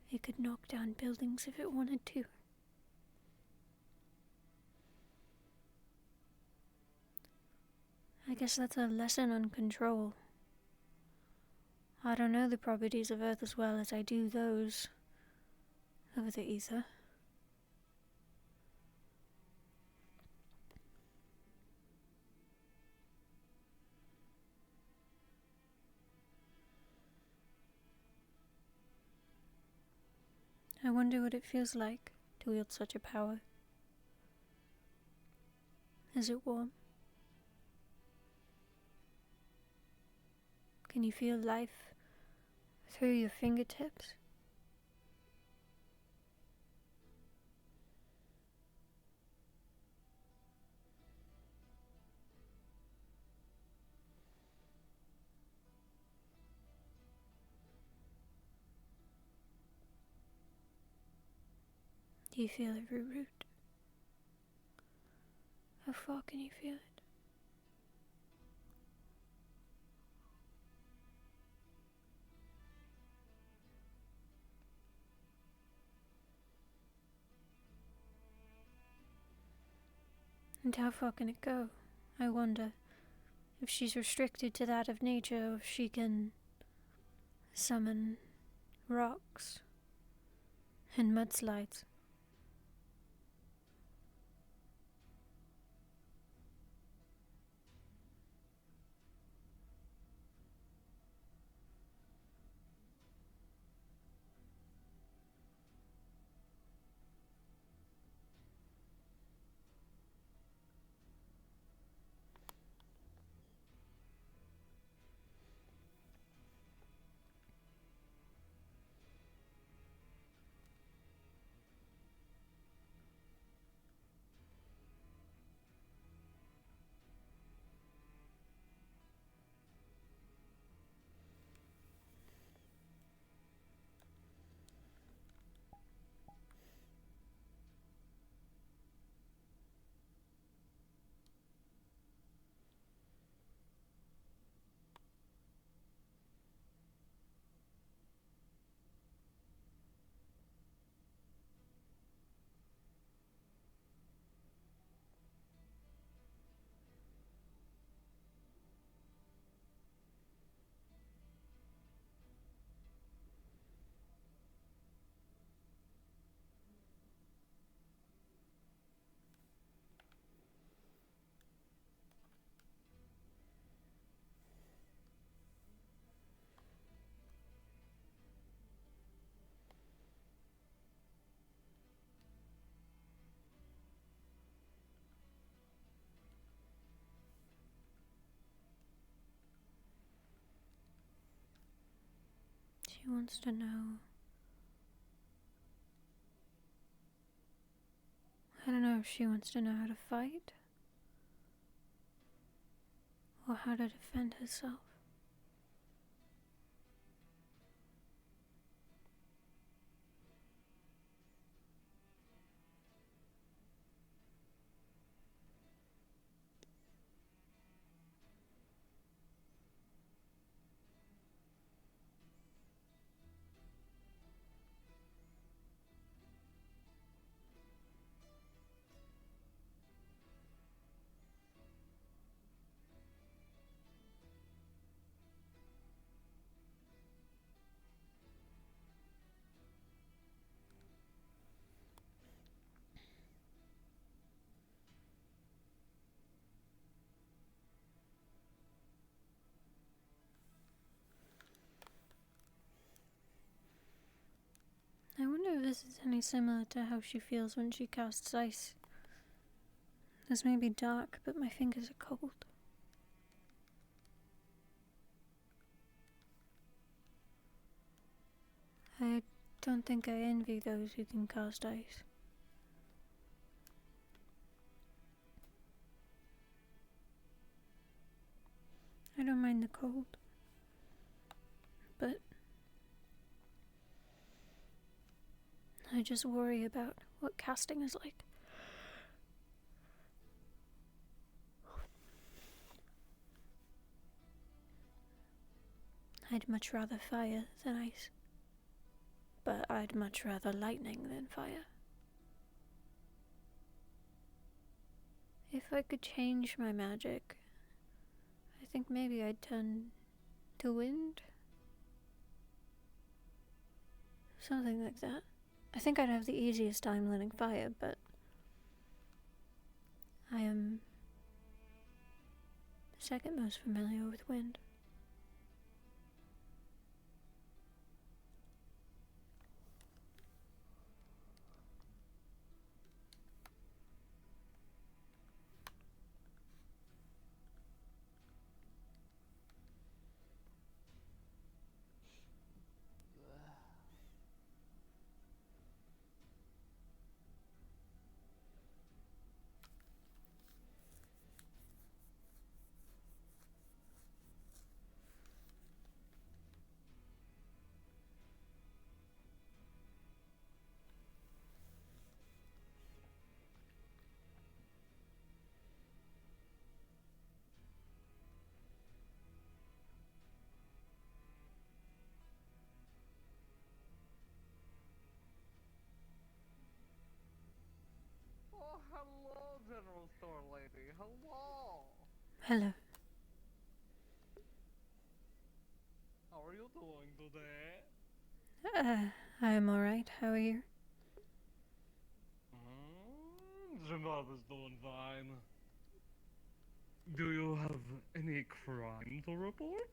It could knock down buildings if it wanted to. I guess that's a lesson on control. I don't know the properties of Earth as well as I do those of the ether. I wonder what it feels like to wield such a power. Is it warm? Can you feel life through your fingertips? Do you feel every root? How far can you feel it? And how far can it go? I wonder if she's restricted to that of nature, or if she can summon rocks and mudslides. She wants to know. I don't know if she wants to know how to fight or how to defend herself. this is any similar to how she feels when she casts ice. This may be dark, but my fingers are cold. I don't think I envy those who can cast ice. I don't mind the cold, but I just worry about what casting is like. I'd much rather fire than ice, but I'd much rather lightning than fire. If I could change my magic, I think maybe I'd turn to wind. Something like that. I think I'd have the easiest time learning fire, but I am second most familiar with wind. Oh, hello, General Store Lady. Hello. Hello. How are you doing today? I am alright. How are you? Genava's doing fine. Do you have any crime to report?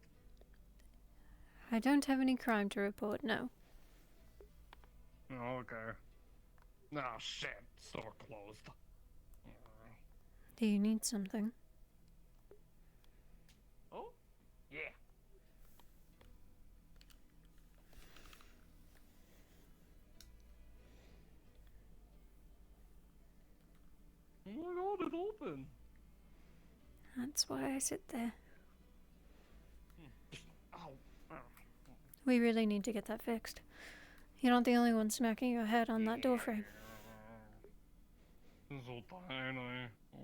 I don't have any crime to report, no. Okay. Ah, shit. Store closed. Do you need something? Oh? Yeah. Oh my god, it's open. That's why I sit there. Ow. We really need to get that fixed. You're not the only one smacking your head on that doorframe. It's so tiny. Oh.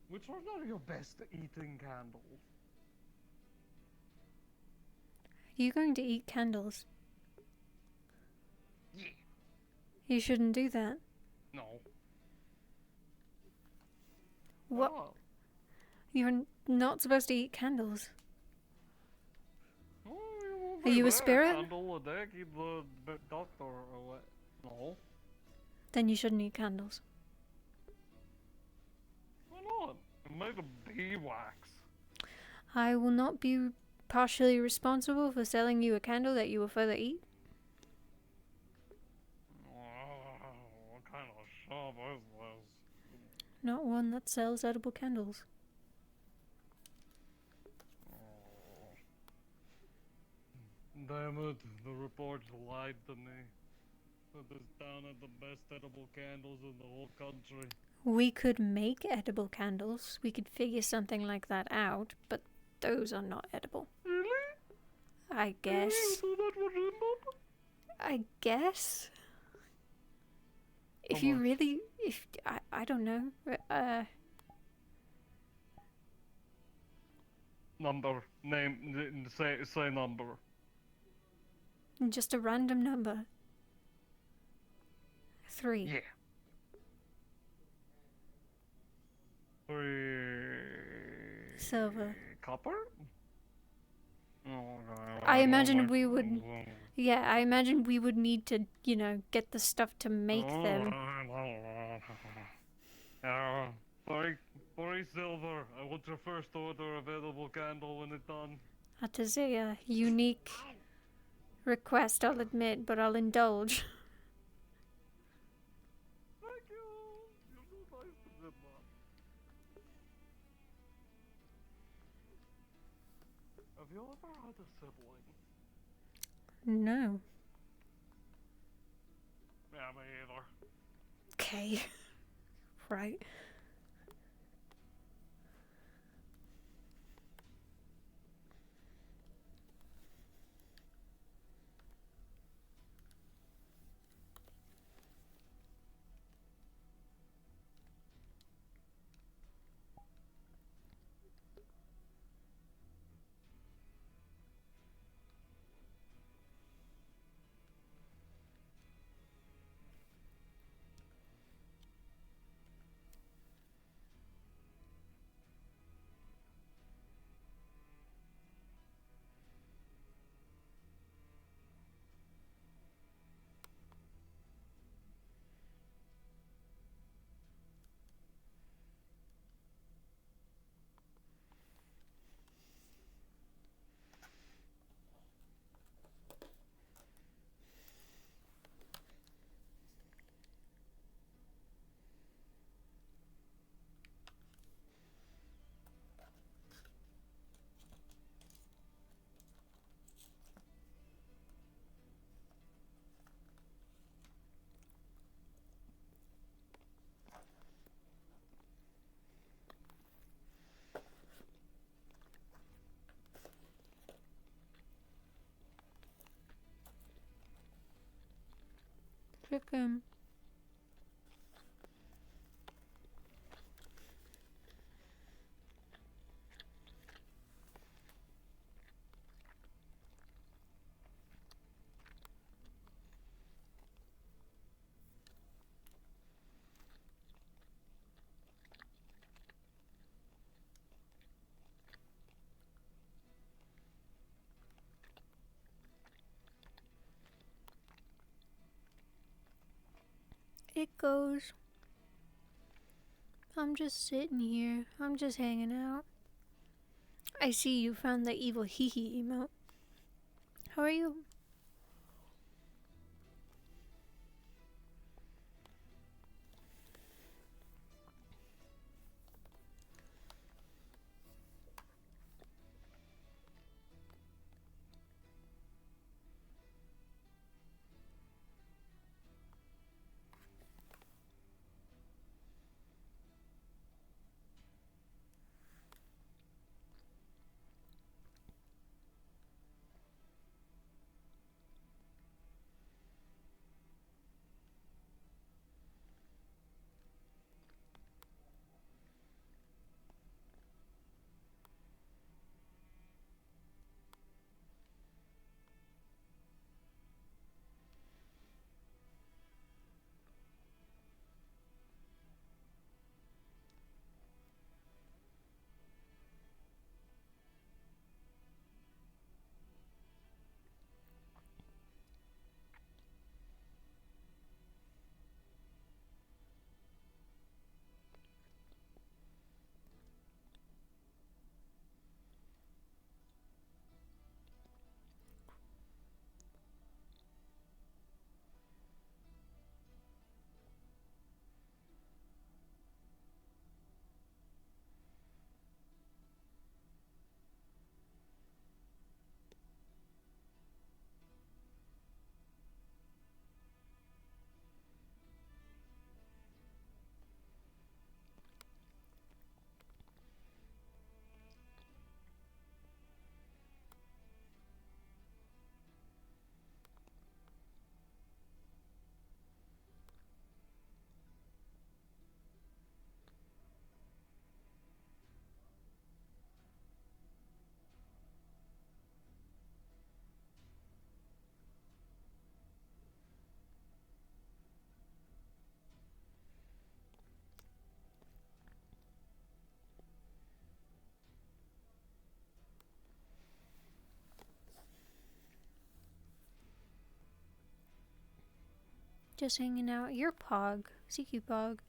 Which ones are your best eating candles? Are you going to eat candles? Yeah. You shouldn't do that. No. What? Oh. You're not supposed to eat candles. Oh, Are you a spirit? Candle a day, keep the doctor away. No. Then you shouldn't eat candles. Why not? It made of beeswax. I will not be partially responsible for selling you a candle that you will further eat. What kind of shop is this? Not one that sells edible candles. Damn it, the reports lied to me. This town had the best edible candles in the whole country. We could make edible candles. We could figure something like that out, but those are not edible. Really? I guess. So that was enough? I guess. If How you much? really, if I don't know. Number, name, say number. Just a random number. 3. Yeah. 3 Silver. copper? I imagine we would. Yeah, I imagine we would need to, get the stuff to make them. 3 silver. I want your first order available candle when it's done. That is a unique request, I'll admit, but I'll indulge. Thank you. You're so nice to Zimba. Have you ever had a sibling? No. Yeah, me either. Okay. Right. Chicken. It goes. I'm just sitting here. I'm just hanging out. I see you found the evil hee hee emote. How are you? Just hanging out. You're Pog. CQ Pog.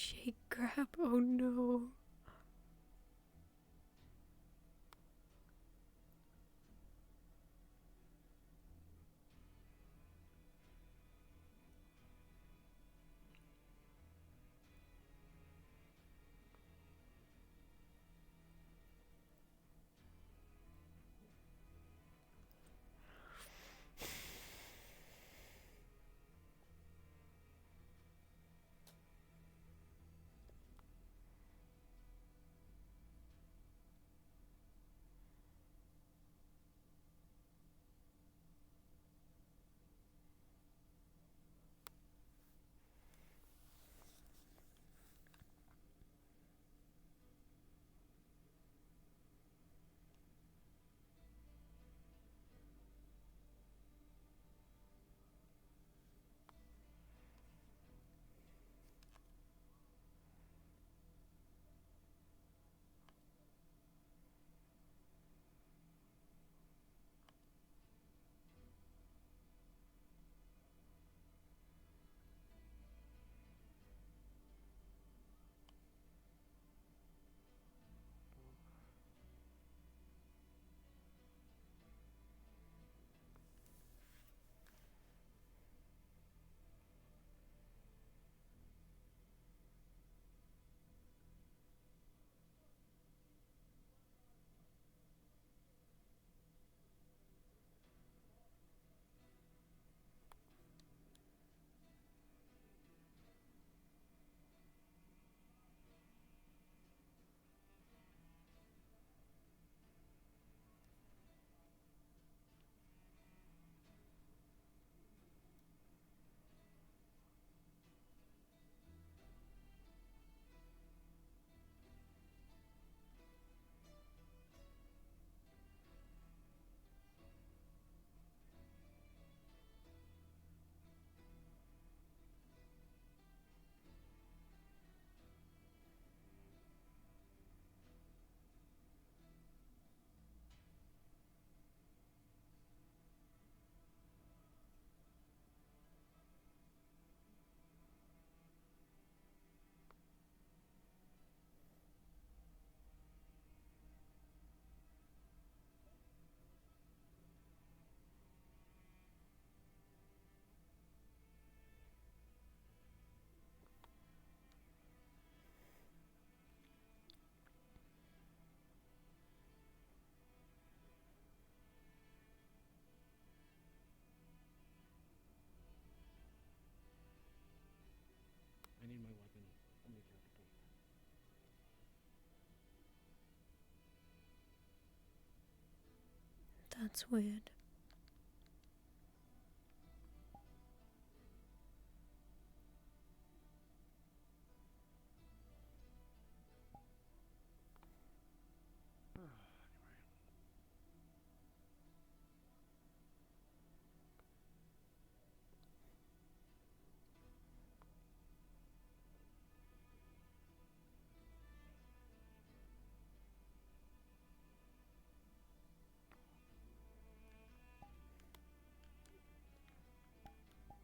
Shake grab. Oh no. I need my weapon. Somebody tell the gate. That's weird.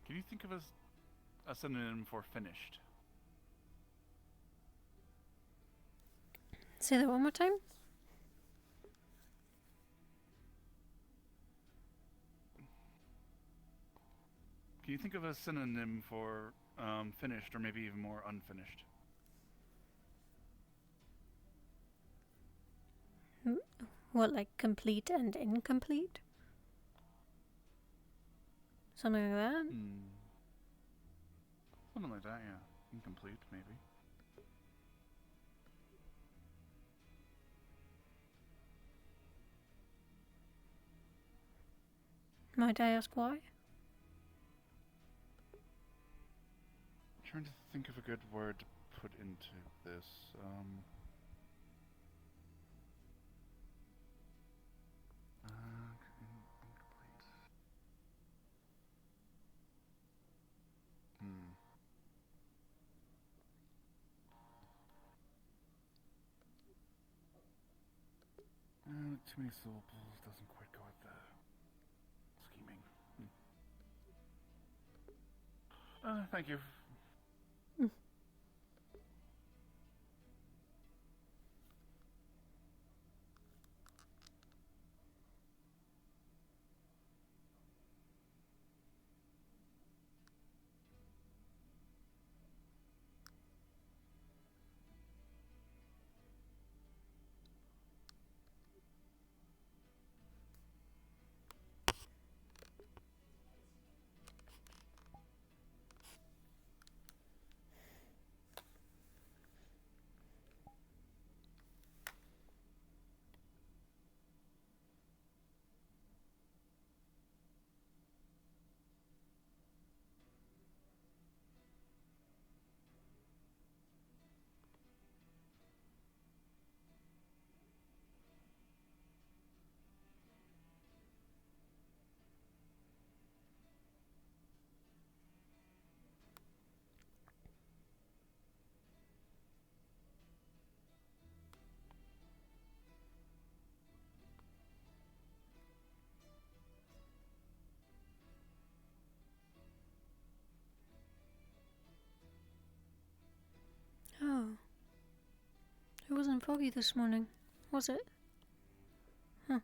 Can you think of a synonym for finished? Say that one more time. Can you think of a synonym for finished, or maybe even more unfinished? What, like complete and incomplete? Something like that? Something like that, yeah. Incomplete, maybe. Might I ask why? I'm trying to think of a good word to put into this. Incomplete. Too many syllables doesn't quite go with the scheming. Thank you. wasn't foggy this morning, was it? Huh.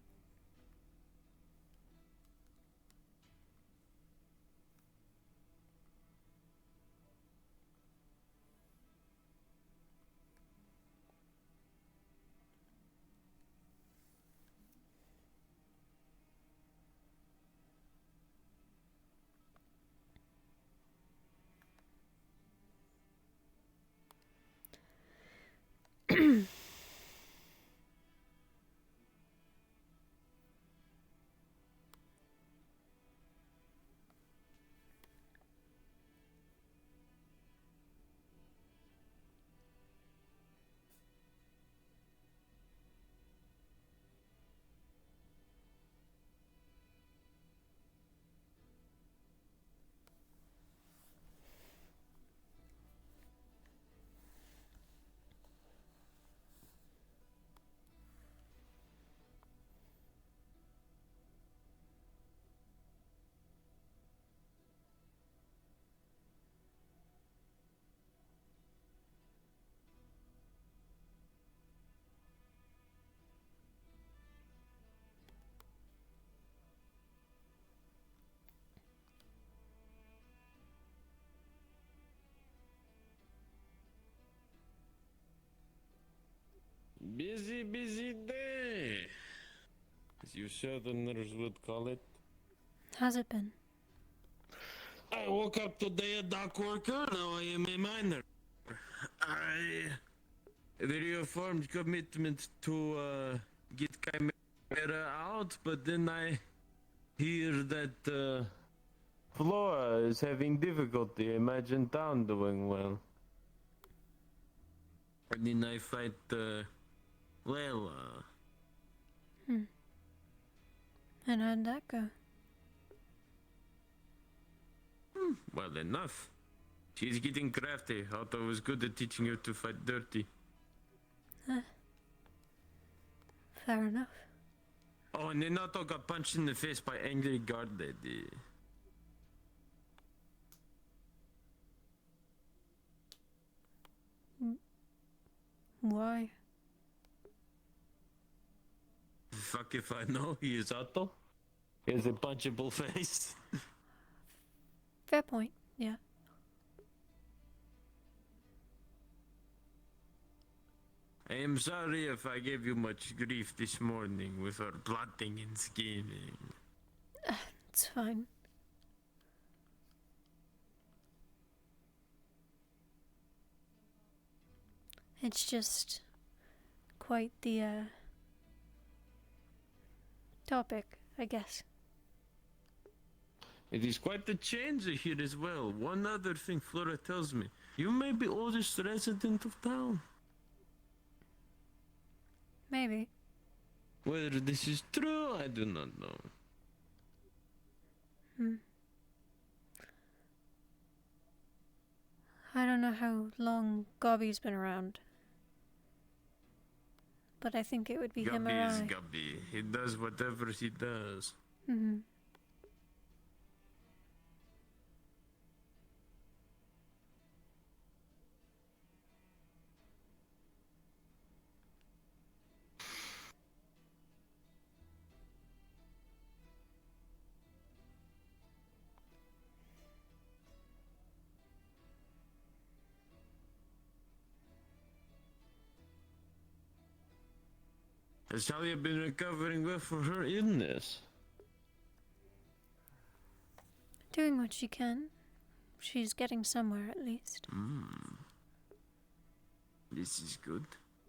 Busy, busy day, as you Southerners would call it. How's it been? I woke up today a dock worker, now I am a miner. I reaffirmed commitment to get Chimera out, but then I hear that Flora is having difficulty. Imagine town doing well. And then I fight, Hmm. And how'd that go? Well enough. She's getting crafty. Otto was good at teaching her to fight dirty. Fair enough. Oh, and then Otto got punched in the face by angry guard lady. Why? Fuck if I know. He is Otto. He has a punchable face. Fair point, yeah. I am sorry if I gave you much grief this morning with our plotting and scheming. It's fine. It's just quite the topic, I guess. It is quite the change here as well. One other thing Flora tells me. You may be oldest resident of town. Maybe. Whether this is true, I do not know. I don't know how long Gobby's been around. But I think it would be him or Gubby is I. Gubby. He does whatever he does. Mm-hmm. Has Talia been recovering well from her illness? Doing what she can. She's getting somewhere at least. This is good.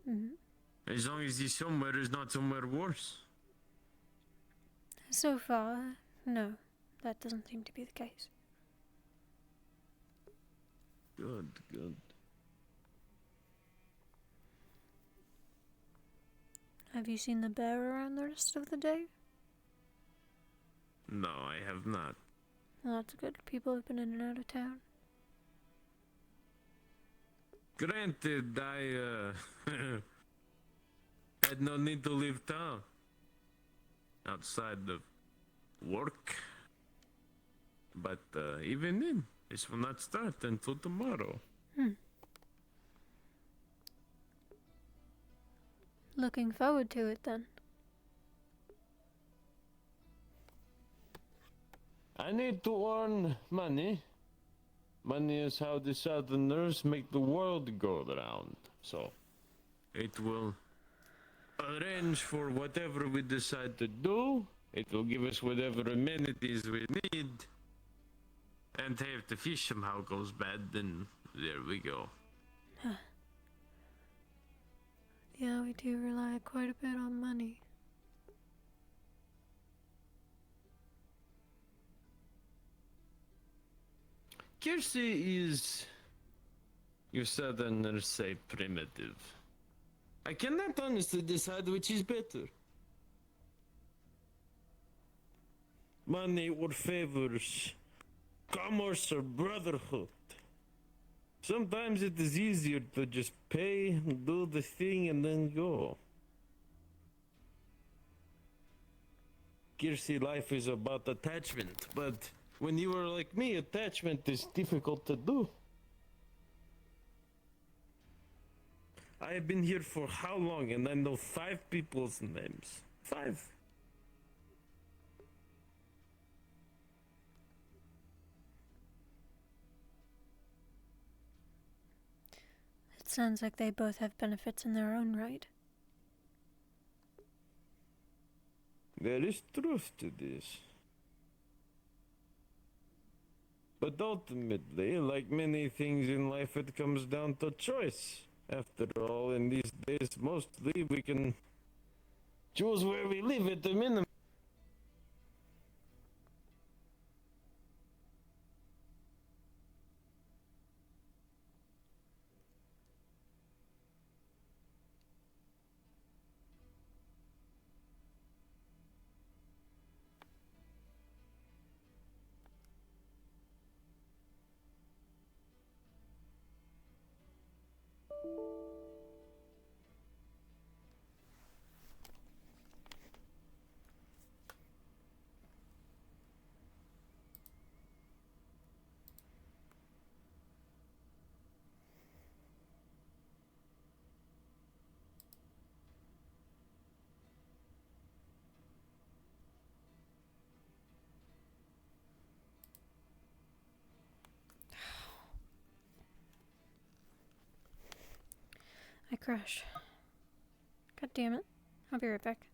Mm-hmm. As long as this somewhere is not somewhere worse. So far, no. That doesn't seem to be the case. Good, good. Have you seen the bear around the rest of the day? No, I have not. Well, that's good. People have been in and out of town. Granted, I had no need to leave town. Outside of work. But even then, this will not start until tomorrow. Looking forward to it then. I need to earn money. Money is how the Southerners make the world go round. So, it will arrange for whatever we decide to do. It will give us whatever amenities we need. And hey, if the fish somehow goes bad, then there we go. Huh. Yeah, we do rely quite a bit on money. Kiersey is, you Southerners say, primitive. I cannot honestly decide which is better. Money or favors, commerce or brotherhood. Sometimes it is easier to just pay, do the thing, and then go. Kiersey life is about attachment, but when you are like me, attachment is difficult to do. I have been here for how long, and I know 5 people's names. 5. It sounds like they both have benefits in their own right. There is truth to this. But ultimately, like many things in life, it comes down to choice. After all, in these days, mostly we can choose where we live at the minimum. I crash. God damn it. I'll be right back.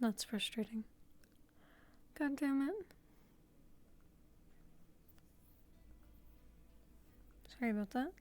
That's frustrating. God damn it. Sorry about that.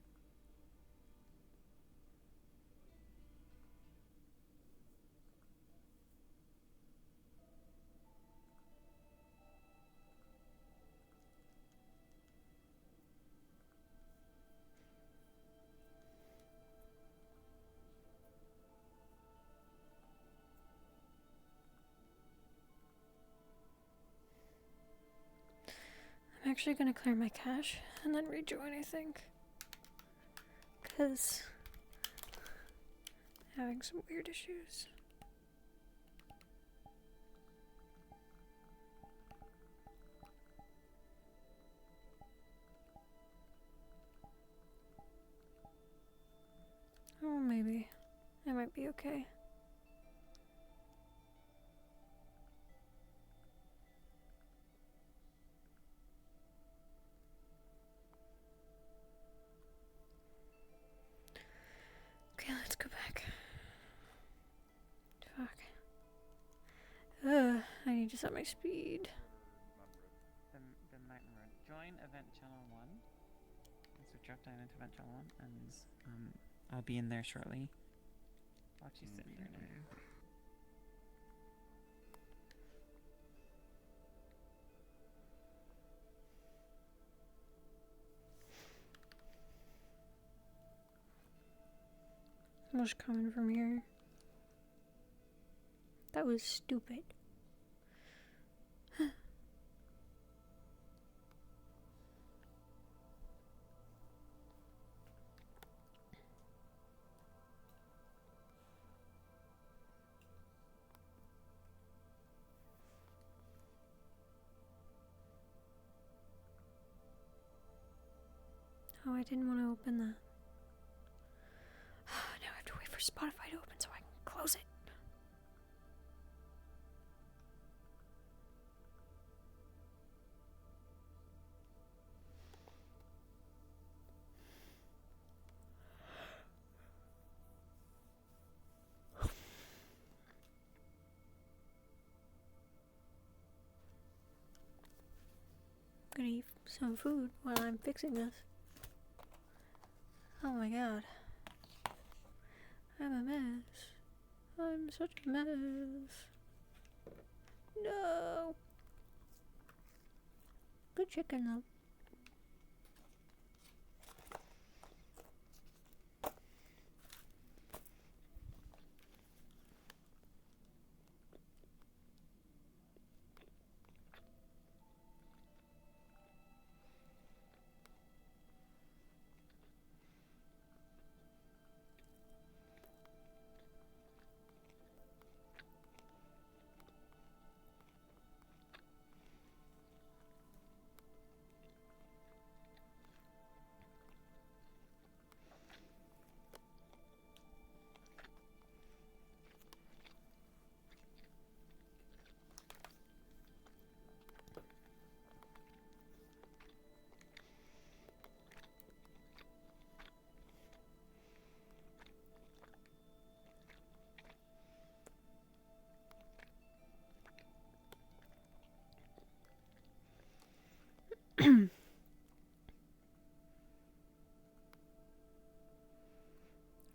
I'm actually gonna clear my cache and then rejoin, I think. Because I'm having some weird issues. Oh, maybe. I might be okay. Okay, let's go back. Fuck. I need to set my speed. The Mountain Road. Join event channel 1. So drop down into event channel 1 and I'll be in there shortly. Watch you sit here now. What's coming from here? That was stupid. Oh, I didn't want to open that. Now I have to wait for Spotify to open so I can close it. I'm gonna eat some food while I'm fixing this. Oh my god. I'm a mess. I'm such a mess. No. Good chicken though.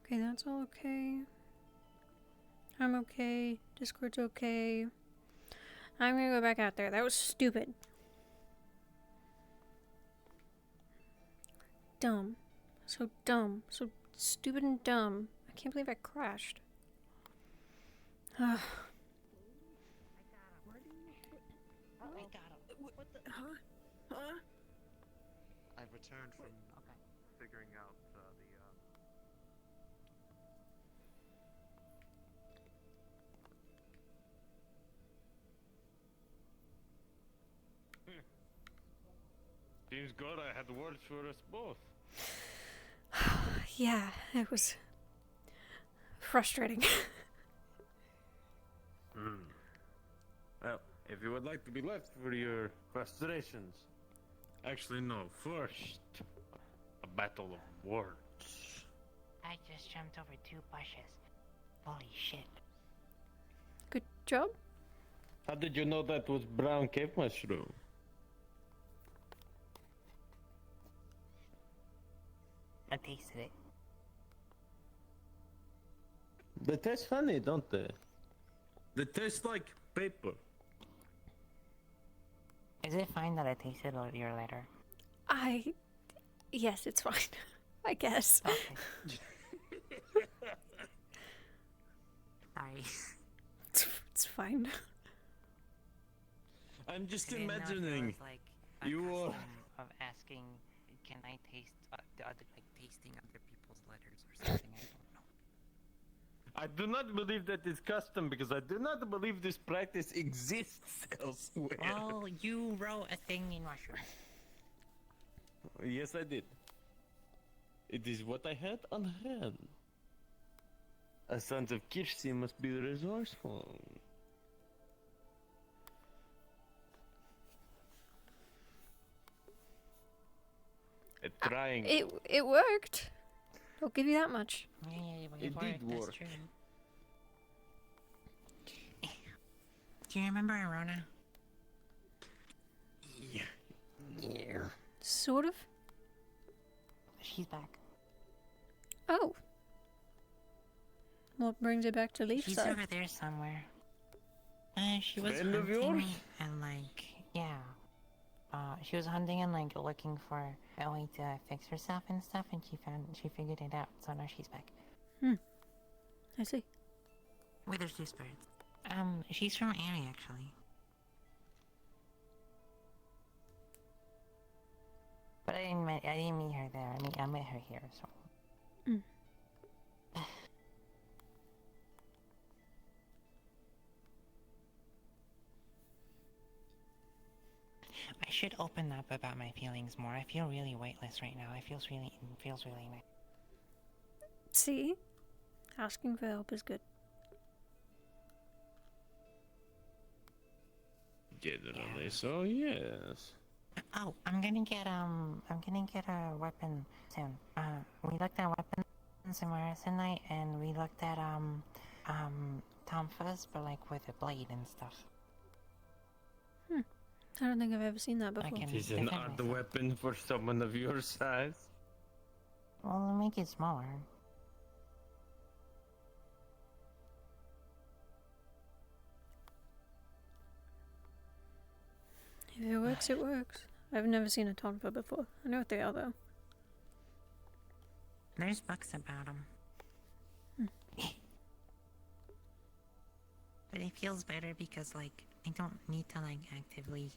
Okay, that's all okay. I'm okay. Discord's okay. I'm gonna go back out there. That was stupid. Dumb. So dumb. So stupid and dumb. I can't believe I crashed. Ugh. I've returned from figuring out Seems good I had words for us both. Yeah, it was frustrating. Well, if you would like to be left for your frustrations. Actually, no. First, a battle of words. I just jumped over 2 bushes. Holy shit. Good job. How did you know that was brown cave mushroom? I tasted it. They taste funny, don't they? They taste like paper. Is it fine that I tasted your letter? Yes, it's fine. I guess. Okay. Sorry. It's fine. I'm just I didn't know if there imagining was, like, a you are. custom of asking, can I taste the other, like tasting other people's letters or something? I don't know. I do not believe that is custom because I do not believe this practice exists elsewhere. Well, you wrote a thing in Russian. Yes, I did. It is what I had on hand. A sons of Kirsi must be resourceful. Trying. It worked. I'll give you that much. Yeah, It did that's work. true. Do you remember Arona? Yeah. Sort of. She's back. Oh. What brings it back to She's Leafside? over there somewhere. She was Friend of hunting yours? and like, yeah. She was hunting and like looking for a way to fix herself and stuff, and she figured it out. So now she's back. I see. Wait, there's 2 spirits. She's from Aerie actually. But I didn't meet her there. I met her here. So. I should open up about my feelings more. I feel really weightless right now. It feels really nice. See? Asking for help is good. Generally, so yes. Oh, I'm gonna get a weapon soon. We looked at weapons in Morrison night, and we looked at Tom Fuzz, but like with a blade and stuff. I don't think I've ever seen that before. It is an odd weapon for someone of your size. Well, make it smaller. If it works, it works. I've never seen a tonfa before. I know what they are, though. There's books about them. But it feels better because, like, I don't need to, like, actively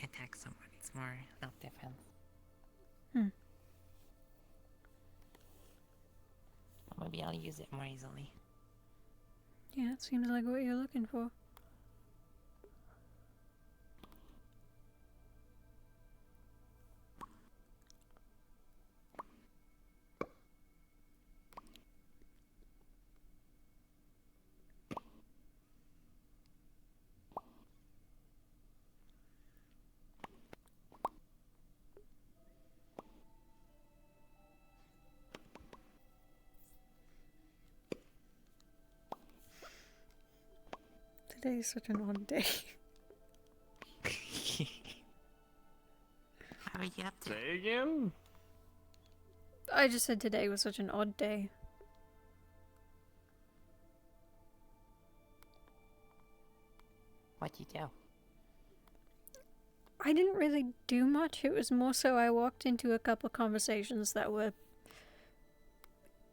attack someone. It's more self-defense. Maybe I'll use it more easily. Yeah, it seems like what you're looking for. Today is such an odd day. How are you up to? Say again? I just said today was such an odd day. What'd you do? I didn't really do much. It was more so I walked into a couple of conversations that were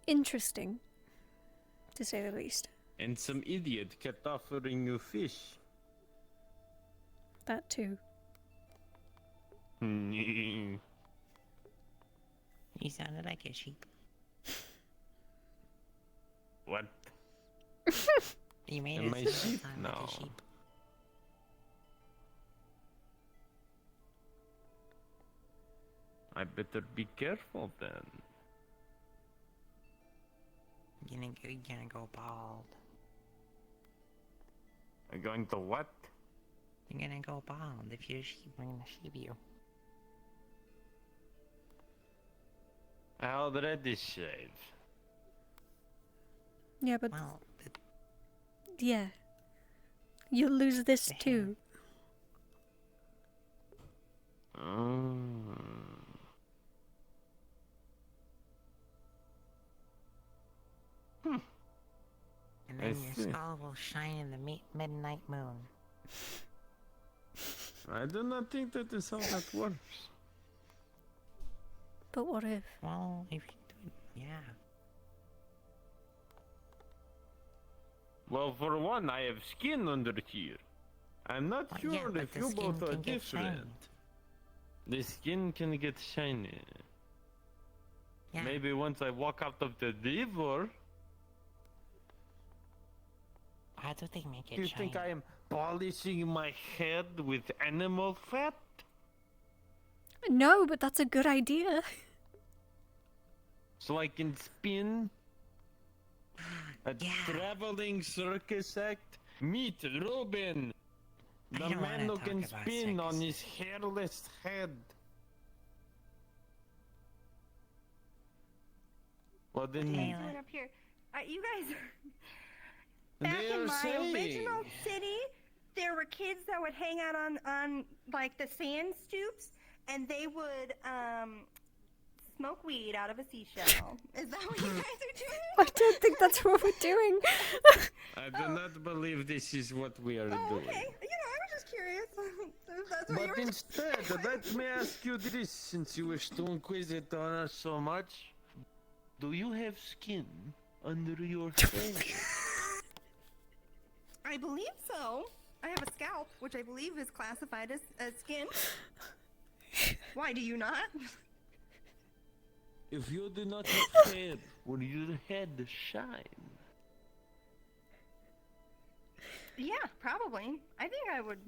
interesting, to say the least. And some idiot kept offering you fish. That too. You sounded like a sheep. What? You made Am I it sheep? sound No. like a sheep. I better be careful then. You're gonna go bald. I'm going to what? You're gonna go bald. If you're a sheep, we're gonna sheep you. I already shave. Yeah, but Well, yeah, you'll lose this too. and I then your see. skull will shine in the midnight moon. I do not think that is how that works. But what if? Well, if you do it, yeah. Well, for one, I have skin under here. I'm not Well, sure yeah, but if the you skin both are can get different. shiny. The skin can get shiny. Yeah. Maybe once I walk out of the river. How do they make it Do you shiny? think I am polishing my head with animal fat? No, but that's a good idea. So I can spin a traveling circus act? Meet Ruben, I the don't man wanna who talk can about spin on his hairless head. Well then, Excellent up here. You guys, back They're in my saying- original city, there were kids that would hang out on like the sand stoops, and they would smoke weed out of a seashell. Is that what you guys are doing? I don't think that's what we're doing. I do not believe this is what we are doing. Okay, I was just curious. If that's what you But were instead, let me ask you this, since you wish to inquisite on us so much. Do you have skin under your face? I believe so. I have a scalp, which I believe is classified as skin. Why do you not? If you do not have hair, will your head shine? Yeah, probably. I think I would.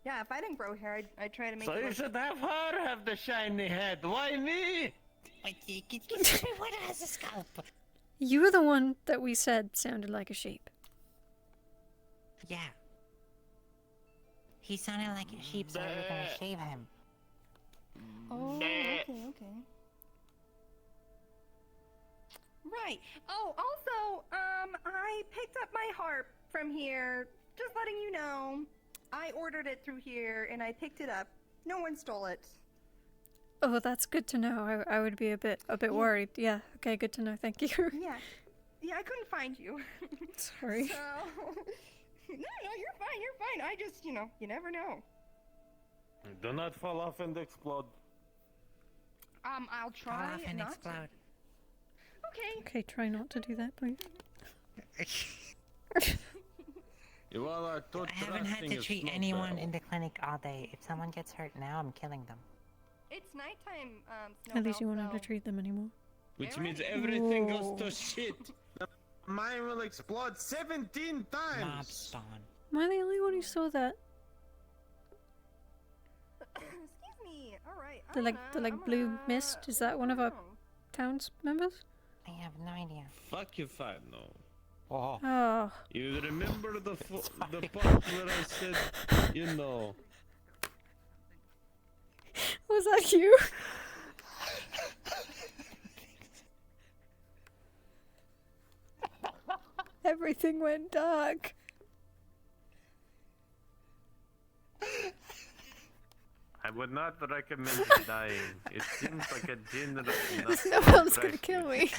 Yeah, if I didn't grow hair, I'd try to make So it you look- should have her have the shiny head. Why me? What has a scalp? You were the one that we said sounded like a sheep. Yeah. He sounded like a sheep, so we were gonna shave him. Oh, okay. Right. Oh, also, I picked up my harp from here. Just letting you know. I ordered it through here, and I picked it up. No one stole it. Oh, that's good to know. I would be a bit worried. Yeah. Okay. Good to know. Thank you. Yeah. Yeah, I couldn't find you. Sorry. So... No, you're fine. You're fine. I just, you never know. Do not fall off and explode. I'll try Fall off and not explode. to. Okay. Okay. Try not to do that, please. You all are too I haven't had trusting to of treat Snow anyone Barrel. in the clinic all day. If someone gets hurt now, I'm killing them. It's nighttime, At least you won't have Snowbell, to treat them anymore. Which means everything goes Whoa. to shit. The mine will explode 17 times. Mob spawn. Am I the only one who saw that? Excuse me. All right. The blue mist. Is that one of our town's members? I have no idea. Fuck if I know. Oh. Oh. You remember the part where I said, Was that you? Everything went dark. I would not recommend dying. It seems like a general. Snowbell's gonna kill me.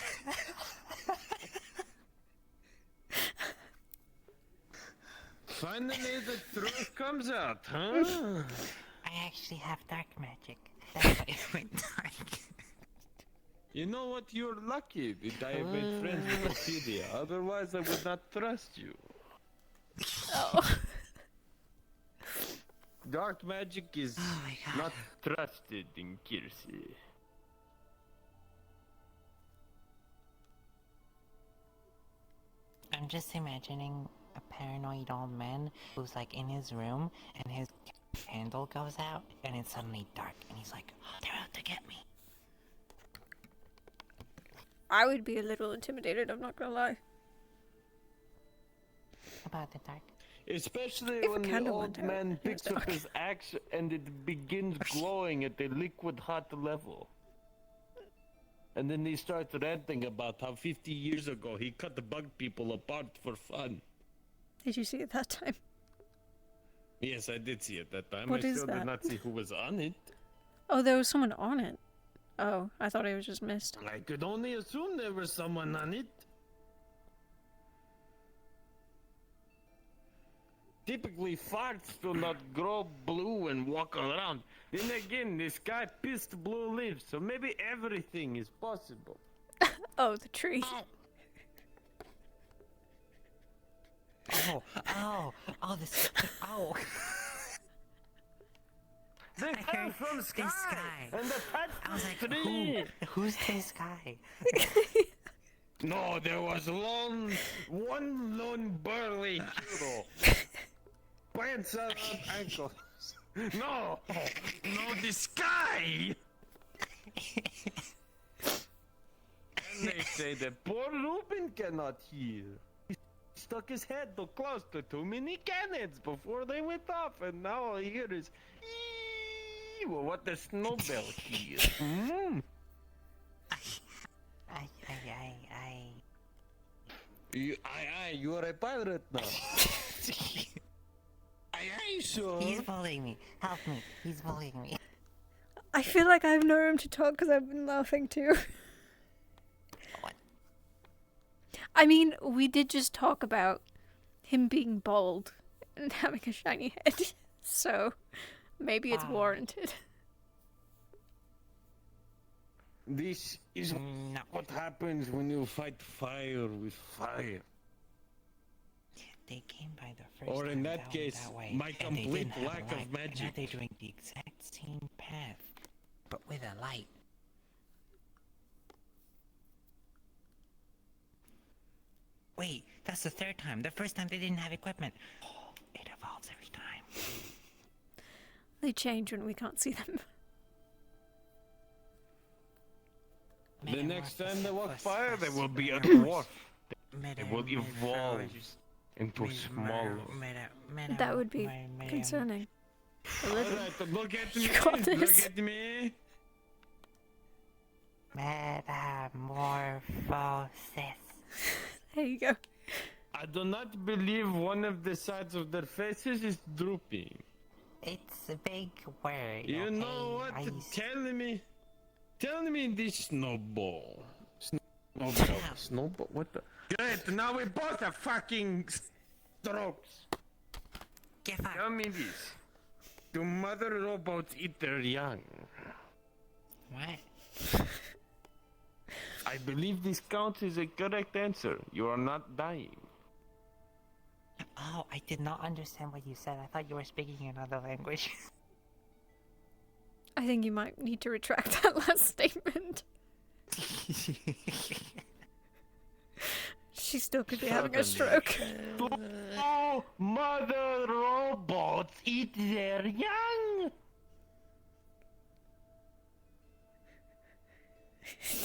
Finally, the truth comes out, huh? I actually have dark magic. That's why it went dark. You know what? You're lucky that I have made friends with OPHELIA. Otherwise, I would not trust you. Oh. Dark magic is not trusted in Kirsi. I'm just imagining a paranoid old man who's like in his room and his candle goes out and it's suddenly dark and he's like, oh, they're out to get me. I would be a little intimidated, I'm not gonna lie. About the dark. Especially If a when the candle old went out, man it was picks up dark. his axe and it begins glowing at a liquid hot level. And then he starts ranting about how 50 years ago he cut the bug people apart for fun. Did you see it that time? Yes, I did see it that time. What I is still that? did not see who was on it. Oh, there was someone on it. Oh, I thought it was just missed. I could only assume there was someone on it. Typically, farts do not grow blue and walk around. Then again, this guy pissed blue leaves, so maybe everything is possible. Oh, the tree. This. Oh. They I fell heard from this sky, guy. and the pet I was like, tree. who's this guy? No, there was one lone burly hero. Pants out ankles. No, this guy. And they say that poor Ruben cannot hear. He stuck his head too close to too many cannons before they went off, and now all he hears is, "Ee," well, what the snowbell hears. Mm. You are a pirate now. Aye, sure. He's bullying me. Help me. He's bullying me. I feel like I have no room to talk because I've been laughing too. What? I mean, we did just talk about him being bald and having a shiny head, so maybe it's warranted. This is what happens when you fight fire with fire. They came by the first Or in time that down case, that way, my and they complete didn't have a lack light. of magic. Now they're doing the exact same path, but with a light. Wait, that's the third time. The first time they didn't have equipment. Oh, it evolves every time. They change when we can't see them. The next time they walk fire, they will be a dwarf. They will evolve into smaller. That would be concerning. Alright, look at me. You got this. Look at me. Metamorphosis. There you go. I do not believe one of the sides of their faces is drooping. It's a big word. You know what? Tell me this snowball. Snowball? What the? Great, now we both have fucking strokes. Tell me this. Do mother robots eat their young? What? I believe this counts as a correct answer. You are not dying. Oh, I did not understand what you said. I thought you were speaking another language. I think you might need to retract that last statement. She still could be having a stroke. Oh, mother robots eat their young.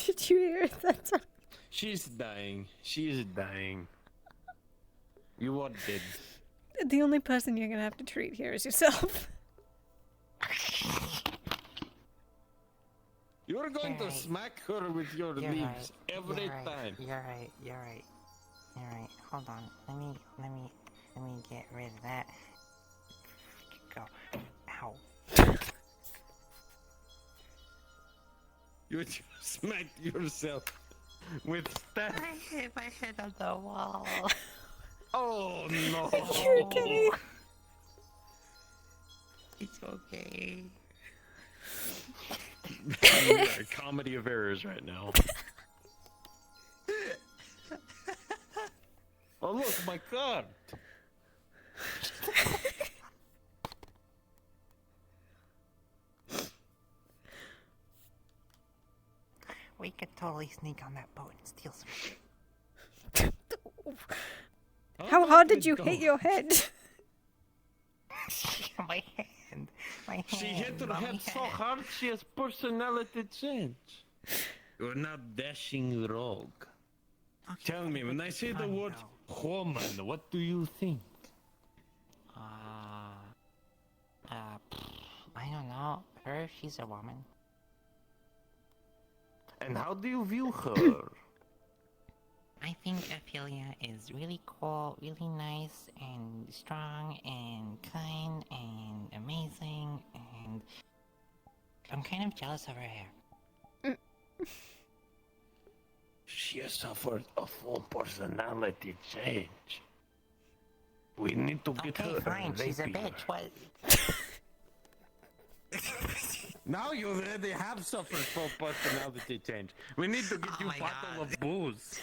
Did you hear that time? She's dying. She is dying. You are dead. The only person you're gonna have to treat here is yourself. You're going to smack her with your leaves every You're right. time. You're right. Hold on. Let me get rid of that. Go. Ow. You just smacked yourself with staff. I hit my head on the wall. Oh no! You're kidding. It's okay. We are a comedy of errors right now. Oh look, my card! We could totally sneak on that boat and steal some. How hard did you hit your head? My hand. My hand. She hit her mommy head so hard she has personality change. You're not dashing rogue. Tell me, when I say the word woman, what do you think? I don't know. Her, she's a woman. And how do you view her? I think Ophelia is really cool, really nice, and strong, and kind, and amazing, and I'm kind of jealous of her hair. She has suffered a full personality change. We need to get her. Okay, fine, she's a rapier. bitch. What? Now you already have suffered full personality change. We need to get you a bottle of booze.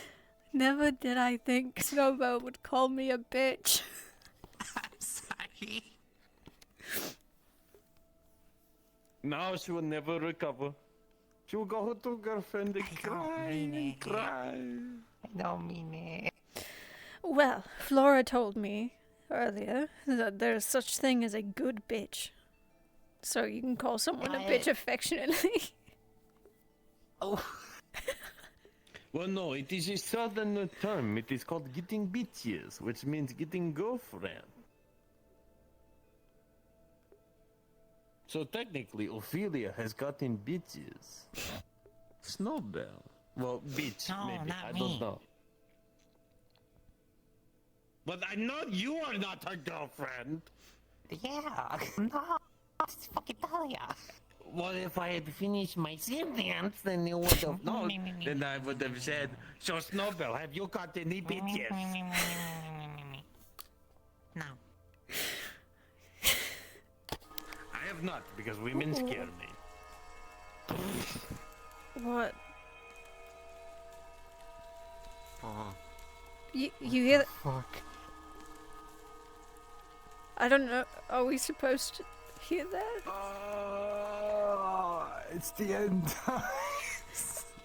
Never did I think Snowbell would call me a bitch. I'm sorry. Now she will never recover. She will go to her girlfriend and cry and cry. I don't mean it. Well, Flora told me earlier that there's such thing as a good bitch. So you can call someone a bitch affectionately. Oh. Well, no, it is a southern term. It is called getting bitches, which means getting girlfriend. So technically, Ophelia has gotten bitches. Snowbell. Well, bitch, No, maybe. not I me. don't know. But I know you are not her girlfriend. Yeah. No. It's fucking Talia. What if I had finished my sentence, then you would have known. Then I would have said, so Snowbell, have you got any bitches? No. I have not, because women scare me. What? Oh. You hear that? Fuck. I don't know. Are we supposed to hear that? It's the end.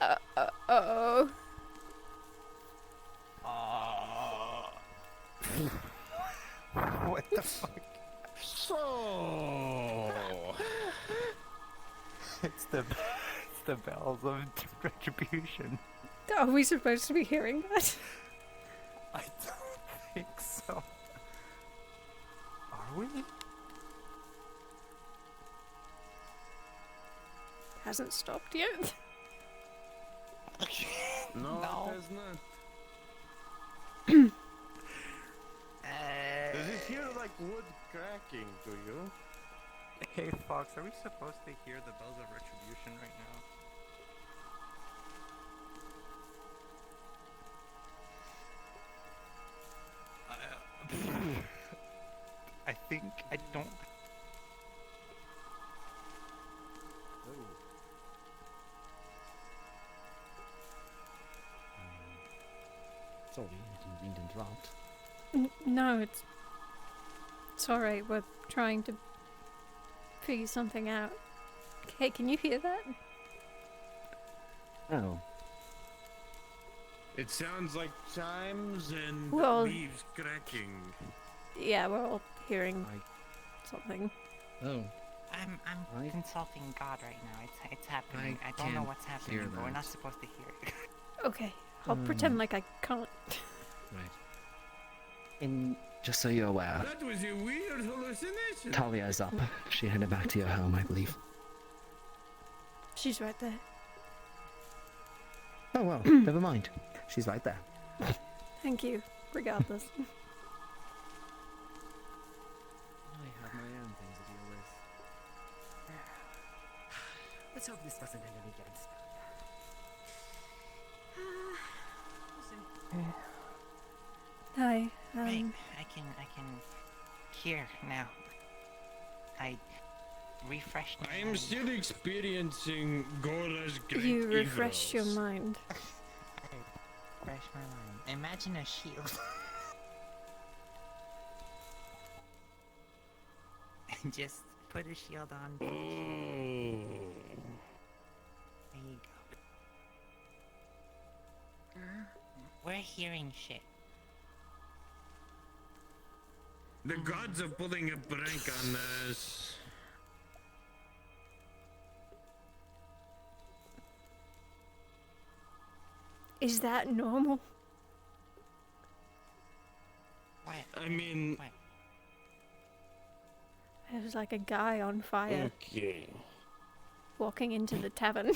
Uh-oh. What the fuck? So... It's the bells of retribution. Are we supposed to be hearing that? I don't think so. Are we? Hasn't stopped yet. No, No. it has not. Does it hear like wood cracking to you? Hey Fox, are we supposed to hear the bells of retribution right now? I think I don't. Sorry, I didn't mean to interrupt. No, it's alright. We're trying to figure something out. Hey, can you hear that? Oh. It sounds like chimes and Well- leaves cracking. Yeah, we're all hearing something. Oh. I'm consulting God right now. It's happening. I don't know can't what's happening, hear but we're that. not supposed to hear it. Okay, I'll pretend like I can't. Right. And just so you're aware, That was a weird hallucination. Talia is up. She headed back to your home, I believe. She's right there. Oh well, never mind. She's right there. Thank you, regardless. I have my own things to deal with. Let's hope this doesn't end any getting stuck. Hi. Right, I can hear now. I refreshed my I am mind. still experiencing Gora's great You refreshed your evils. mind. Refresh my mind. Imagine a shield. And just put a shield on. There you go. We're hearing shit. The gods are pulling a prank on us. Is that normal? What? I mean, It was like a guy on fire okay. walking into the tavern.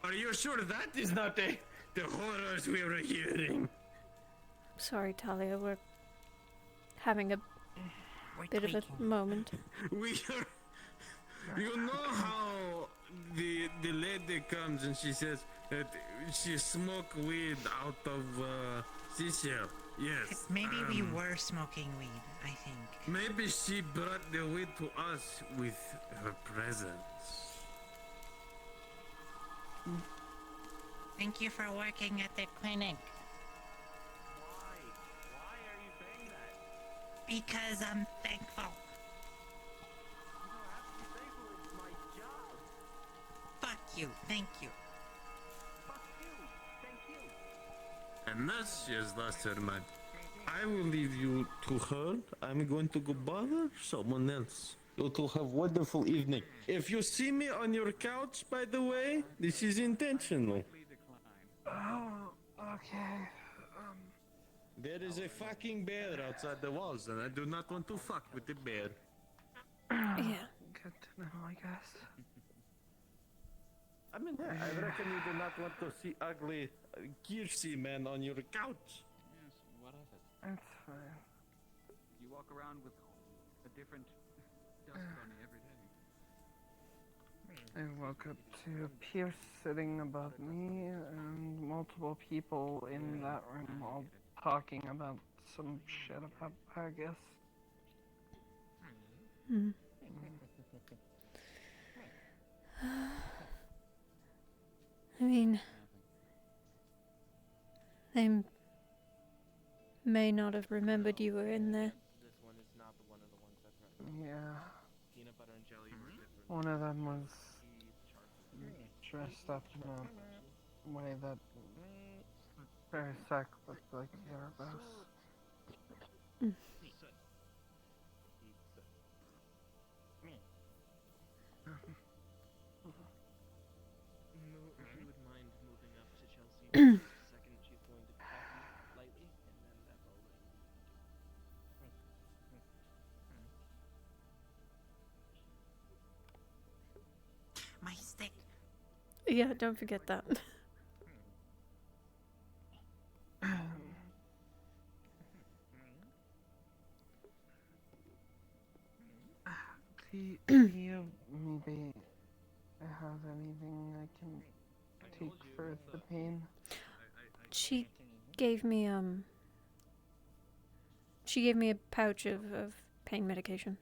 Are you sure that is not the horrors we were hearing? Sorry, Talia, we're having a bit of a moment. We are. You know how the lady comes and she says that she smoked weed out of seashell. Yes. Maybe we were smoking weed, I think. Maybe she brought the weed to us with her presence. Thank you for working at the clinic. Why are you saying that? Because I'm thankful. You don't have to be thankful, it's my job. Fuck you. Thank you. Fuck you. Thank you. Unless she has lost her mind. I will leave you to her. I'm going to go bother someone else. You two have wonderful evening. If you see me on your couch, by the way, this is intentional. Oh, okay. There is a fucking bear outside the walls, and I do not want to fuck with the bear. Yeah. Good to know, I guess. I mean, yeah, I reckon you do not want to see ugly Kirsty man on your couch. Yes, what of it? It's fine. You walk around with a different dust bunny every day. I woke up to Pierce sitting above me and multiple people in that room all talking about some shit about Argus. Hmm. I mean, they may not have remembered you were in there. This one is not the one of the ones that threatened. Yeah. Peanut butter and jelly were different. One of them was dressed up in a way that very sick looked like Erebos. If you would mind moving up to Chelsea in just a second, she's going to tap you lightly, and then that's all that you My stick. Yeah, don't forget that. Do you maybe have anything I can take for the pain? She gave me a pouch of pain medication.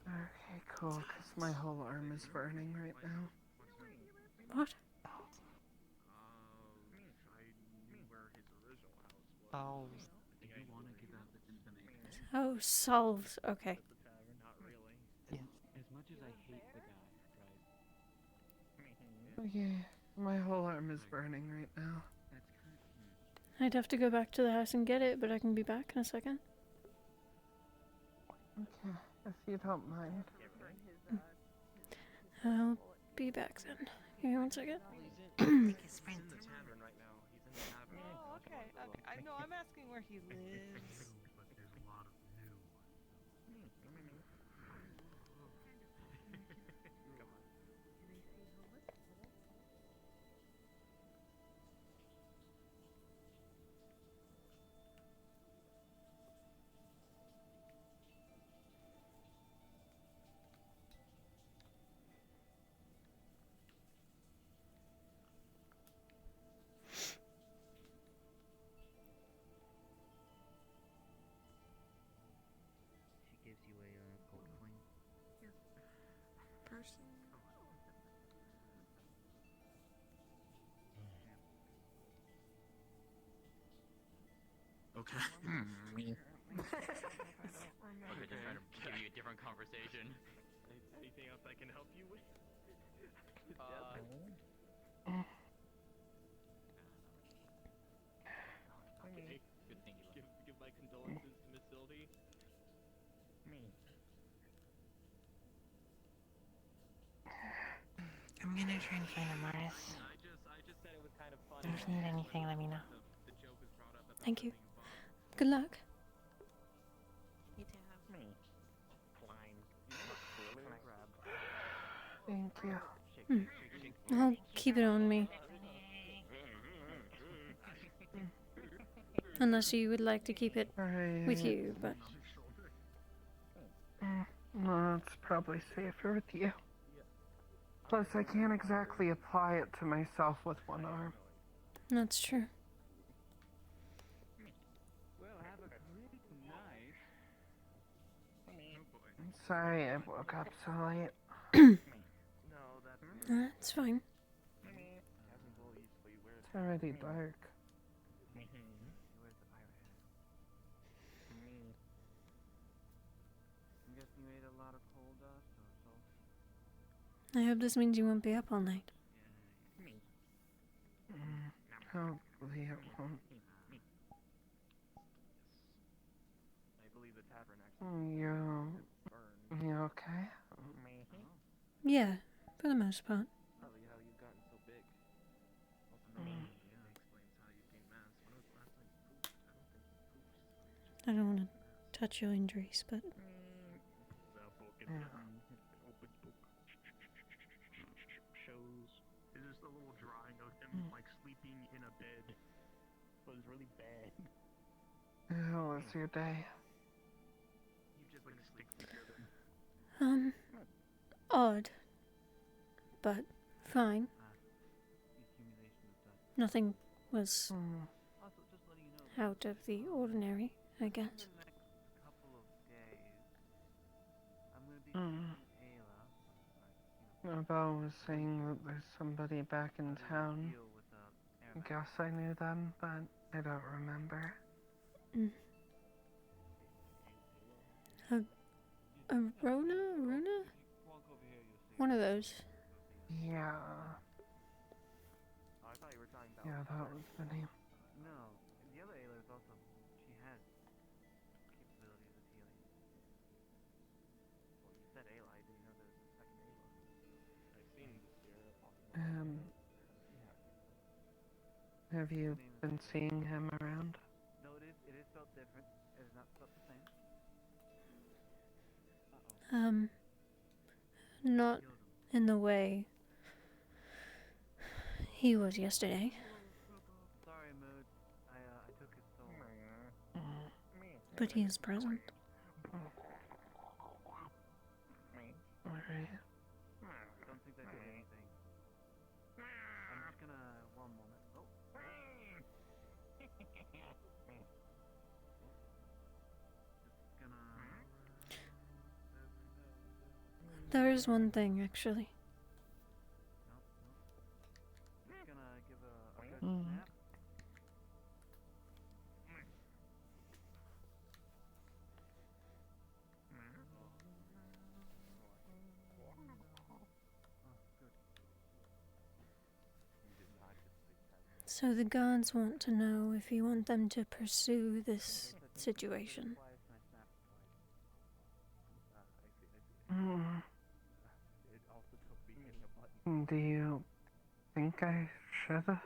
Okay, cool, because my whole arm is burning right now. What? Oh. Do you want to give out this information? Oh, solves. Okay. Not really. As much as I hate the guy, right? Okay, my whole arm is burning right now. That's kind of... I'd have to go back to the house and get it, but I can be back in a second. Okay, if you don't mind. I'll be back then. Give me 1 second. Take his friend. He's in the tavern right now. He's in the tavern. Oh, okay. Okay. I know. I'm asking where he lives. Okay. Okay, just trying to give you a different conversation. Anything else I can help you with? Okay, good thing you left. Give my condolences to Miss Sylvie. I'm gonna try and find a Morris. I just said it was kind of funny. If you need anything, let me know. The joke was brought up about Thank you. being involved. Good luck. You too. Thank you. I'll keep it on me. Unless you would like to keep it with you, but... No, it's probably safer with you. Plus, I can't exactly apply it to myself with one arm. That's true. Well, have a great night. I'm sorry I woke up so late. That's fine. It's already dark. I'm guessing you ate a lot of coal dust or salt. I hope this means you won't be up all night. Hopefully it won't. I believe the tavern actually You okay? Yeah, for the most part. Probably how you've gotten so big. Also, explains how you gain mass. When was the last time you pooped? I don't think you pooped. I don't want to touch your injuries, but... Shows. Is this a little drawing of him like sleeping in a bed? But it's really bad. How was your day? You just like stick together. Odd. But fine. Nothing was out of the ordinary, I guess. Abel was saying that there's somebody back in town. I guess I knew them, but I don't remember. A Rona? One of those. Yeah. I thought you were talking about. Yeah, that was the name. No, the other Ayla is also. She has capabilities of healing. Well, you said Ayla. Do you know there's a second Ayla? I've seen the Sierra. Have you been seeing him around? No, it is spelled different. It is not spelled the same. Not in the way he was yesterday. Sorry, Mood. I took his soul. But he is present. Alright. Don't think that did anything. I'm just gonna. One moment. Oh. Just gonna. There is one thing, actually. Just gonna give a good snap. So the guards want to know if you want them to pursue this situation. Do you think I should?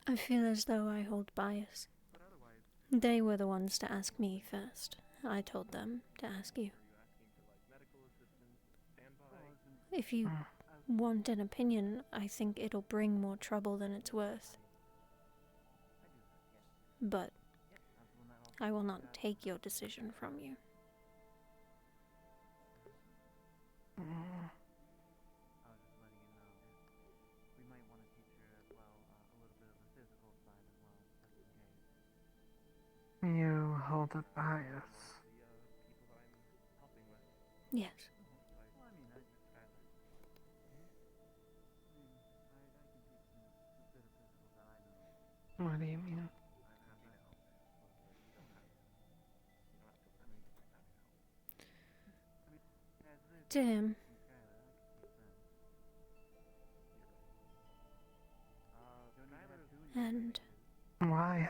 I feel as though I hold bias. They were the ones to ask me first. I told them to ask you. If you want an opinion, I think it'll bring more trouble than it's worth. But I will not take your decision from you. I was just letting you know. We might want to teach her as well a little bit of the physical side as well, just in case. You hold a bias. Yes. Well, What do you mean? Damn. And Why?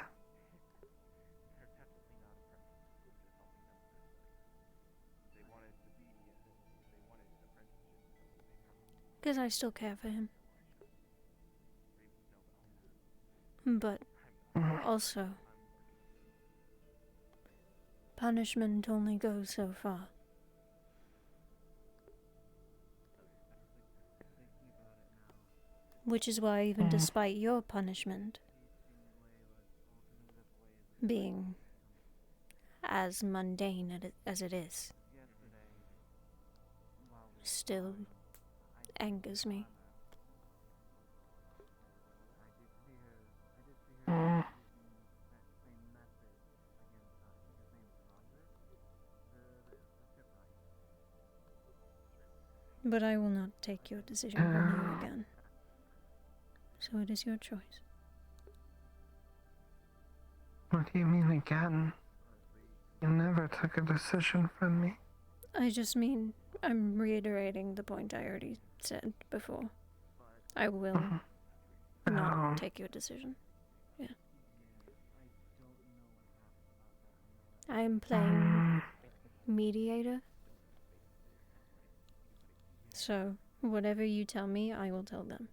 because I still care for him. But also, punishment only goes so far. Which is why, even despite your punishment being as mundane as it is, still angers me. But I will not take your decision from you again. So it is your choice. What do you mean again? You never took a decision from me. I just mean, I'm reiterating the point I already said before. I will not take your decision. Yeah. I am playing mediator. So, whatever you tell me, I will tell them.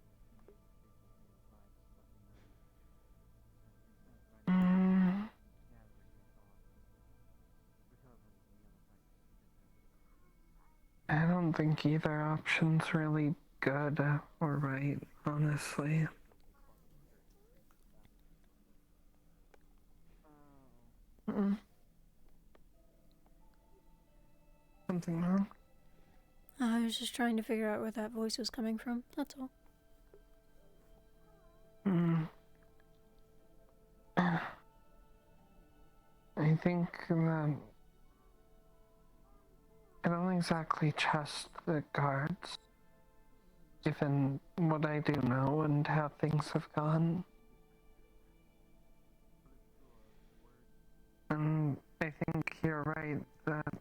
I don't think either option's really good or right, honestly. Something wrong? I was just trying to figure out where that voice was coming from, that's all. I think that I don't exactly trust the guards, given what I do know and how things have gone. And I think you're right that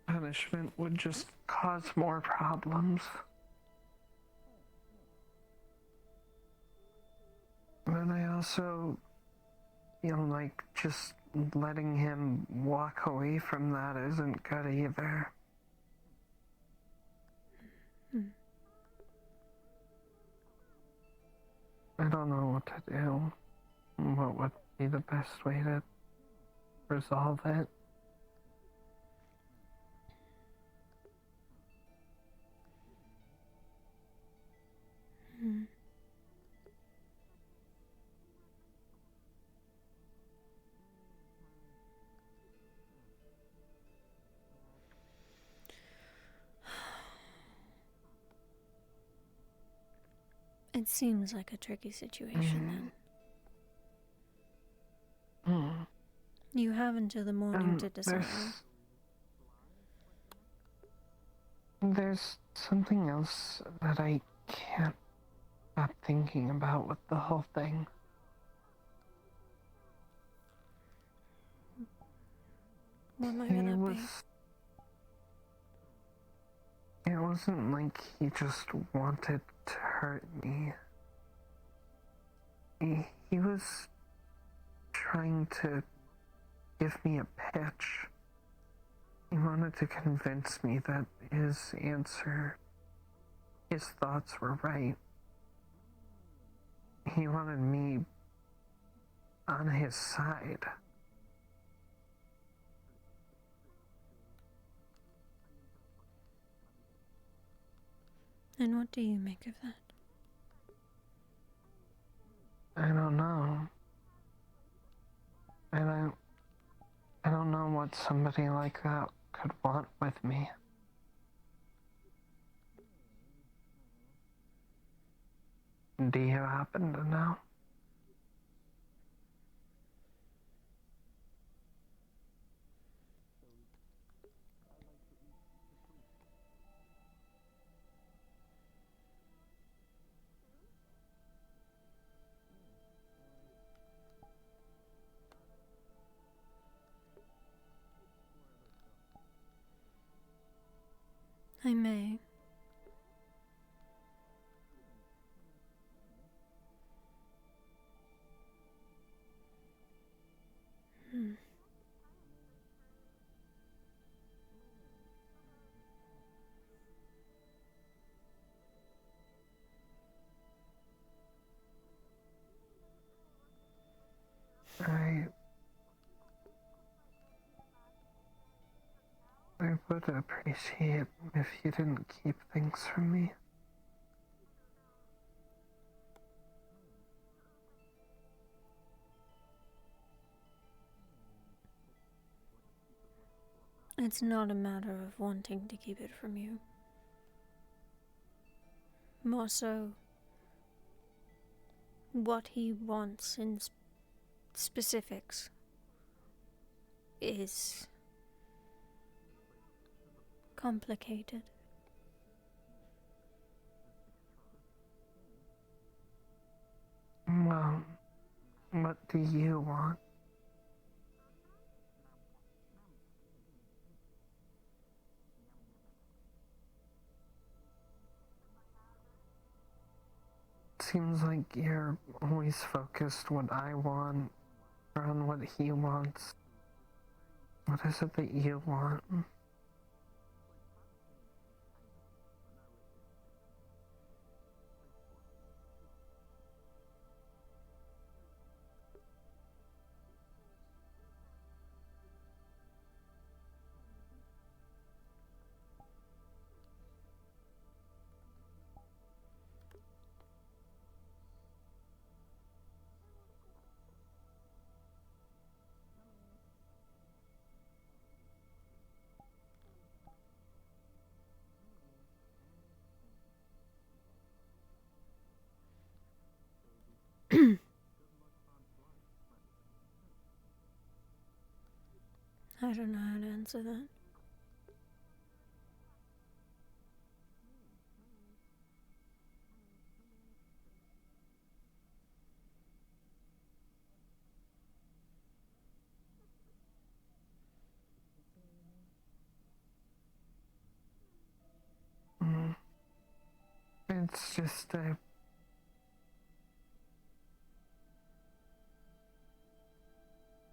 punishment would just cause more problems. But I also feel like just letting him walk away from that isn't good either. I don't know what to do. What would be the best way to resolve it? It seems like a tricky situation then. You have until the morning to decide. There's something else that I can't stop thinking about with the whole thing. What might that be? It wasn't like he just wanted to hurt me. He was trying to give me a pitch. He wanted to convince me that his thoughts were right. He wanted me on his side. And what do you make of that? I don't know. I don't know what somebody like that could want with me. Do you happen to know? I may. Hmm. I would appreciate if you didn't keep things from me. It's not a matter of wanting to keep it from you. More so, what he wants in specifics is complicated. Well, what do you want? Seems like you're always focused what I want or on what he wants. What is it that you want? I don't know how to answer that. It's just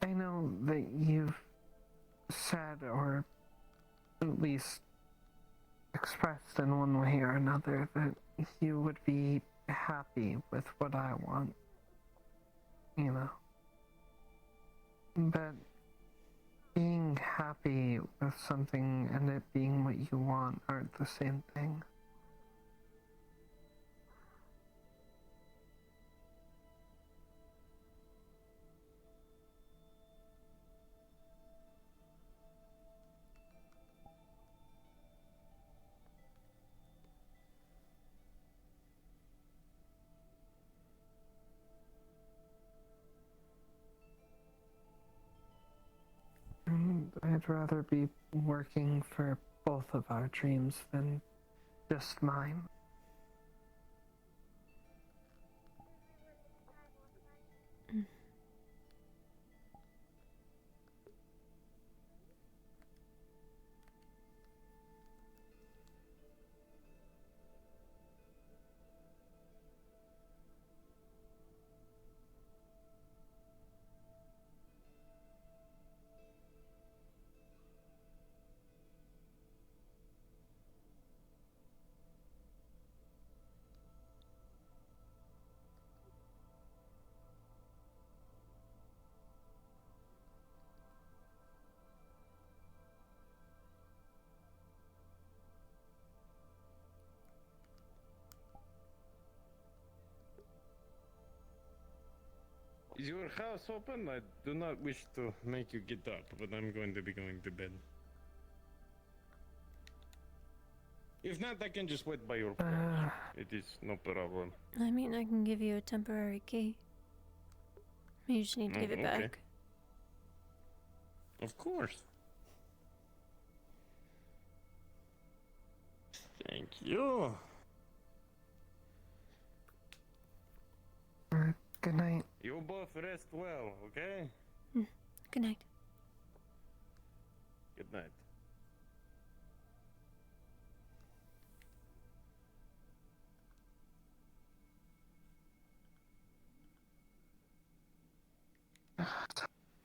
I know that you've said, or at least expressed in one way or another, that you would be happy with what I want. You know. But being happy with something and it being what you want aren't the same thing. And I'd rather be working for both of our dreams than just mine. Is your house open? I do not wish to make you get up, but I'm going to be going to bed. If not, I can just wait by your porch. It is no problem. I mean, I can give you a temporary key. You just need to give it okay. back. Of course. Thank you. Good night. You both rest well, okay? Good night. Good night.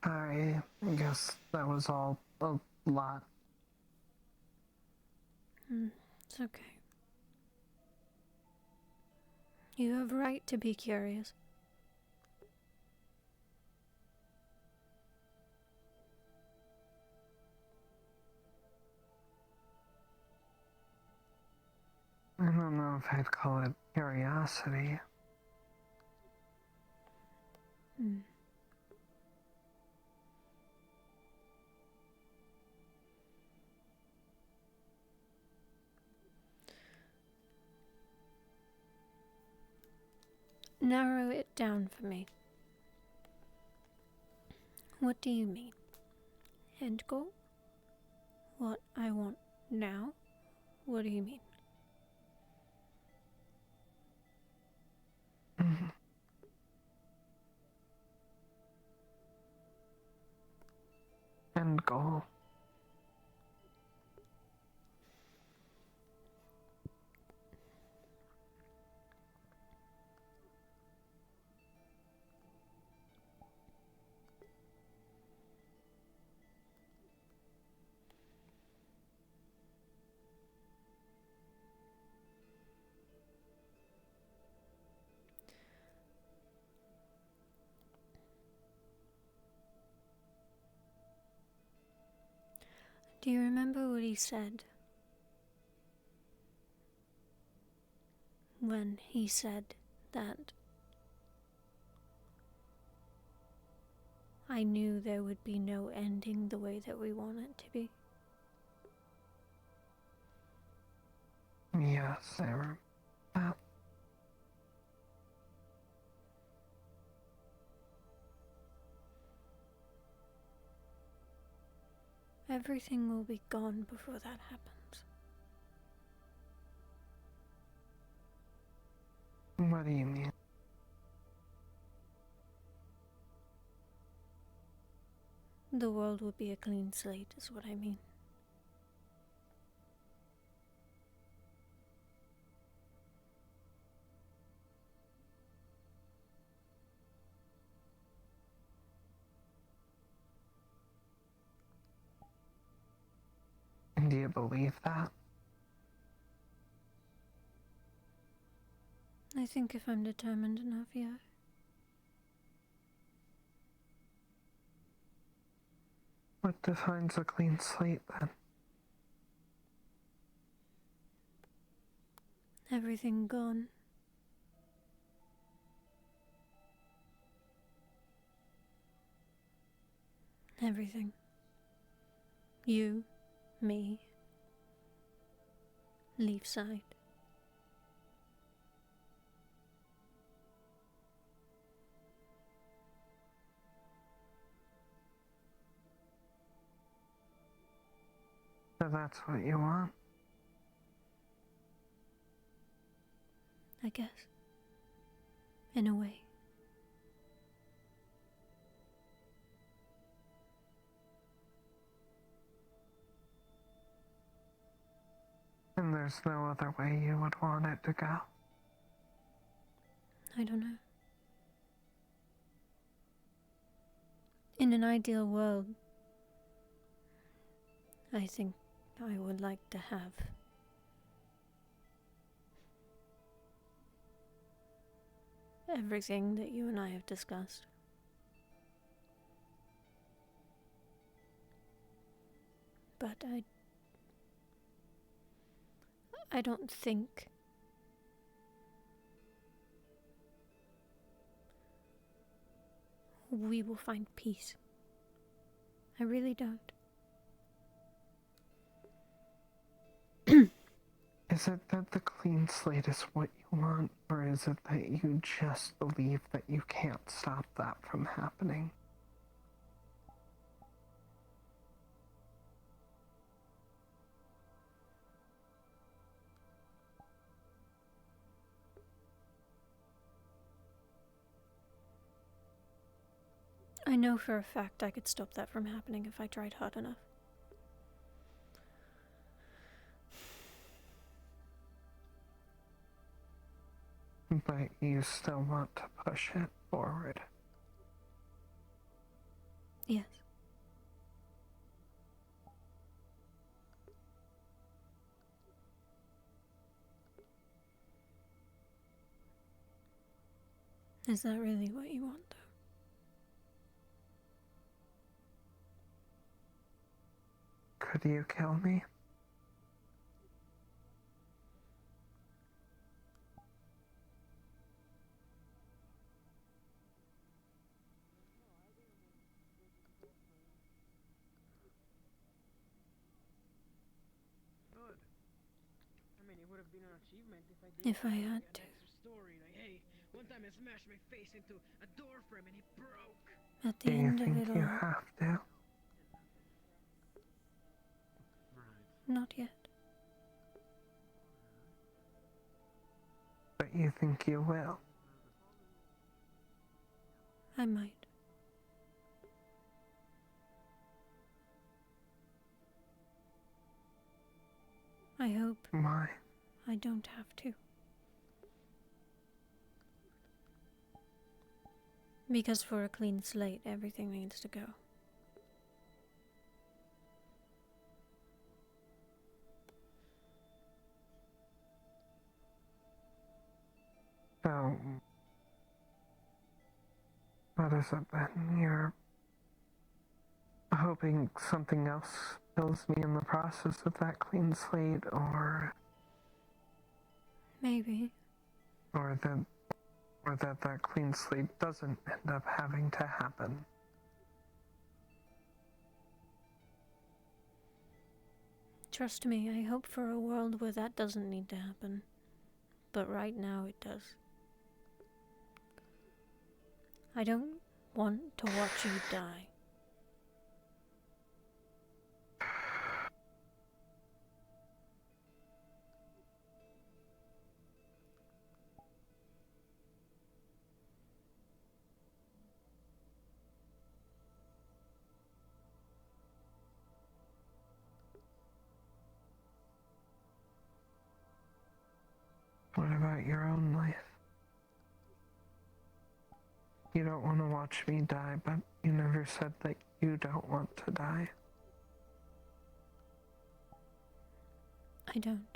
Sorry, I guess that was all a lot. It's okay. You have a right to be curious. I don't know if I'd call it curiosity. Narrow it down for me. What do you mean? End goal? What I want now? What do you mean? End goal. Do you remember what he said? When he said that I knew there would be no ending the way that we want it to be. Yes, I remember that. Everything will be gone before that happens. What do you mean? The world will be a clean slate, is what I mean. And do you believe that? I think if I'm determined enough, yeah. What defines a clean slate then? Everything gone. Everything. You, me, leave side. So that's what you want? I guess. In a way. And there's no other way you would want it to go? I don't know. In an ideal world, I think I would like to have everything that you and I have discussed. But I don't think we will find peace. I really don't. Is it that the clean slate is what you want, or is it that you just believe that you can't stop that from happening? I know for a fact I could stop that from happening if I tried hard enough. But you still want to push it forward. Yes. Is that really what you want, though? Could you kill me? Good. I mean, it would have been an achievement if I did. If I had to. An extra story, like, hey, one time I smashed my face into a door frame and it broke. At the Do you end of think it you all. have to? Not yet. But you think you will? I might. I hope Why? I don't have to. Because for a clean slate, everything needs to go. So, what is it then? You're hoping something else kills me in the process of that clean slate, or Maybe. or that clean slate doesn't end up having to happen. Trust me, I hope for a world where that doesn't need to happen. But right now it does. I don't want to watch you die. What about your own life? You don't want to watch me die, but you never said that you don't want to die. I don't.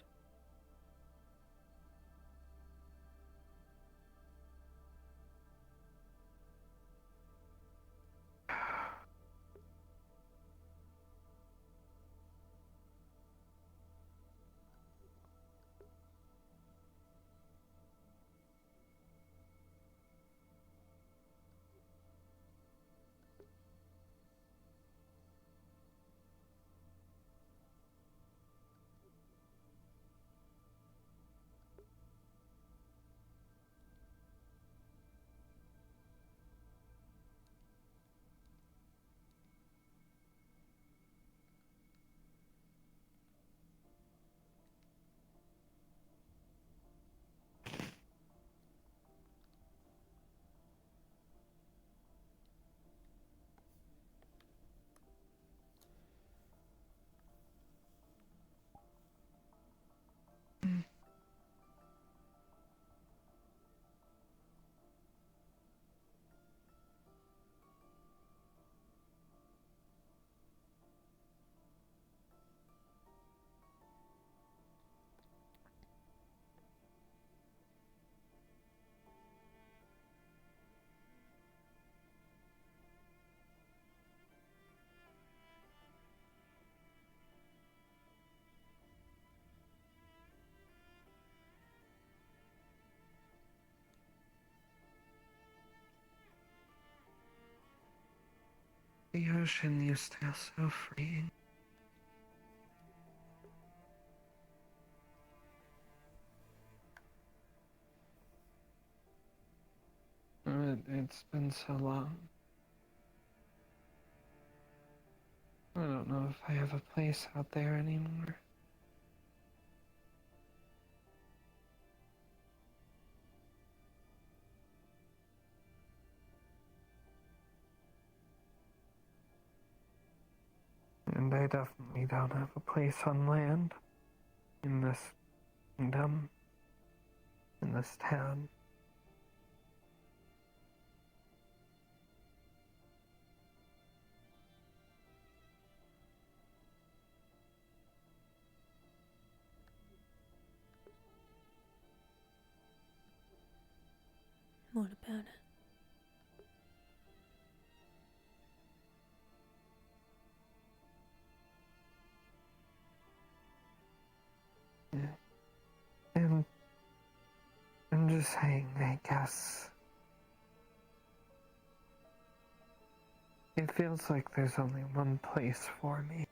The ocean used to feel so freeing. It's been so long. I don't know if I have a place out there anymore. And I definitely don't have a place on land in this kingdom, in this town. was saying, I guess it feels like there's only one place for me.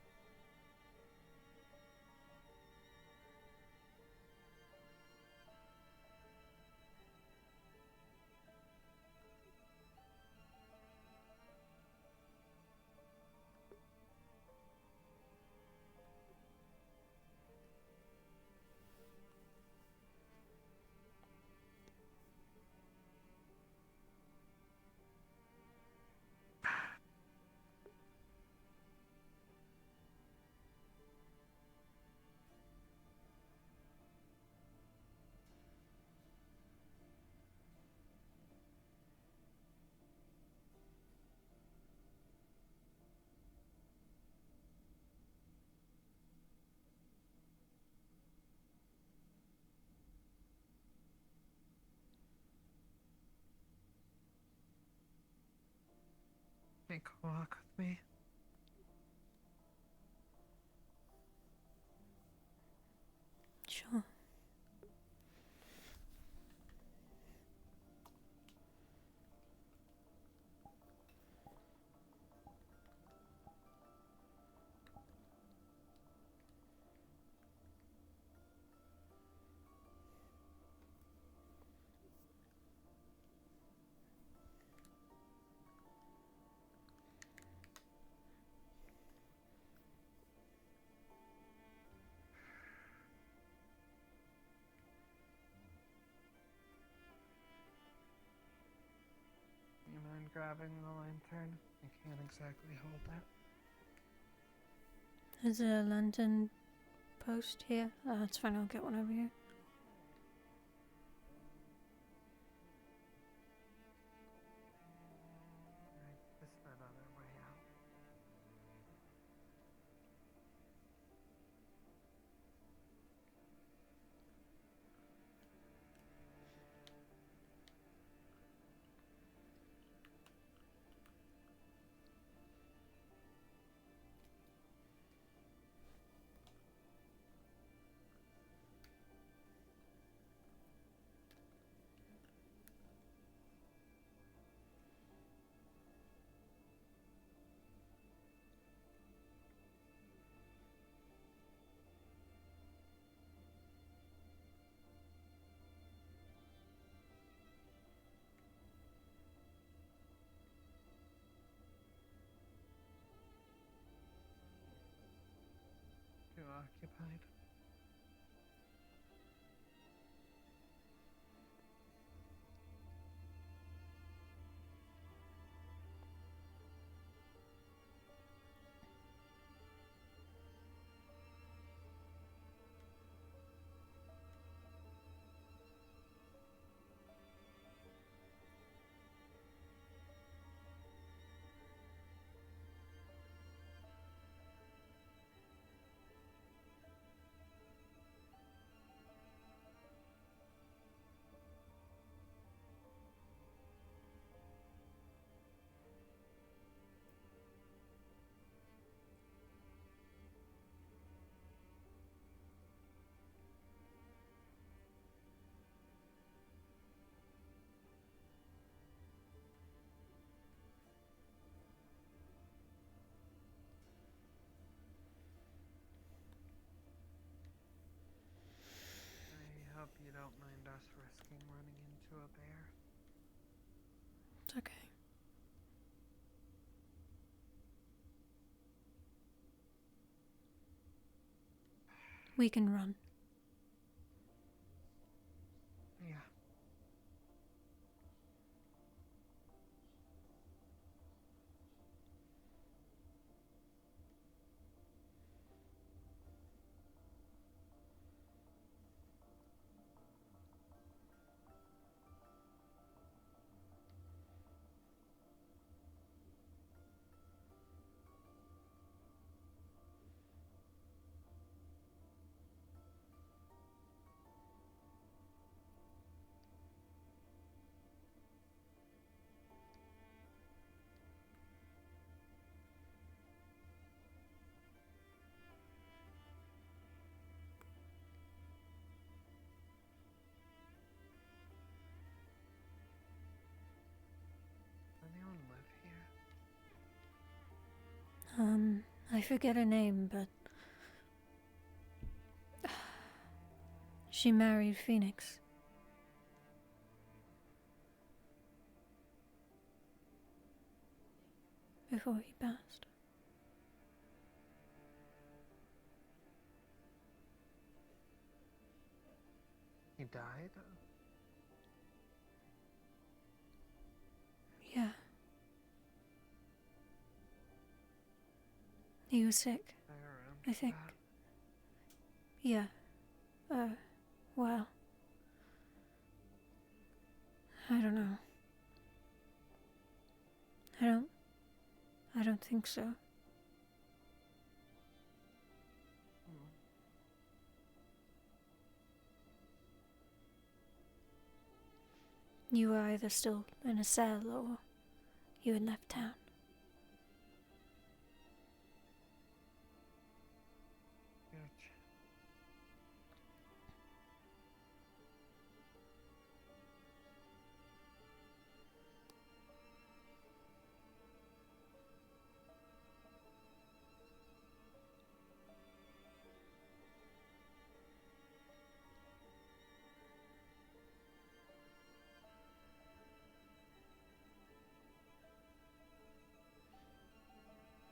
Take a walk with me. Sure. You mind grabbing the lantern? I can't exactly hold that. Is there a lantern post here? That's fine, I'll get one over here. Alright, this that other way out. Too occupied. I hope you don't mind us risking running into a bear. It's okay. We can run. Yeah. I forget her name, but she married Phoenix. Before he passed. He died? Yeah. He was sick, I think. Yeah. Well. I don't know. I don't think so. You were either still in a cell or you had left town.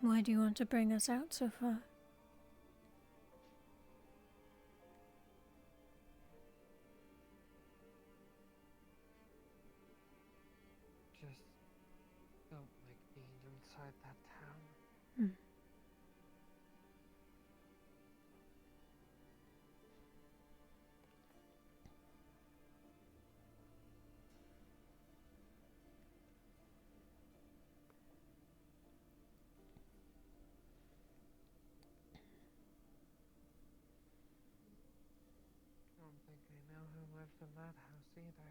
Why do you want to bring us out so far? Just don't like being inside that town. I don't think I know who lives in that house either.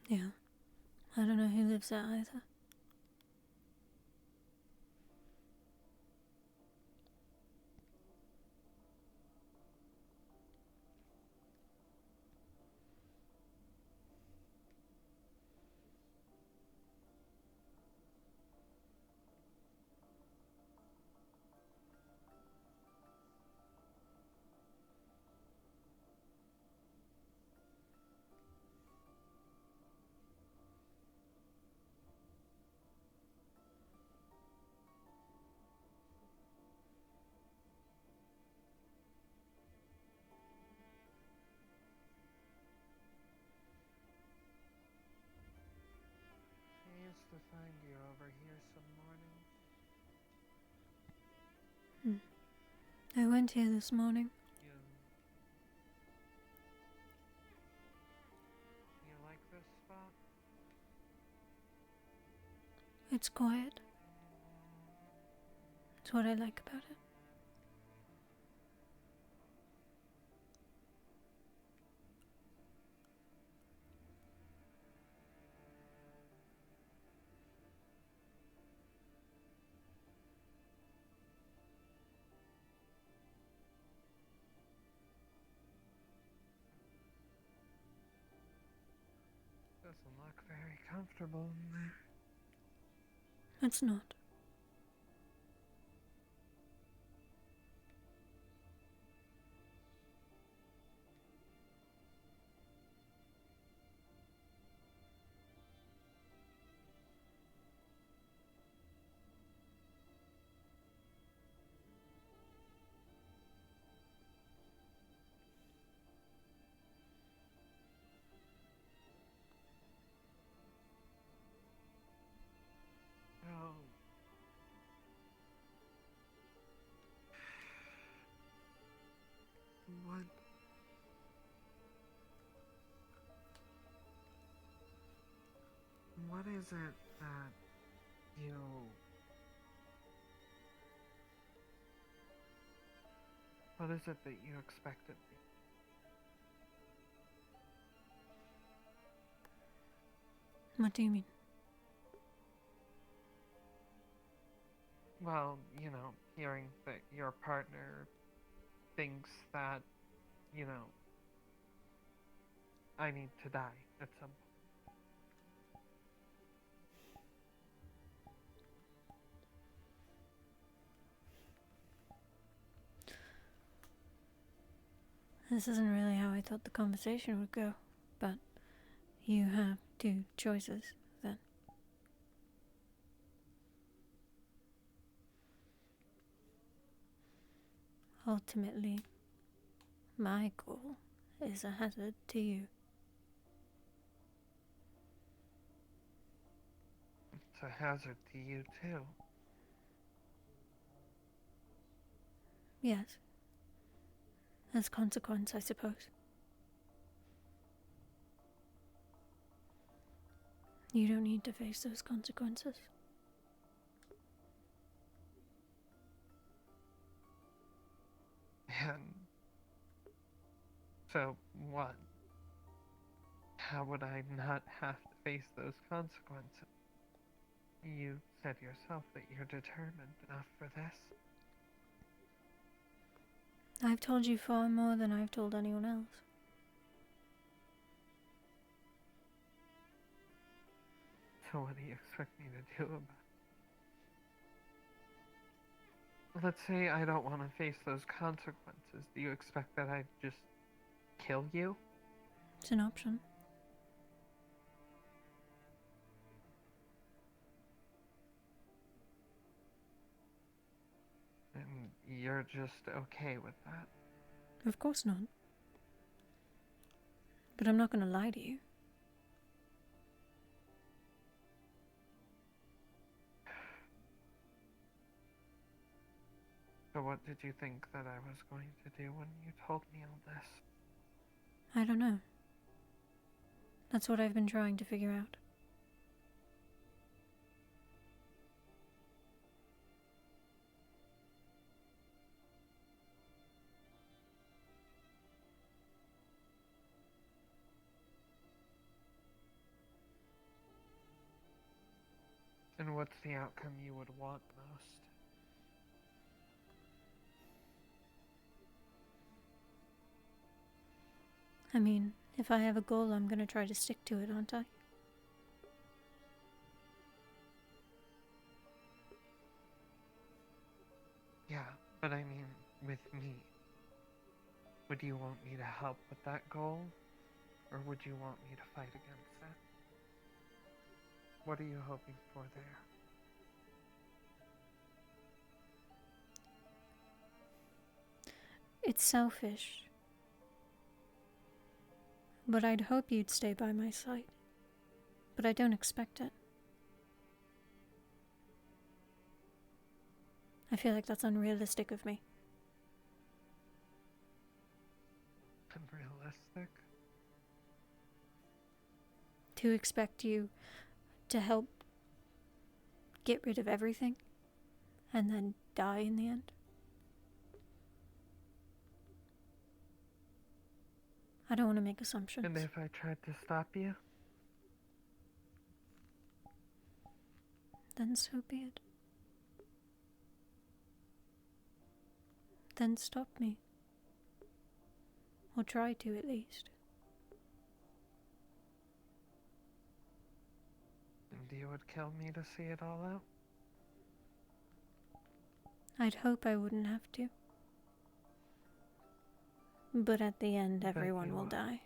Yeah. I don't know who lives there either. I used to find you over here some mornings. I went here this morning. You like this spot? It's quiet. It's what I like about it. Doesn't look very comfortable in there. It's not. Oh. What? What is it that you... What is it that you expected me? What do you mean? Well, you know, hearing that your partner thinks that, you know, I need to die at some point. This isn't really how I thought the conversation would go, but you have two choices, then. Ultimately, my goal is a hazard to you. It's a hazard to you, too. Yes. As consequence, I suppose. You don't need to face those consequences. And so what? How would I not have to face those consequences? You said yourself that you're determined enough for this. I've told you far more than I've told anyone else. So what do you expect me to do about it? Let's say I don't want to face those consequences. Do you expect that I'd just kill you? It's an option. And you're just okay with that? Of course not. But I'm not going to lie to you. So what did you think that I was going to do when you told me all this? I don't know. That's what I've been trying to figure out. And what's the outcome you would want most? I mean, if I have a goal, I'm gonna try to stick to it, aren't I? Yeah, but I mean, with me. Would you want me to help with that goal? Or would you want me to fight against it? What are you hoping for there? It's selfish. But I'd hope you'd stay by my side. But I don't expect it. I feel like that's unrealistic of me. Unrealistic? To expect you to help get rid of everything and then die in the end. I don't want to make assumptions. And if I tried to stop you? Then so be it. Then stop me. Or try to, at least. And you would kill me to see it all out? I'd hope I wouldn't have to. But at the end, But everyone you will would. die.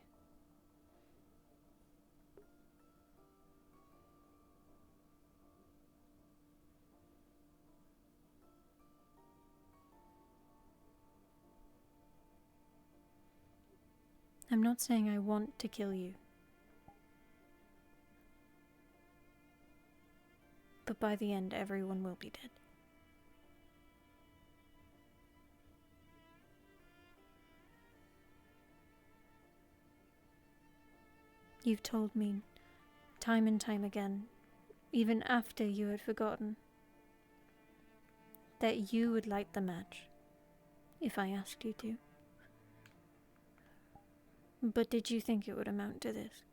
I'm not saying I want to kill you. But by the end, everyone will be dead. You've told me time and time again, even after you had forgotten, that you would light the match if I asked you to. But did you think it would amount to this?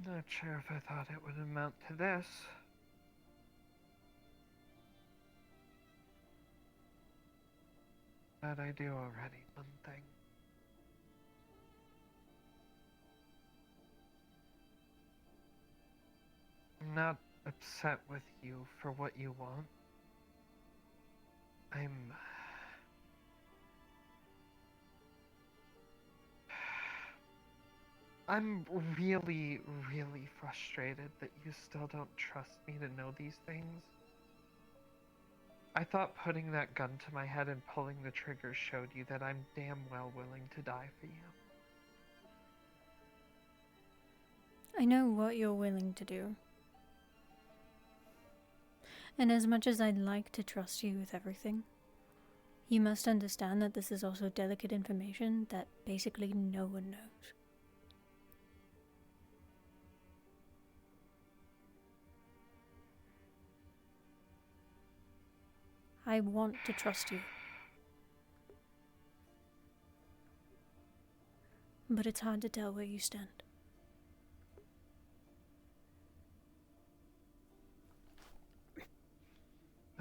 Not sure if I thought it would amount to this. But I do already, one thing. I'm not upset with you for what you want. I'm really, really frustrated that you still don't trust me to know these things. I thought putting that gun to my head and pulling the trigger showed you that I'm damn well willing to die for you. I know what you're willing to do. And as much as I'd like to trust you with everything, you must understand that this is also delicate information that basically no one knows. I want to trust you. But it's hard to tell where you stand.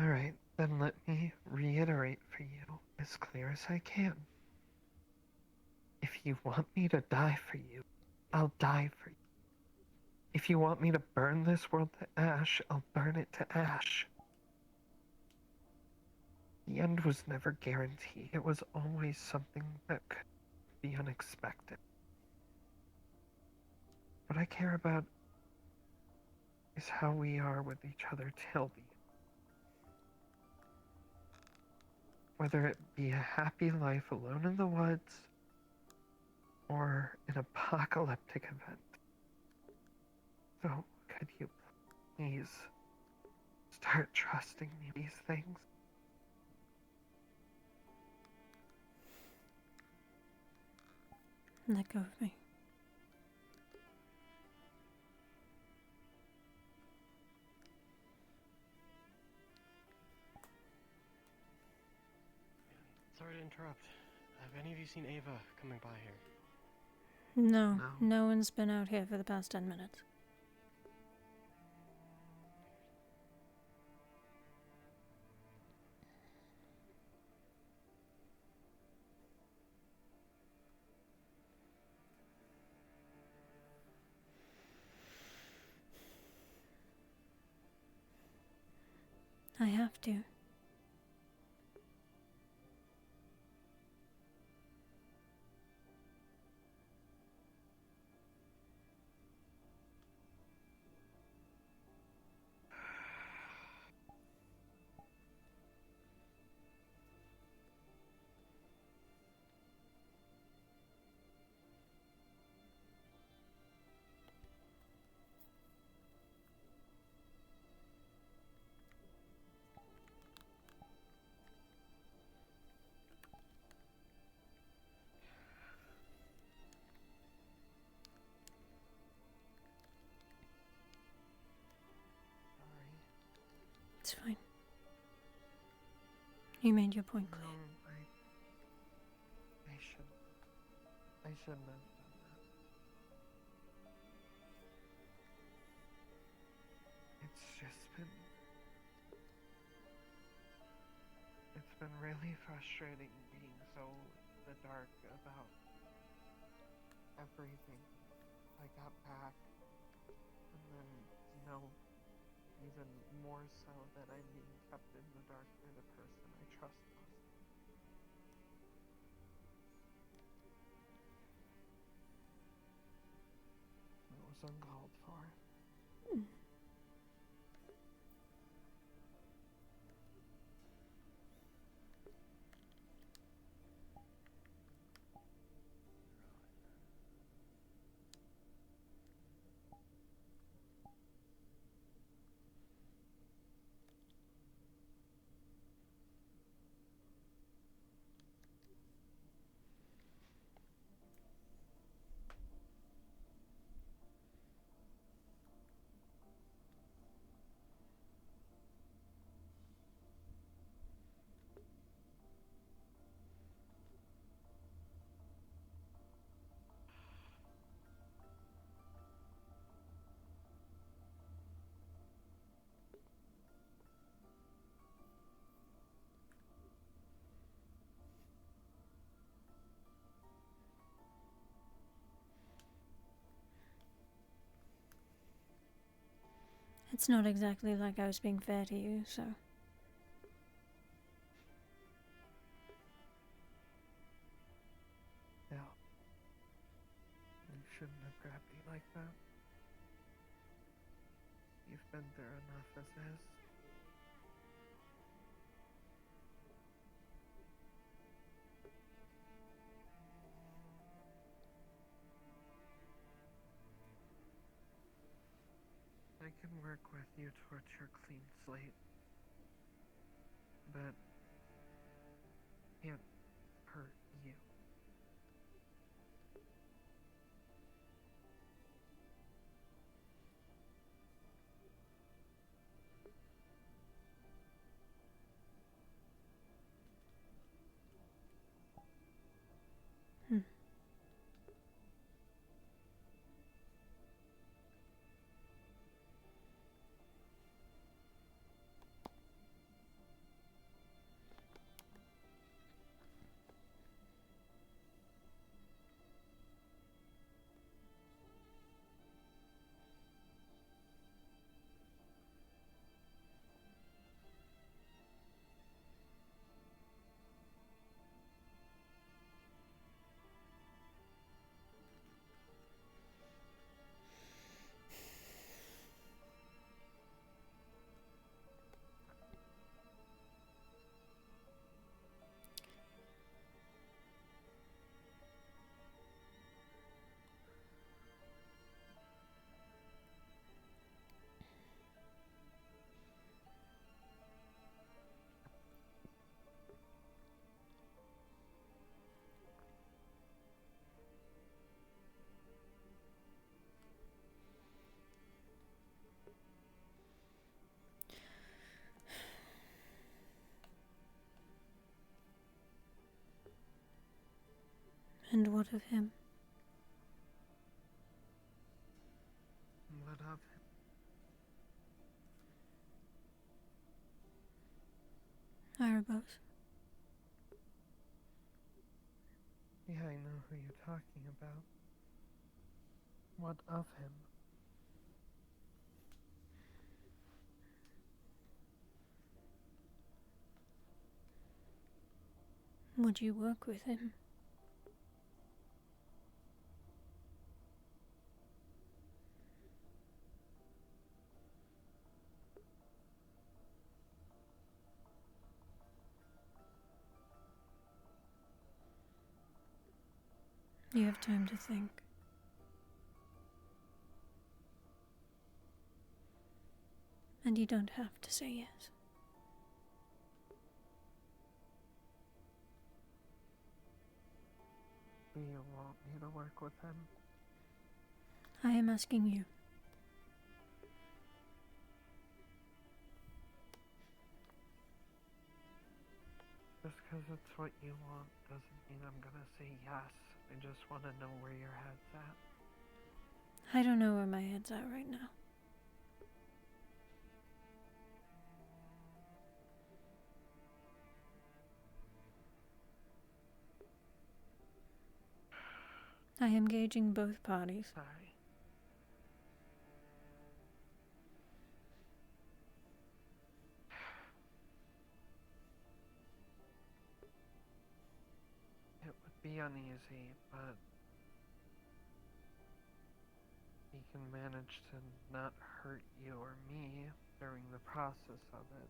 Alright, then let me reiterate for you as clear as I can. If you want me to die for you, I'll die for you. If you want me to burn this world to ash, I'll burn it to ash. The end was never guaranteed. It was always something that could be unexpected. What I care about is how we are with each other till the end. Whether it be a happy life alone in the woods, or an apocalyptic event. So, could you please start trusting me these things? Let go of me. Sorry to interrupt. Have any of you seen Ava coming by here? No, no one's been out here for the past 10 minutes. I have to. It's fine. You made your point clear. No, I shouldn't have done that. It's been really frustrating being so in the dark about everything. I got back, and then, even more so that I'm being kept in the dark by the person I trust most. It was uncalled for. It's not exactly like I was being fair to you, so. Yeah. You shouldn't have grabbed me like that. You've been through enough as is. I can work with you towards your clean slate, but can't hurt you. Hmm. And what of him? What of him? Erebos. Yeah, I know who you're talking about. What of him? Would you work with him? You have time to think. And you don't have to say yes. Do you want me to work with him? I am asking you. Just because it's what you want doesn't mean I'm gonna say yes. I just want to know where your head's at. I don't know where my head's at right now. I am gauging both parties. Sorry. It would be uneasy, but he can manage to not hurt you or me during the process of it.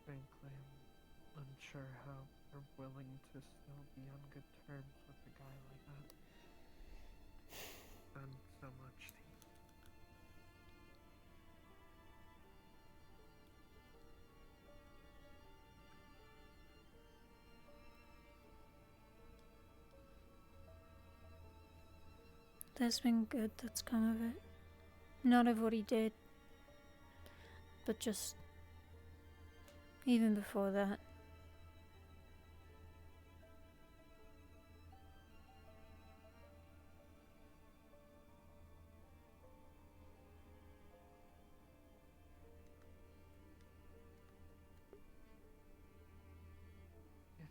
Frankly, I'm unsure how you're willing to still be on good terms with a guy like that. Done so much to you. There's been good that's come of it. Not of what he did, but just even before that.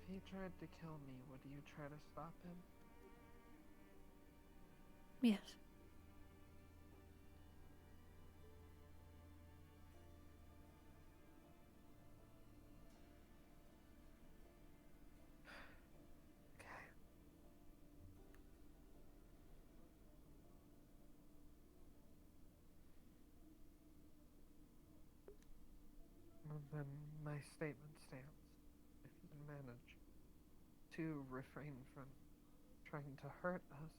he tried to kill me, would you try to stop him? Yes. Well, then my statement stands. If you manage to refrain from trying to hurt us,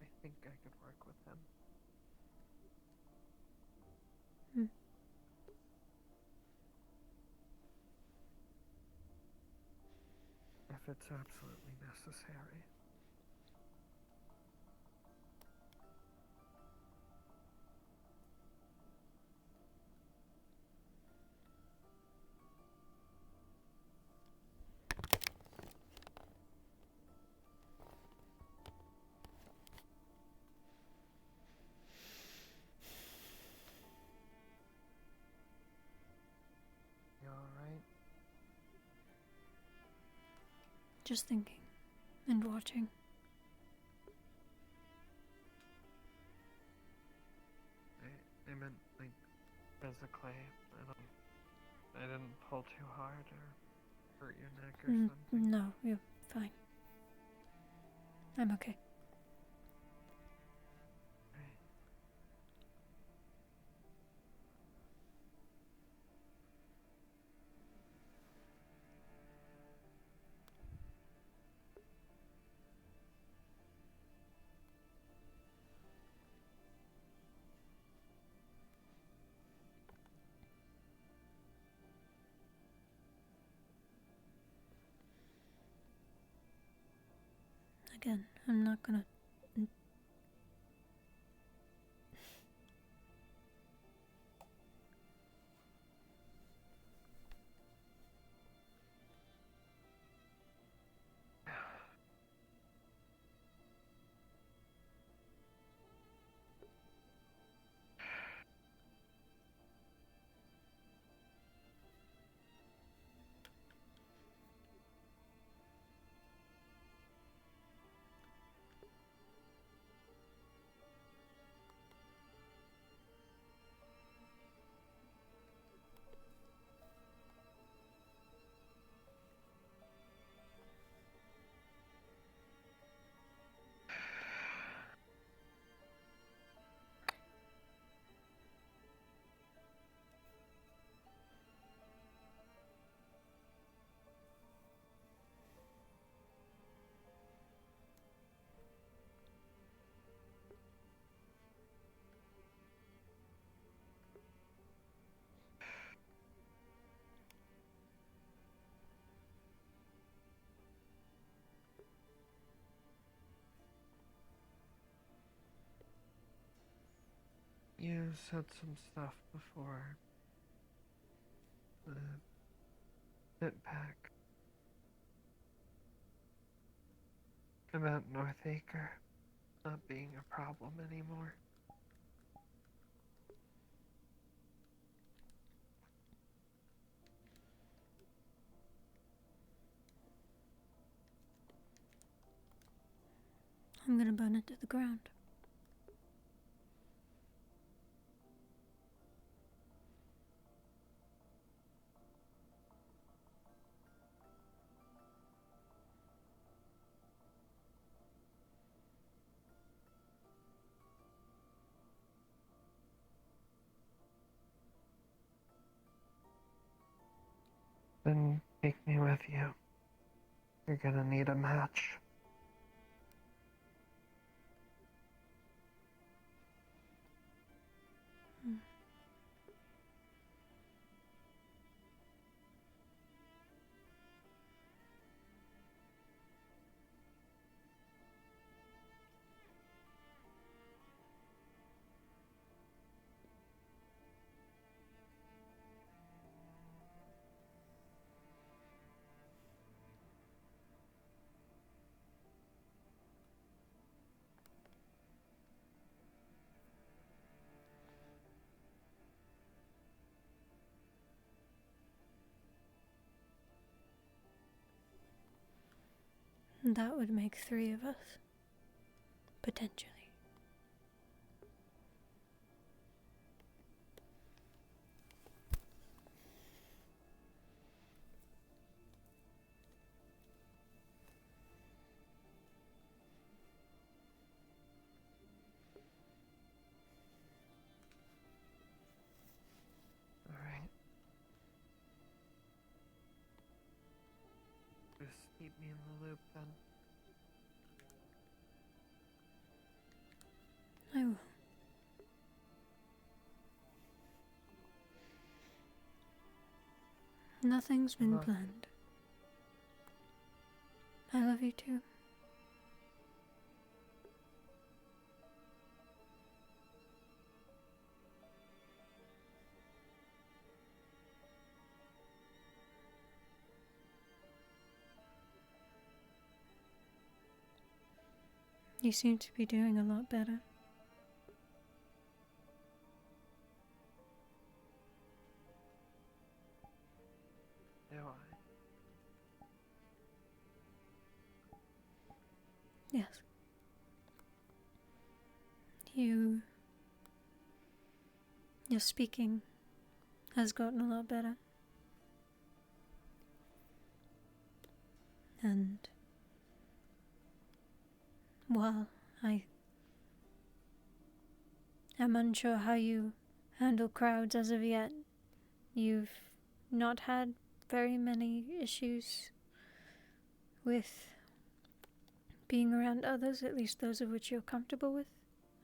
I think I could work with him. If it's absolutely necessary. You alright? Just thinking and watching. I meant, like, physically. I didn't pull too hard or hurt your neck or something. No, you're fine. I'm okay. Again, I'm not gonna. You said some stuff before. The pit pack. About Northacre not being a problem anymore. I'm gonna burn it to the ground. Then take me with you. You're gonna need a match. That would make 3 of us. Potentially. Alright. Just keep me in the loop then. I will. Nothing's been planned. I love you too. You seem to be doing a lot better. Do I? Yes. Your speaking has gotten a lot better. And while I am unsure how you handle crowds as of yet, you've not had very many issues with being around others, at least those of which you're comfortable with,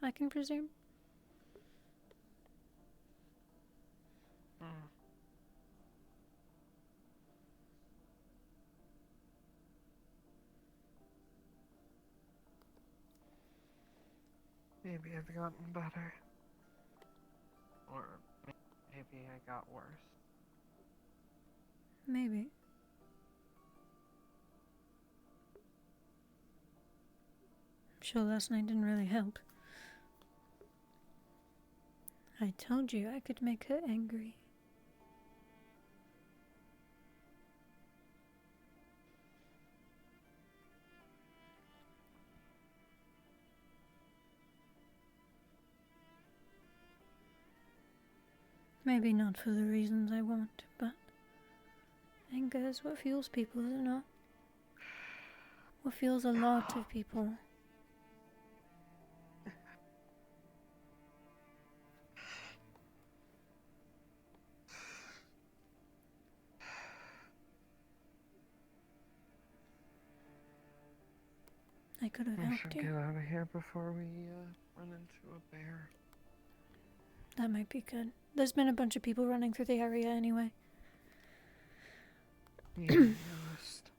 I can presume. Maybe I've gotten better. Or maybe I got worse. Maybe. I'm sure last night didn't really help. I told you I could make her angry. Maybe not for the reasons I want, but anger is what fuels people, is it not? What fuels a lot of people. I could have We helped should you. get out of here before we run into a bear. That might be good. There's been a bunch of people running through the area anyway. Yeah, I noticed.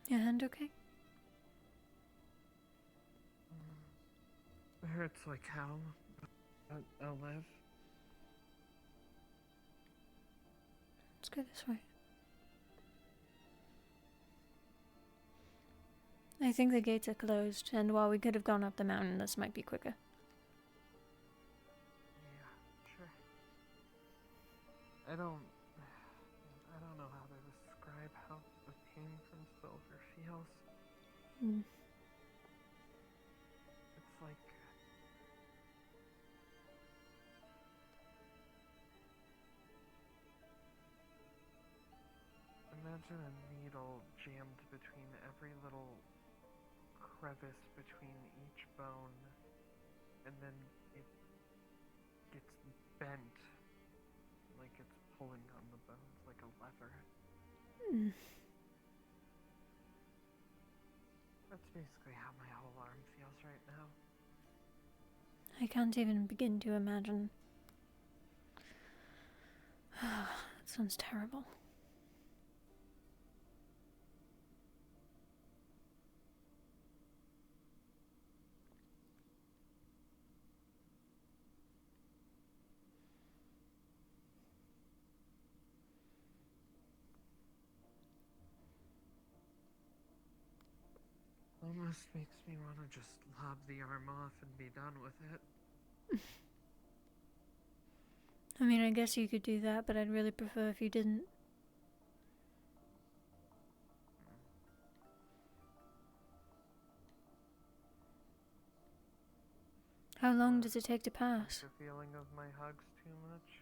Your hand okay? It hurts like hell. But I'll live. Let's go this way. I think the gates are closed, and while we could have gone up the mountain, this might be quicker. Yeah, sure. I don't know how to describe how the pain from Silver feels. Mm. It's like imagine a needle jammed between every little crevice between each bone, and then it gets bent like it's pulling on the bones like a lever. Mm. That's basically how my whole arm feels right now. I can't even begin to imagine. That sounds terrible. almost makes me want to just lob the arm off and be done with it. I mean, I guess you could do that, but I'd really prefer if you didn't. How long does it take to pass? The feeling of my hugs too much?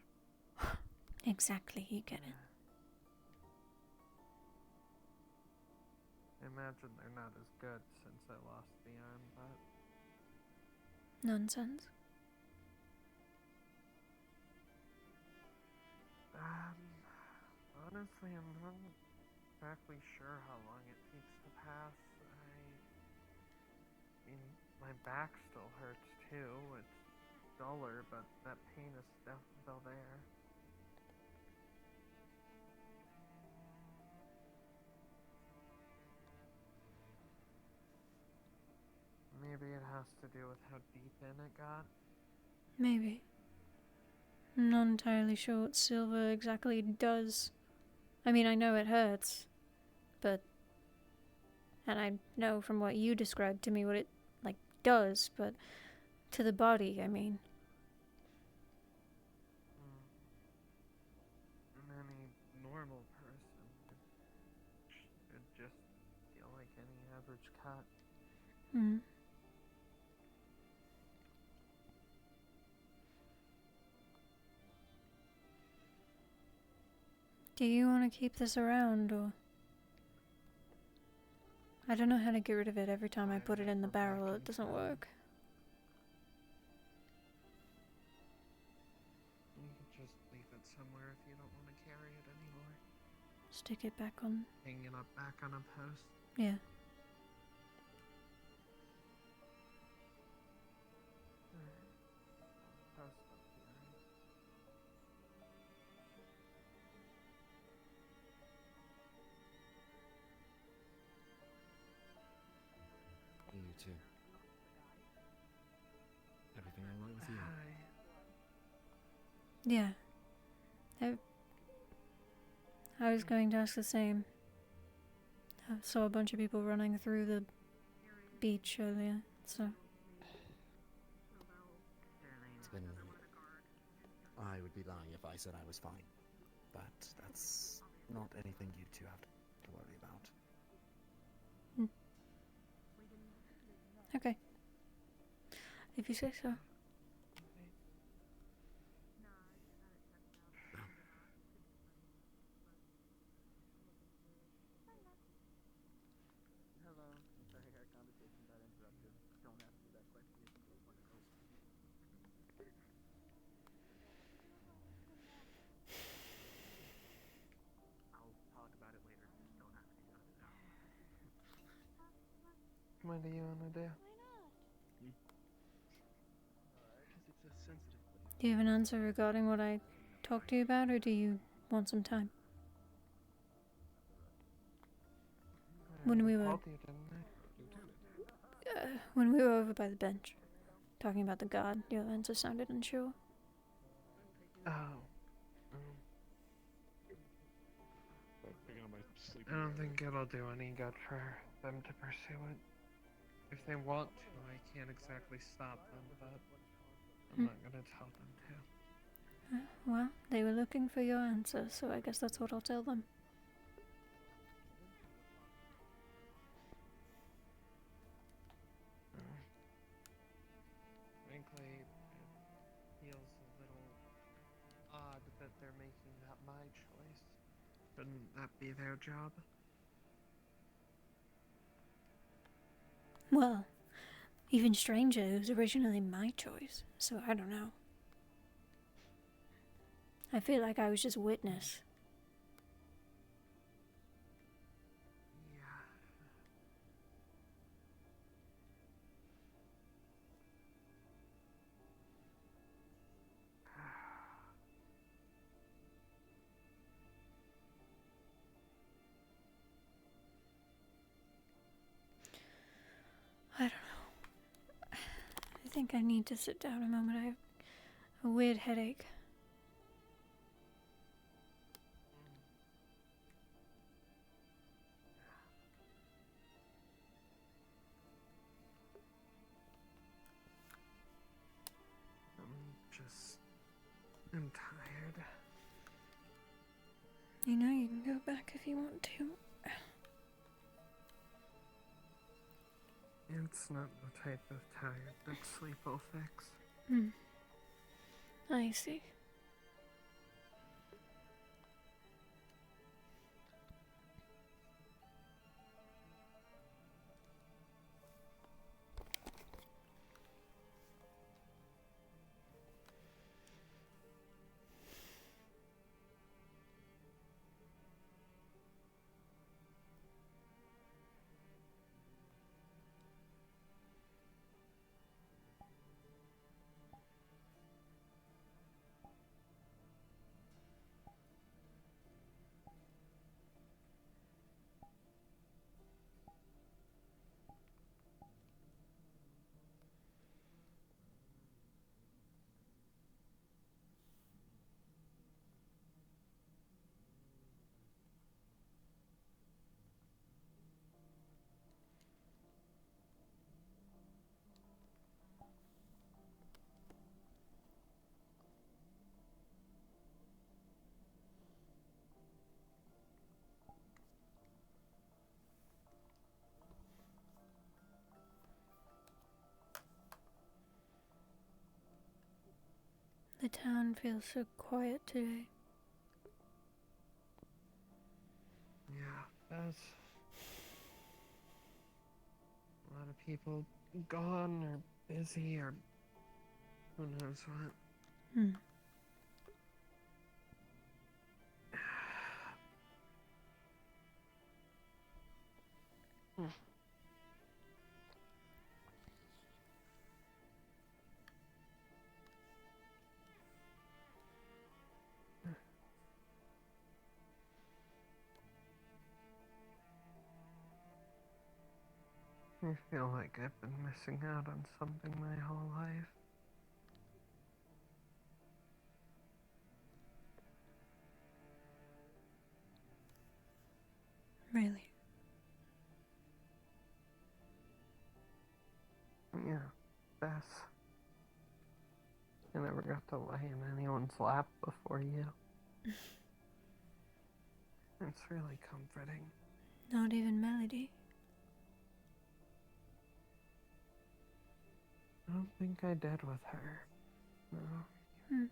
Exactly, you get it. I imagine they're not as good since I lost the arm, but... Nonsense. Honestly, I'm not exactly sure how long it takes to pass. I mean, my back still hurts too. It's duller, but that pain is still there. Maybe it has to do with how deep in it got. Maybe. I'm not entirely sure what silver exactly does. I mean, I know it hurts, but... And I know from what you described to me what it, does, but... To the body, I mean. Any normal person should just feel like any average cut. Hmm. Do you want to keep this around, or... I don't know how to get rid of it. Every time I put it in the barrel, it doesn't work. You could just leave it somewhere if you don't want to carry it anymore. Stick it back on... Hang it up back on a post. Yeah. Post up here. You too. Everything alright with you? Yeah. I was going to ask the same. I saw a bunch of people running through the beach earlier, so... It's been... I would be lying if I said I was fine. But that's not anything you two have to worry about. Okay. If you say so. Hello. I'm sorry our conversation got interrupted. Don't ask me that question if you don't want to know. I'll talk about it later. Just don't ask me about it now. What do you want to do? Because it's a sensitive place. Do you have an answer regarding what I talked to you about, or do you want some time? When we were... when we were over by the bench, talking about the god, your answer sounded unsure. Oh. I don't think it'll do any good for them to pursue it. If they want to, I can't exactly stop them, but I'm not gonna tell them to. Well, they were looking for your answer, so I guess that's what I'll tell them. Frankly, it feels a little odd that they're making that my choice. Shouldn't that be their job? Well, even stranger, it was originally my choice, so I don't know. I feel like I was just witness. I don't know. I think I need to sit down a moment. I have a weird headache. I'm tired. You know you can go back if you want to. It's not the type of tired that sleep will fix. Hmm. I see. The town feels so quiet today. Yeah, there's a lot of people gone or busy or who knows what. Hmm. I feel like I've been missing out on something my whole life. Really? Yeah, Bess. I never got to lay in anyone's lap before you. It's really comforting. Not even Melody. I don't think I did with her. No. Hmm.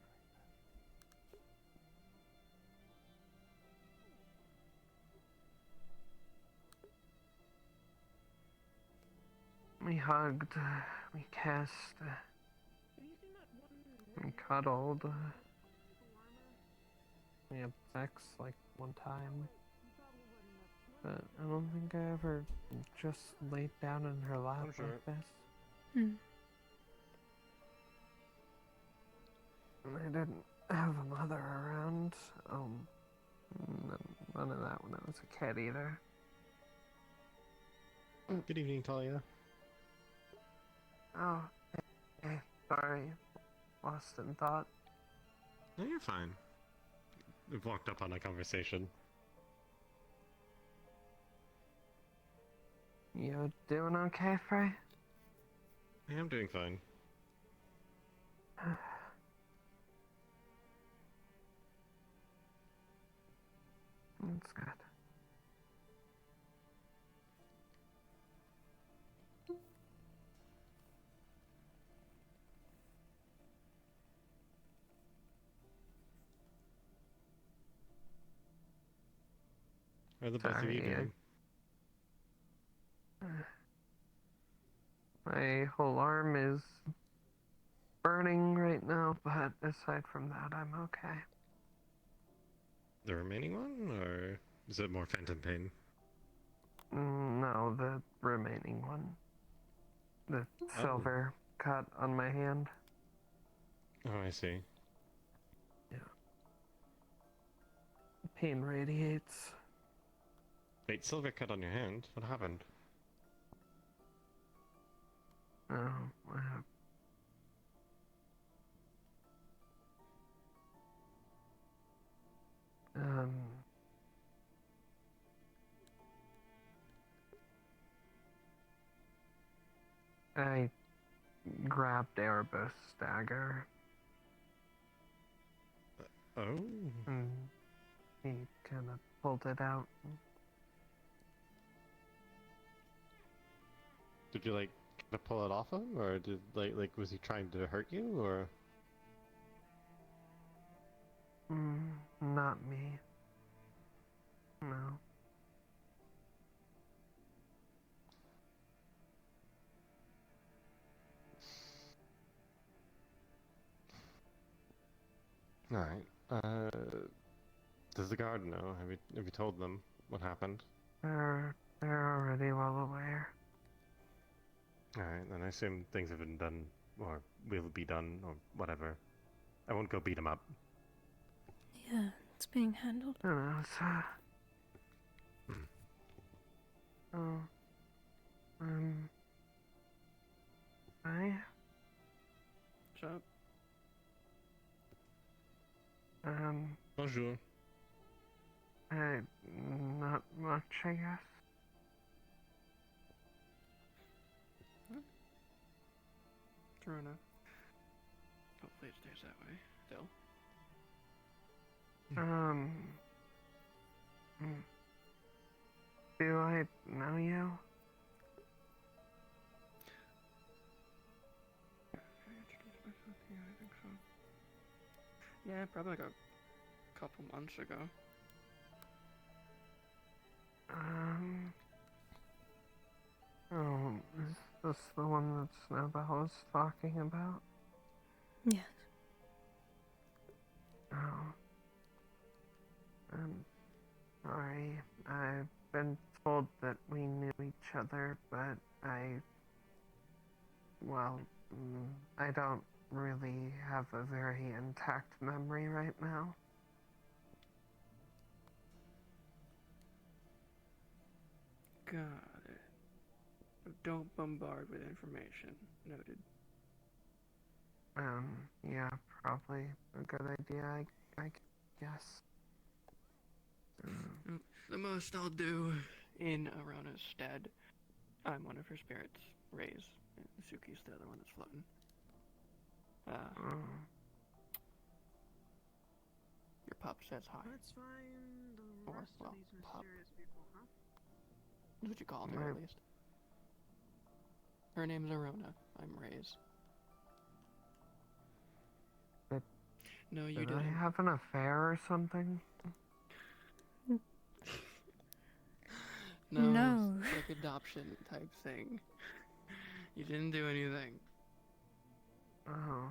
We hugged, we kissed, we cuddled. We had sex like one time. But I don't think I ever just laid down in her lap like this. Hmm. And I didn't have a mother around. None of that when I was a kid either. Good evening, Talia. Oh, hey, sorry. Lost in thought. No, you're fine. We've walked up on a conversation. You doing okay, Frey? I am doing fine. That's good. How are the both of you doing? My whole arm is burning right now, but aside from that, I'm okay. The remaining one, or is it more phantom pain? No, the remaining one. The silver cut on my hand. Oh, I see. Yeah. Pain radiates. Wait, silver cut on your hand? What happened? Oh, I grabbed Erebus' dagger. Oh. And he kind of pulled it out. Did you like kinda pull it off him, or did like was he trying to hurt you, or? Not me. No. All right. Does the guard know? Have you told them what happened? They're already well aware. All right, then I assume things have been done, or will be done, or whatever. I won't go beat him up. Yeah, it's being handled. I don't know, it's, Hi. What's up? Bonjour. Not much, I guess. True enough. Hopefully it stays that way, still. Do I know you? Yeah, I think so. Yeah, probably like a couple months ago. Oh, is this the one that Snowbell was talking about? Yes. Oh. I'm sorry. I've been told that we knew each other, but well, I don't really have a very intact memory right now. Got it. Don't bombard with information. Noted. Yeah, probably a good idea, I guess. The most I'll do in Arona's stead, I'm one of her spirits, Ray's. And Suki's the other one that's floating. Your pup says hi. Let's find the Or, rest well, of these pup. mysterious people, huh? That's what you called her, at least. Her name's Arona. I'm Ray's. No, you Did didn't. I have an affair or something? No. It's like adoption type thing. You didn't do anything. Oh.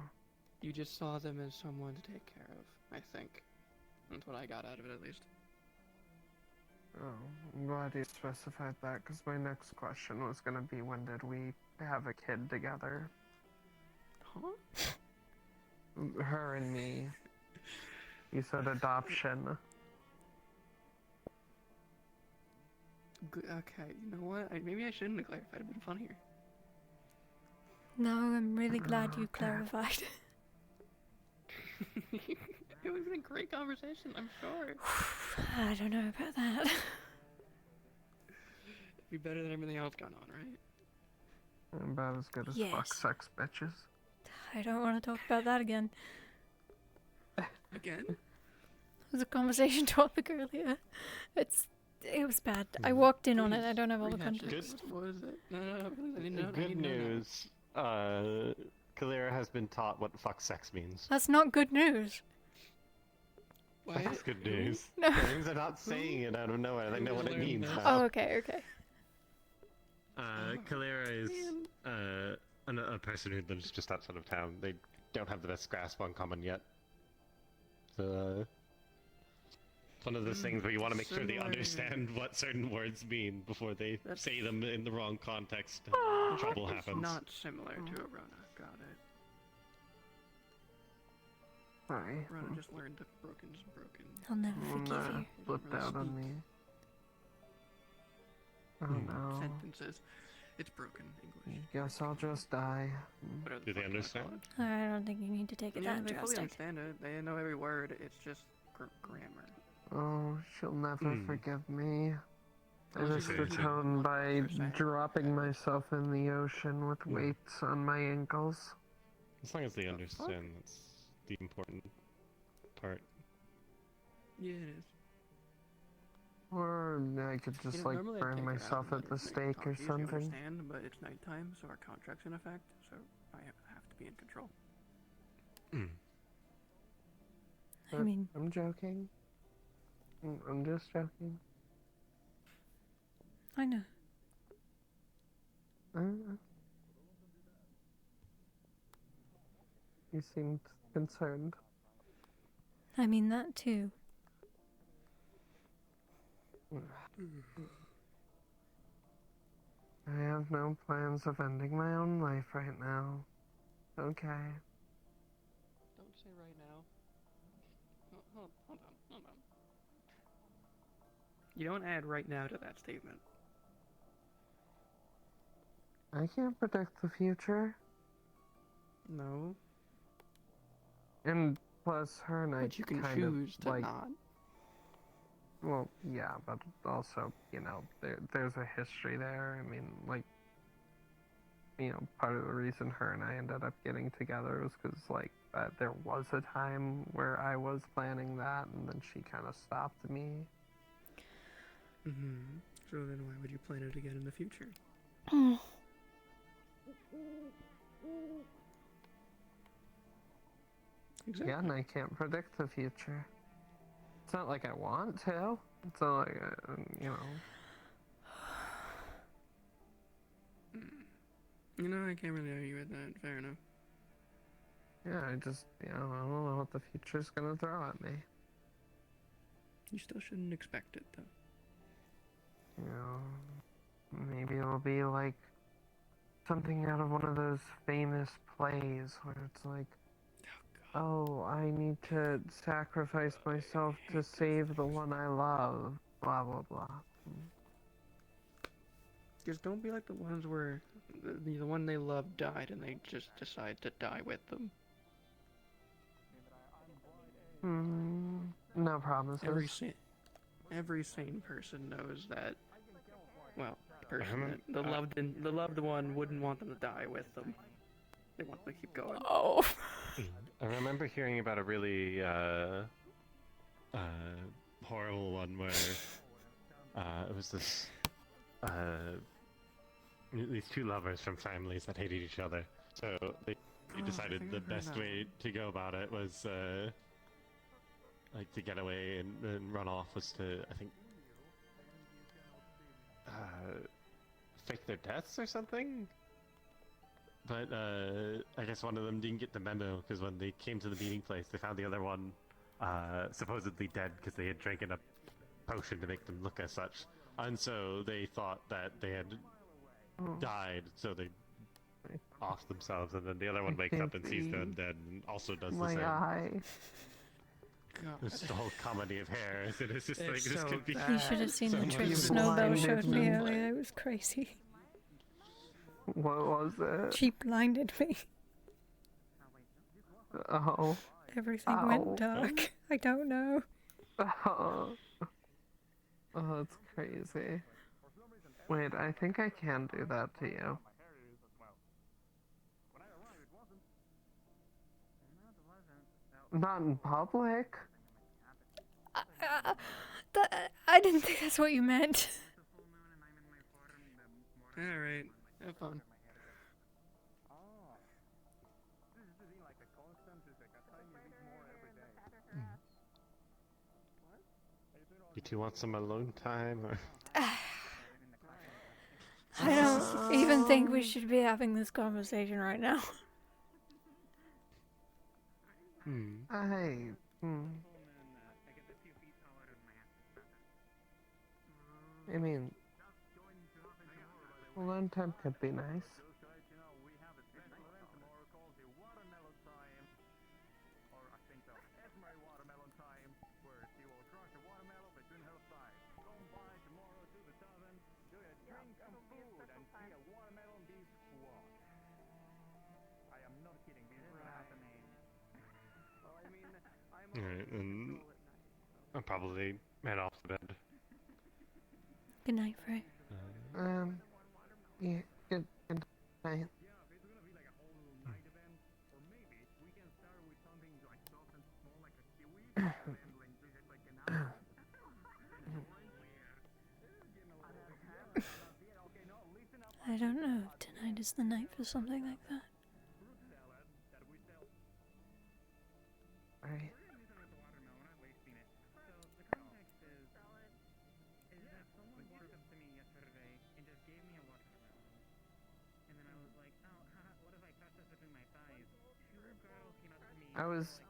You just saw them as someone to take care of, I think. That's what I got out of it, at least. Oh, I'm glad you specified that, because my next question was gonna be when did we have a kid together? Huh? Her and me. You said adoption. Good, okay, you know what? Maybe I shouldn't have clarified. It'd been funnier. No, I'm really glad you clarified. It would have been a great conversation, I'm sure. I don't know about that. It'd be better than everything else going on, right? About as good as Yes. fuck sex bitches. I don't want to talk about that again. Again? It was a conversation topic earlier. It was bad. I walked in on it. I don't have all the context. What is it? No, please, I didn't know. Good news. Kalira has been taught what fuck sex means. That's not good news. That's good news. No. That means they're not saying it out of nowhere. They know what it means now. Oh, okay, okay. Kalira is a person who lives just outside of town. They don't have the best grasp on common yet. So, it's one of those things where you want to make sure they understand what certain words mean before they say them in the wrong context. Trouble happens. Not similar to Arona. Got it. Sorry. Arona just learned that broken's broken. I'll never forgive you. Flipped out on me. Oh no. Sentences. It's broken English. Guess I'll just die. Do they understand? I don't think you need to take it Yeah, that they fully drastic. understand it. They know every word. It's just grammar. Oh, she'll never forgive me. I Well, just she could. atoned by dropping myself in the ocean with weights on my ankles. As long as they understand, that's the important part. Yeah, it is. Or I could You just know, like normally I'd burn take it out myself and at let the it stake talk or to you, something. You understand, but it's nighttime, so our contract's in effect, so I have to be in control. I mean, I'm joking. I'm just joking. I know. You seemed concerned. I mean that too. I have no plans of ending my own life right now. Okay. Don't say right now. Hold on. You don't add right now to that statement. I can't predict the future. No. And plus, her and I But you can kind choose of, to like, not. well, yeah, but also, you know, there's a history there. I mean, like, you know, part of the reason her and I ended up getting together was because, like, there was a time where I was planning that, and then she kind of stopped me. Mm-hmm. So then why would you plan it again in the future? Exactly. Yeah, and I can't predict the future. It's not like I want to. It's not like, you know. You know, I can't really argue with that. Fair enough. Yeah, I just, you know, I don't know what the future's gonna throw at me. You still shouldn't expect it, though. You know, maybe it'll be like something out of one of those famous plays where it's like, oh, I need to sacrifice myself to save the one I love, blah, blah, blah. Just don't be like the ones where the one they love died and they just decide to die with them. No promises. Every sane person knows that. Well, the loved one wouldn't want them to die with them. They want them to keep going. Oh. I remember hearing about a really horrible one where it was this these two lovers from families that hated each other. So they decided the best way to go about it was like to get away and run off was to, I think, fake their deaths or something. But I guess one of them didn't get the memo because when they came to the meeting place, they found the other one supposedly dead because they had drinking a potion to make them look as such. And so they thought that they had died, so they offed themselves, and then the other one wakes up and sees them dead and also does the same. Eye. It's the whole comedy of hairs, and it's just like, this so could be... You should have seen so the much trick worse. Snowbell showed me earlier. It was crazy. What was it? She blinded me. Oh. Everything went dark. I don't know. Oh, that's crazy. Wait, I think I can do that to you. Not in public. I didn't think that's what you meant. Alright, have fun. You two want some alone time, or...? I don't even think we should be having this conversation right now. I mean, alone time could be nice. Alright, and I'll probably head off to bed. Good night, Frey. Yeah, good night. I don't know if tonight is the night for something like that. Right. I was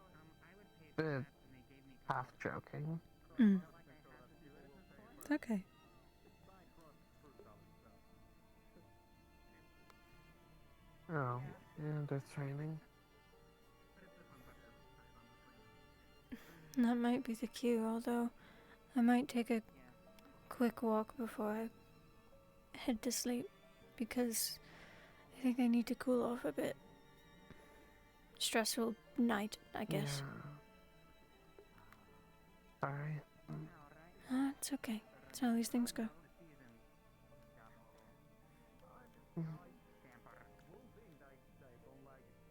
a bit half joking. Mm. It's okay. Oh, and it's raining. That might be the cue, although I might take a quick walk before I head to sleep, because I think I need to cool off a bit. Stressful night, I guess. Yeah. Sorry. It's okay. That's how these things go.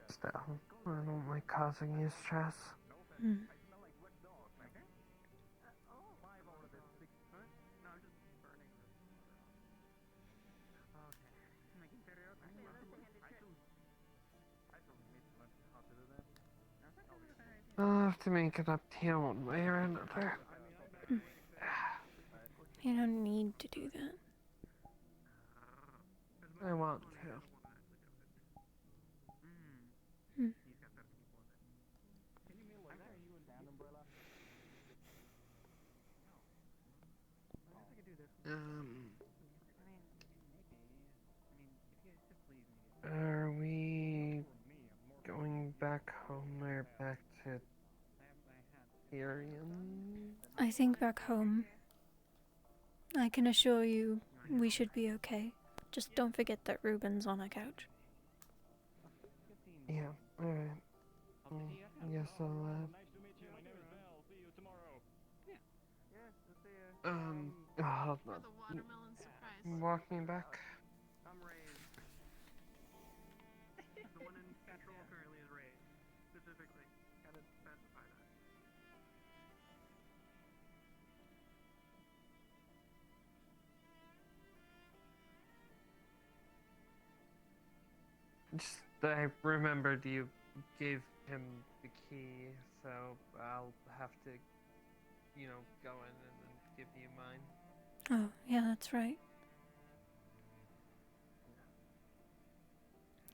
Still, I don't like causing you stress. Mm. I'll have to make it up to you one way or another. You don't need to do that. I want to. Hmm. Are we going back home or back to Tyrion? I think back home. I can assure you we should be okay. Just don't forget that Ruben's on a couch. Yeah, alright. Yes, I'll, walk me back. I'm raised. The one in control currently is raised. Specifically, gotta specify that. Just, I remembered you gave him the key, so I'll have to, go in and then give you mine. Oh, yeah, that's right.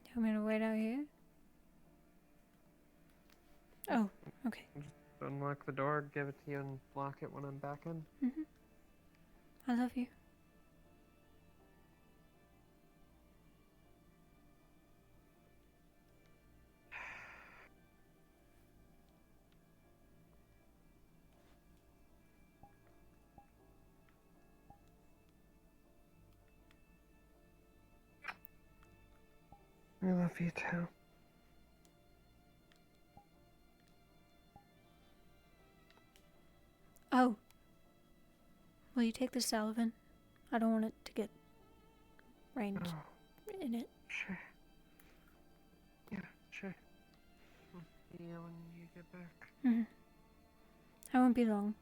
You want me to wait out here? Oh, okay. Just unlock the door, give it to you, and lock it when I'm back in. Mm-hmm. I love you. I love you too. Oh. Will you take the salvin? I don't want it to get rained in it. Sure. Yeah, sure. I'll see you when you get back. Mm-hmm. I won't be long.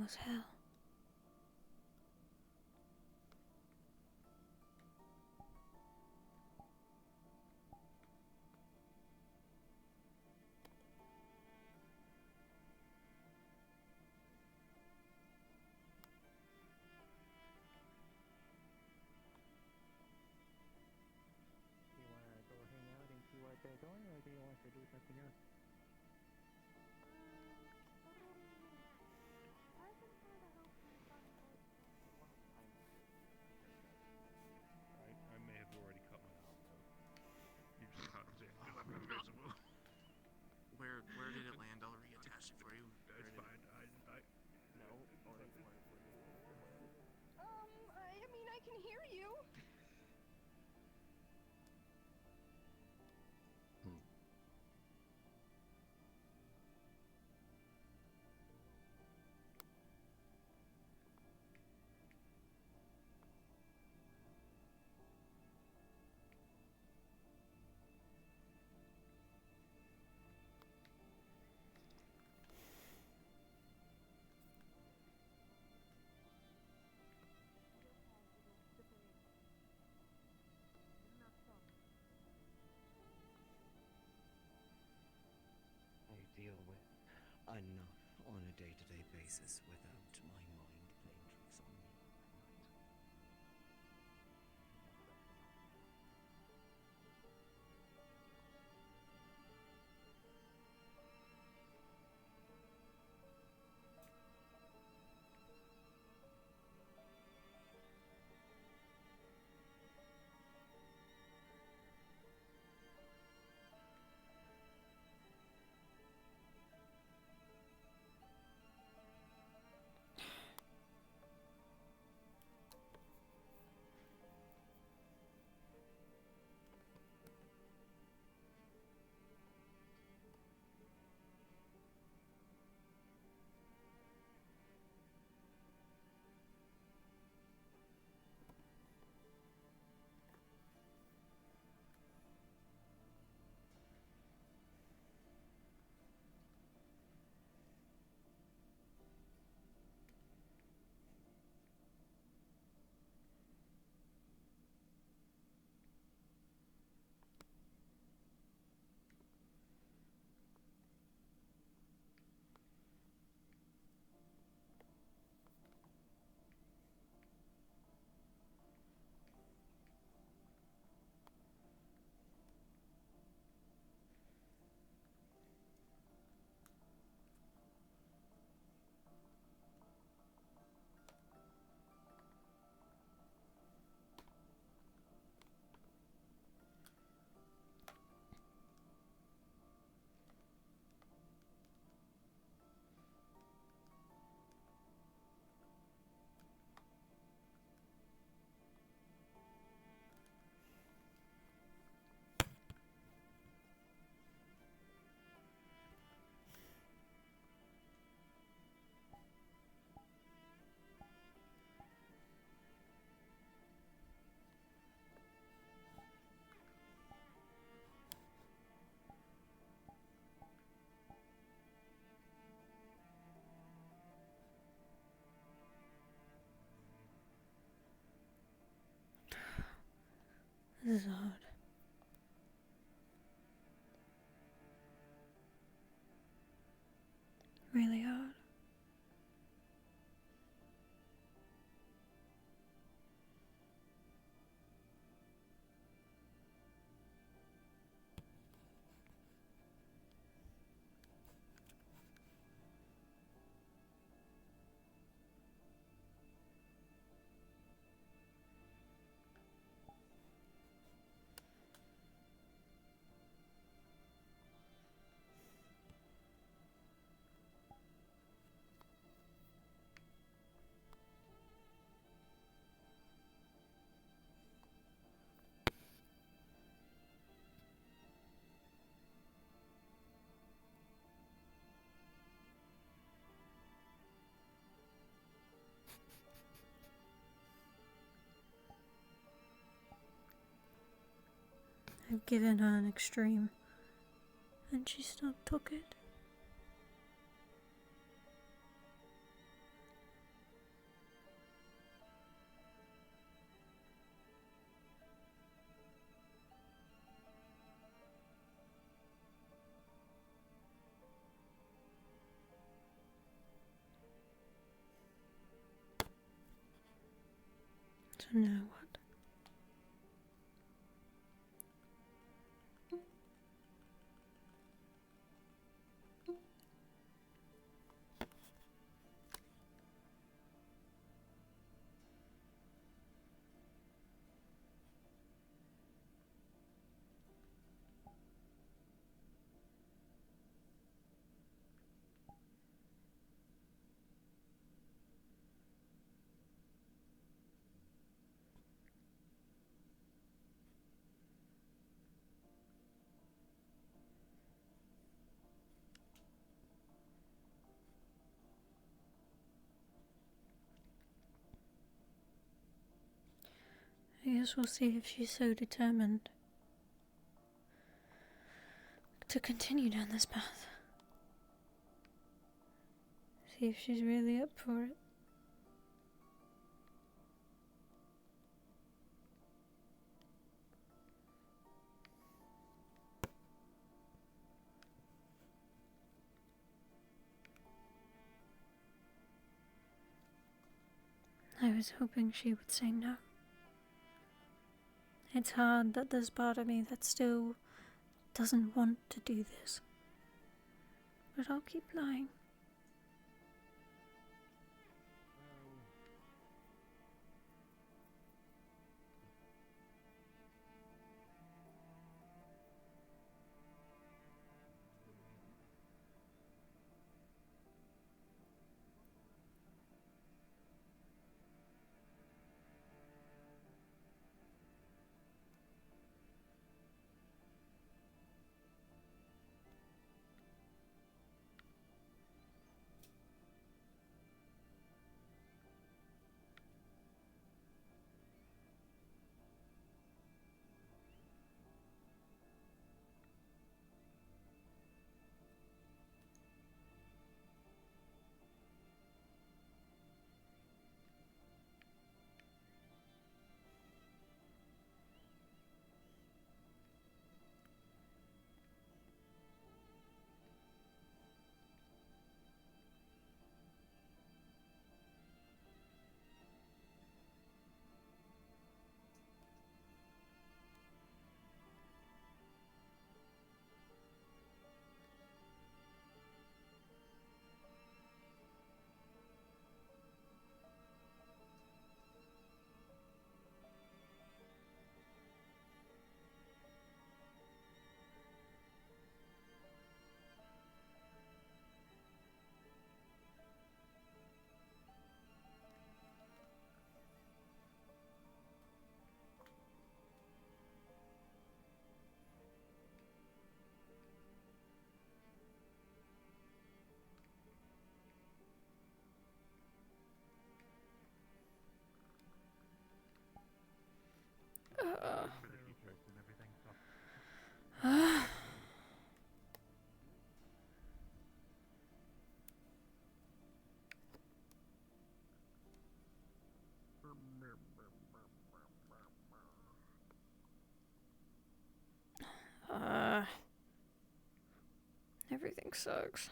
long as hell. Do you want to go hang out and see what they're doing, or do you want to do something else? I may have already cut mine out, so you just have to say I'm invisible. Where did it land? I'll reattach it for you. That's fine. No, or I mean, I can hear you. I deal with enough on a day-to-day basis without my mind playing tricks on me. This is hard. Really hard. I've given her an extreme, and she still took it. So now what? I guess we'll see if she's so determined to continue down this path. See if she's really up for it. I was hoping she would say no. It's hard that there's part of me that still doesn't want to do this. But I'll keep lying. Everything sucks.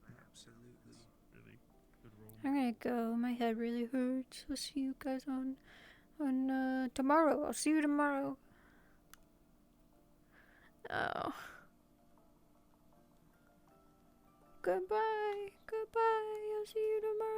Absolutely. Really good roll. I'm gonna go. My head really hurts. I'll see you guys on tomorrow. I'll see you tomorrow. Oh. Goodbye. Goodbye. I'll see you tomorrow.